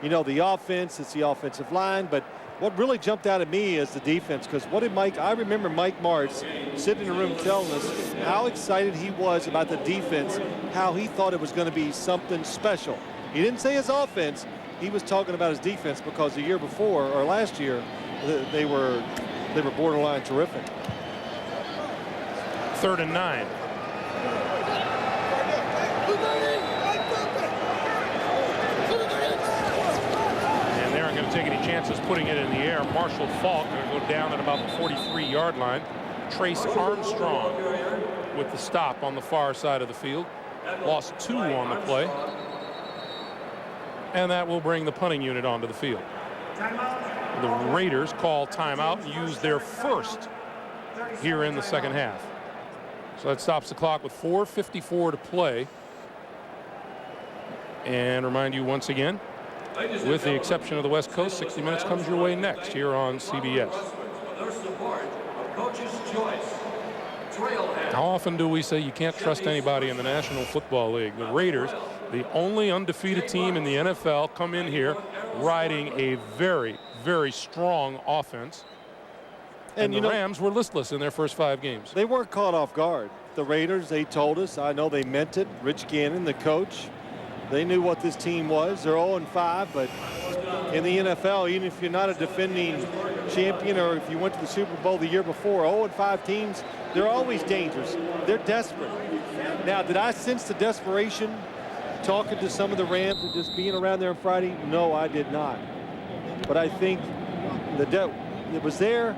Speaker 8: you know, the offense, it's the offensive line, but what really jumped out at me is the defense, because what did I remember Mike Martz sitting in the room telling us how excited he was about the defense, how he thought it was going to be something special. He didn't say his offense. He was talking about his defense, because the year before, or last year, they were borderline terrific.
Speaker 2: 3rd and 9. And they aren't going to take any chances putting it in the air. Marshall Faulk going to go down at about the 43-yard line. Trace Armstrong with the stop on the far side of the field. Lost 2 on the play. And that will bring the punting unit onto the field. The Raiders call timeout and use their first here in the second half. So that stops the clock with 4:54 to play. And remind you once again, with the exception of the West Coast, 60 Minutes comes your way next here on CBS. How often do we say you can't trust anybody in the National Football League? The Raiders, the only undefeated team in the NFL, come in here riding a very, very strong offense. And the Rams were listless in their first 5 games.
Speaker 8: They weren't caught off guard. The Raiders, they told us, I know they meant it. Rich Gannon, the coach, they knew what this team was. They're 0-5, but in the NFL, even if you're not a defending champion or if you went to the Super Bowl the year before, 0-5 teams, they're always dangerous. They're desperate. Now, did I sense the desperation talking to some of the Rams and just being around there on Friday? No, I did not. But I think it was there,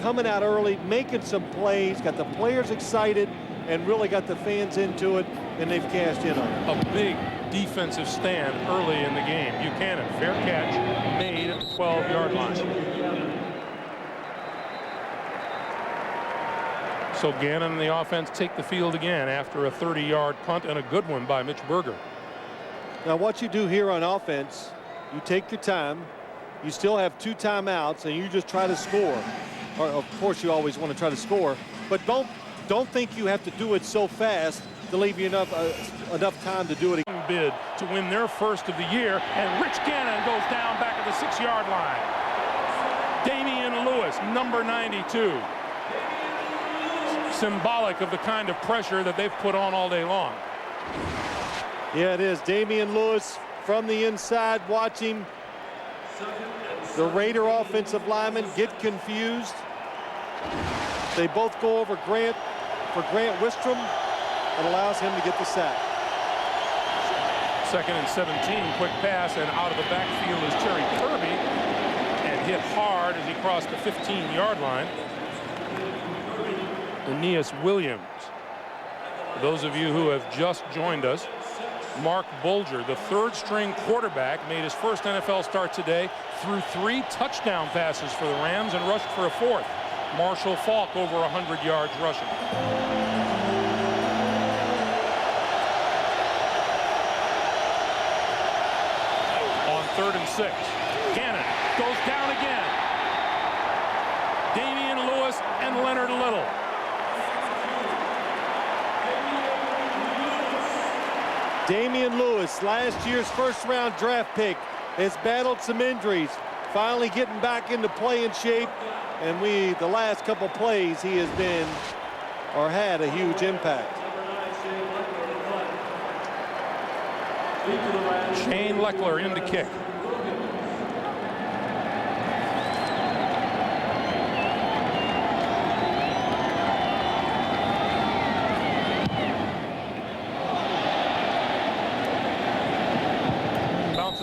Speaker 8: coming out early, making some plays, got the players excited, and really got the fans into it, and they've cashed in on it.
Speaker 2: A big defensive stand early in the game. Buchanan, fair catch, made at the 12-yard line. So Gannon and the offense take the field again after a 30-yard punt and a good one by Mitch Berger.
Speaker 8: Now what you do here on offense, you take your time, you still have 2 timeouts, and you just try to score. Or, of course you always want to try to score, but don't think you have to do it so fast to leave you enough time to do it.
Speaker 2: Bid to win their first of the year, and Rich Gannon goes down back at the 6-yard line. Damian Lewis, number 92. Symbolic of the kind of pressure that they've put on all day long.
Speaker 8: Yeah, it is. Damian Lewis from the inside, watching the Raider offensive linemen get confused. They both go over Grant for Grant Wistrom. It allows him to get the sack.
Speaker 2: 2nd and 17, quick pass, and out of the backfield is Terry Kirby, and hit hard as he crossed the 15-yard line. Aeneas Williams. For those of you who have just joined us, Mark Bulger, the 3rd-string quarterback, made his first NFL start today, threw 3 touchdown passes for the Rams and rushed for a 4th. Marshall Faulk over 100 yards rushing. On 3rd and 6, Gannon goes down again. Damian Lewis and Leonard Little.
Speaker 8: Damian Lewis, last year's first-round draft pick, has battled some injuries, finally getting back into playing shape, and the last couple plays he has been or had a huge impact.
Speaker 2: Shane Leckler in to kick.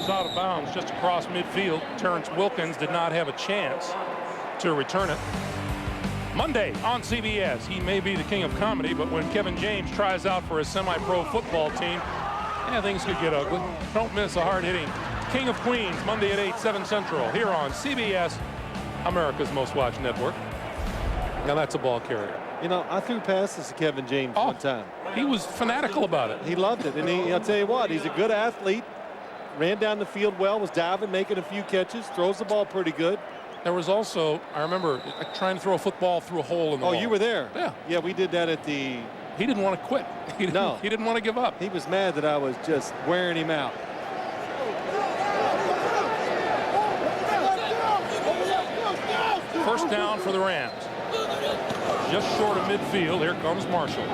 Speaker 2: Out of bounds just across midfield. Terrence Wilkins did not have a chance to return it. Monday on CBS, he may be the king of comedy, but when Kevin James tries out for a semi-pro football team, yeah, things could get ugly. Don't miss a hard-hitting King of Queens, Monday at 8, 7 Central, here on CBS, America's most watched network. Now that's a ball carrier.
Speaker 8: You know, I threw passes to Kevin James one time.
Speaker 2: He was fanatical about it.
Speaker 8: He loved it, and I'll tell you what, he's a good athlete. Ran down the field well, was diving, making a few catches, throws the ball pretty good.
Speaker 2: There was also, I remember, trying to throw a football through a hole in the wall.
Speaker 8: Oh, you were there?
Speaker 2: Yeah.
Speaker 8: Yeah, we did that at the...
Speaker 2: He didn't want to quit. He didn't want to give up.
Speaker 8: He was mad that I was just wearing him out.
Speaker 2: First down for the Rams. Just short of midfield. Here comes Marshall.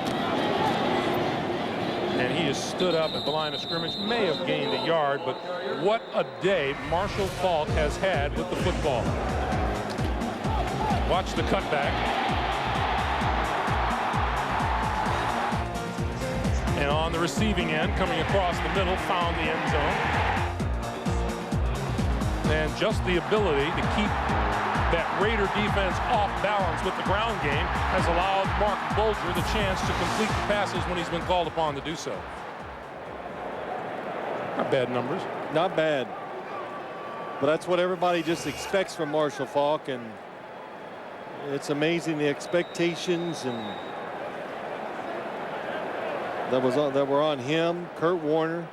Speaker 2: And he has stood up at the line of scrimmage. May have gained a yard, but what a day Marshall Faulk has had with the football. Watch the cutback. And on the receiving end, coming across the middle, found the end zone. And just the ability to keep that Raider defense off balance with the ground game has allowed Mark Bulger the chance to complete the passes when he's been called upon to do so. Not bad numbers.
Speaker 8: Not bad. But that's what everybody just expects from Marshall Faulk, and it's amazing the expectations and that were on him, Kurt Warner,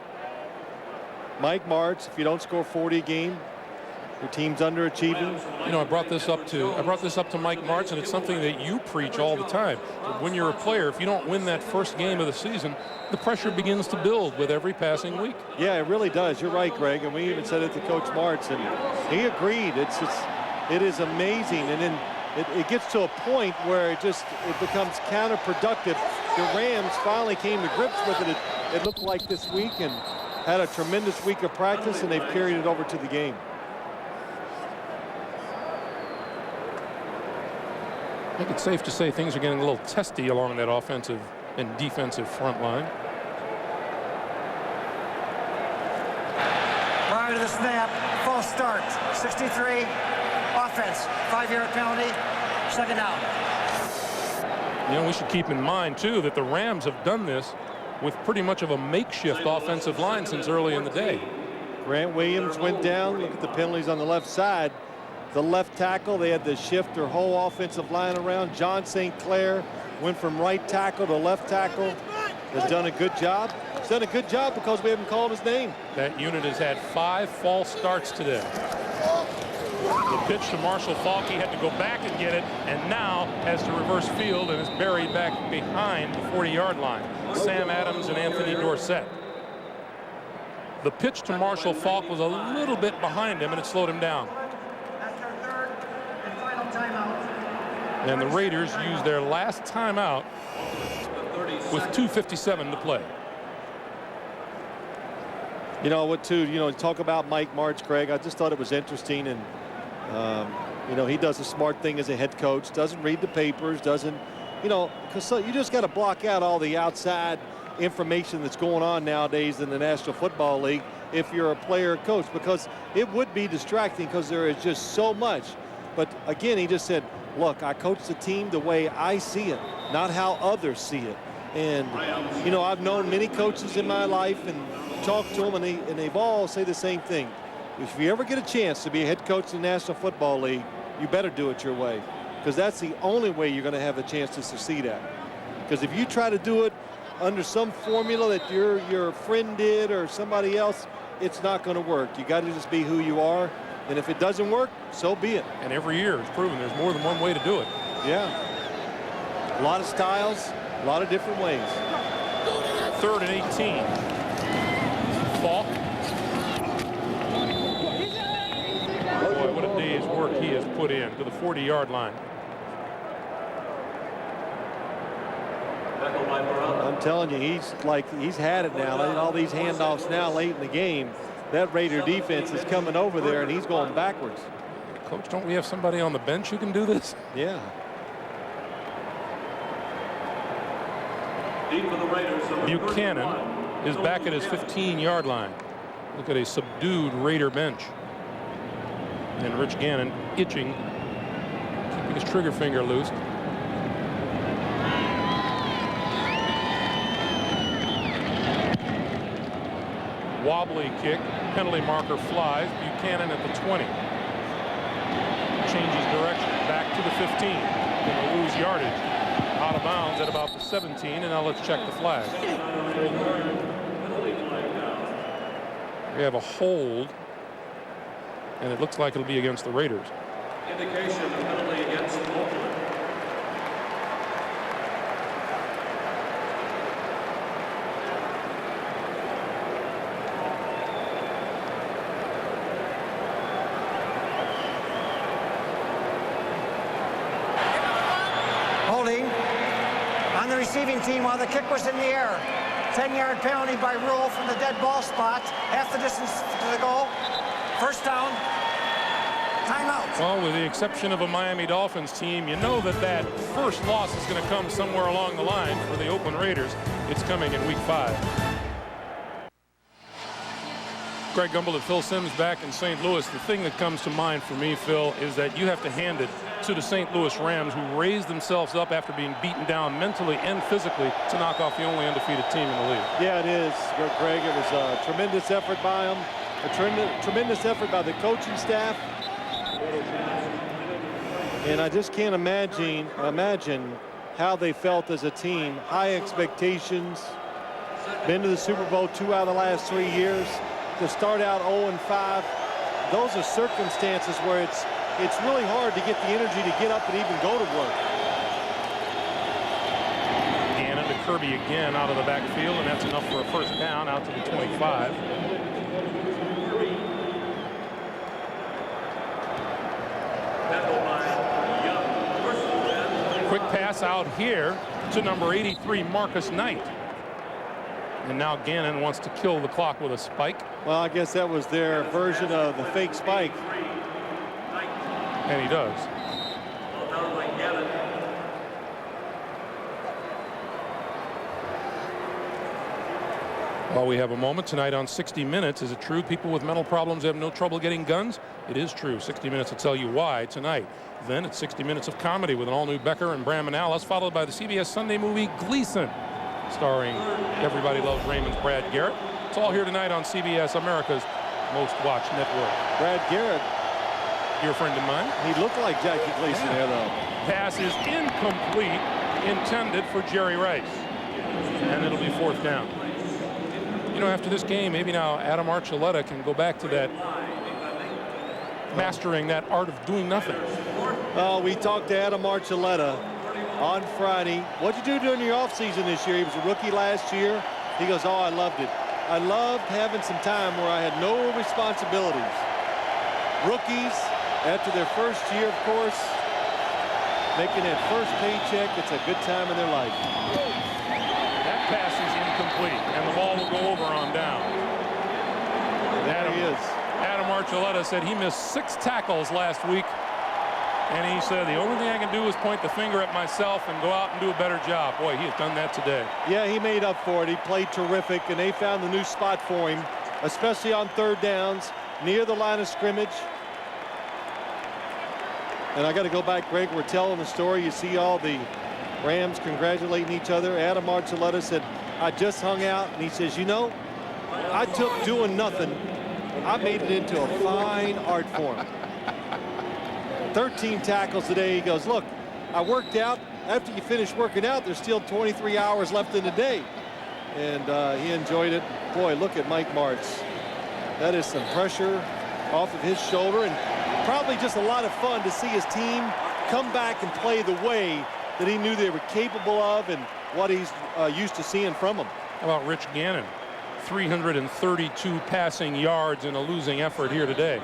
Speaker 8: Mike Martz. If you don't score 40 a game, your team's underachieving.
Speaker 2: You know, I brought this up to Mike Martz, and it's something that you preach all the time. When you're a player, if you don't win that first game of the season, the pressure begins to build with every passing week.
Speaker 8: Yeah, it really does. You're right, Greg. And we even said it to Coach Martz, and he agreed. It is amazing. And then it gets to a point where it becomes counterproductive. The Rams finally came to grips with it. It looked like this week, and had a tremendous week of practice, and they've carried it over to the game.
Speaker 2: I think it's safe to say things are getting a little testy along that offensive and defensive front line.
Speaker 11: Prior to the snap, false start, 63, offense, 5-yard penalty, second down.
Speaker 2: You know, we should keep in mind, too, that the Rams have done this with pretty much of a makeshift offensive line since early in the day.
Speaker 8: Grant Williams went down. Look at the penalties on the left side. The left tackle, they had to shift their whole offensive line around. John St. Clair went from right tackle to left tackle. Has done a good job. He's done a good job because we haven't called his name.
Speaker 2: That unit has had 5 false starts today. The pitch to Marshall Faulk, he had to go back and get it, and now has to reverse field and is buried back behind the 40-yard line. Sam Adams and Anthony Dorsett. The pitch to Marshall Faulk was a little bit behind him, and it slowed him down. And the Raiders used their last timeout with 2:57 to play.
Speaker 8: You know what, too, talk about Mike Martz, Greg. I just thought it was interesting, and he does a smart thing as a head coach. Doesn't read the papers, doesn't, because you just got to block out all the outside information that's going on nowadays in the National Football League if you're a player or coach, because it would be distracting because there is just so much. But again, he just said, look, I coach the team the way I see it, not how others see it. And, I've known many coaches in my life and talked to them, and they've all say the same thing. If you ever get a chance to be a head coach in the National Football League, you better do it your way, because that's the only way you're going to have a chance to succeed at. Because if you try to do it under some formula that your friend did or somebody else, it's not going to work. You got to just be who you are. And if it doesn't work, so be it.
Speaker 2: And every year it's proven there's more than one way to do it.
Speaker 8: Yeah. A lot of styles, a lot of different ways.
Speaker 2: 3rd and 18. Faulk. Boy, what a day's work he has put in to the 40-yard line.
Speaker 8: I'm telling you, he's had it now. All these handoffs now late in the game. That Raider defense is coming over there, and he's going backwards.
Speaker 2: Coach, don't we have somebody on the bench who can do this?
Speaker 8: Yeah.
Speaker 2: Buchanan is back at his 15-yard line. Look at a subdued Raider bench. And Rich Gannon itching, keeping his trigger finger loose. Wobbly kick, penalty marker flies. Buchanan at the 20. Changes direction, back to the 15. Going to lose yardage. Out of bounds at about the 17, and now let's check the flag. We have a hold, and it looks like it'll be against the Raiders.
Speaker 13: Indication of penalty against Oakland.
Speaker 11: receiving team while the kick was in the air. 10-yard penalty by rule from the dead ball spot. Half the distance to the goal. First down. Timeout.
Speaker 2: Well, with the exception of a Miami Dolphins team, you know that first loss is going to come somewhere along the line for the Oakland Raiders. It's coming in Week 5. Greg Gumbel and Phil Simms back in St. Louis. The thing that comes to mind for me, Phil, is that you have to hand it to the St. Louis Rams, who raised themselves up after being beaten down mentally and physically to knock off the only undefeated team in the league.
Speaker 8: Yeah, it is, Greg. It was a tremendous effort by them, a tremendous effort by the coaching staff. And I just can't imagine how they felt as a team. High expectations. Been to the Super Bowl 2 out of the last 3 years. To start out 0-5, those are circumstances where it's really hard to get the energy to get up and even go to work.
Speaker 2: And into Kirby again out of the backfield, and that's enough for a first down out to the 25. Quick pass out here to number 83, Marcus Knight. And now Gannon wants to kill the clock with a spike.
Speaker 8: Well, I guess that was their version of the fake spike.
Speaker 2: And he does. While we have a moment tonight on 60 Minutes, is it true people with mental problems have no trouble getting guns? It is true. 60 Minutes will tell you why tonight. Then it's 60 Minutes of comedy with an all-new Becker and Bram Analysis, followed by the CBS Sunday movie Gleason, starring Everybody Loves Raymond's Brad Garrett. It's all here tonight on CBS, America's most watched network.
Speaker 8: Brad Garrett,
Speaker 2: your friend of mine.
Speaker 8: He looked like Jackie Gleason there, though.
Speaker 2: Pass is incomplete, intended for Jerry Rice. And it'll be fourth down. You know, after this game, maybe now Adam Archuleta can go back to that, mastering that art of doing nothing.
Speaker 8: We talked to Adam Archuleta on Friday. What'd you do during your offseason this year? He was a rookie last year. He goes, oh, I loved it. I loved having some time where I had no responsibilities. Rookies, after their first year, of course, making that first paycheck, it's a good time in their life.
Speaker 2: That pass is incomplete, and the ball will go over on down.
Speaker 8: There he is.
Speaker 2: Adam Archuleta said he missed 6 tackles last week. And he said, the only thing I can do is point the finger at myself and go out and do a better job. Boy, he has done that today.
Speaker 8: Yeah, he made up for it. He played terrific, and they found the new spot for him, especially on third downs, near the line of scrimmage. And I got to go back, Greg. We're telling the story. You see all the Rams congratulating each other. Adam Archuleta said, I just hung out, and he says, you know, I took doing nothing. I made it into a fine art form. 13 tackles today. He goes, look, I worked out. After you finish working out, there's still 23 hours left in the day. And he enjoyed it. Boy, look at Mike Martz. That is some pressure off of his shoulder, and probably just a lot of fun to see his team come back and play the way that he knew they were capable of and what he's used to seeing from them.
Speaker 2: How about Rich Gannon? 332 passing yards in a losing effort here today.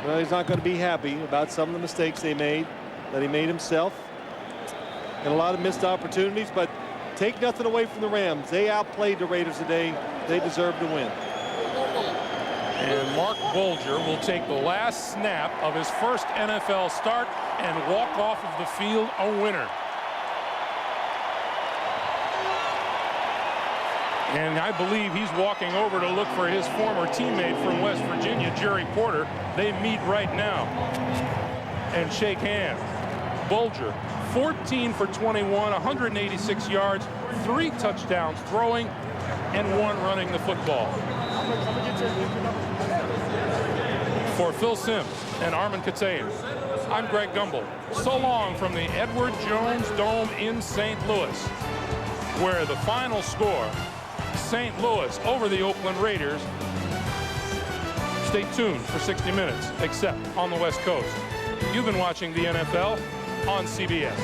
Speaker 8: Well, he's not going to be happy about some of the mistakes that he made himself, and a lot of missed opportunities, but take nothing away from the Rams. They outplayed the Raiders today. They deserve to win.
Speaker 2: And Mark Bulger will take the last snap of his first NFL start and walk off of the field a winner. And I believe he's walking over to look for his former teammate from West Virginia, Jerry Porter. They meet right now and shake hands. Bulger, 14 for 21, 186 yards, 3 touchdowns throwing, and 1 running the football. For Phil Simms and Armin Katayan, I'm Greg Gumbel. So long from the Edward Jones Dome in St. Louis, where the final score, St. Louis over the Oakland Raiders. Stay tuned for 60 Minutes, except on the West Coast. You've been watching the NFL on CBS.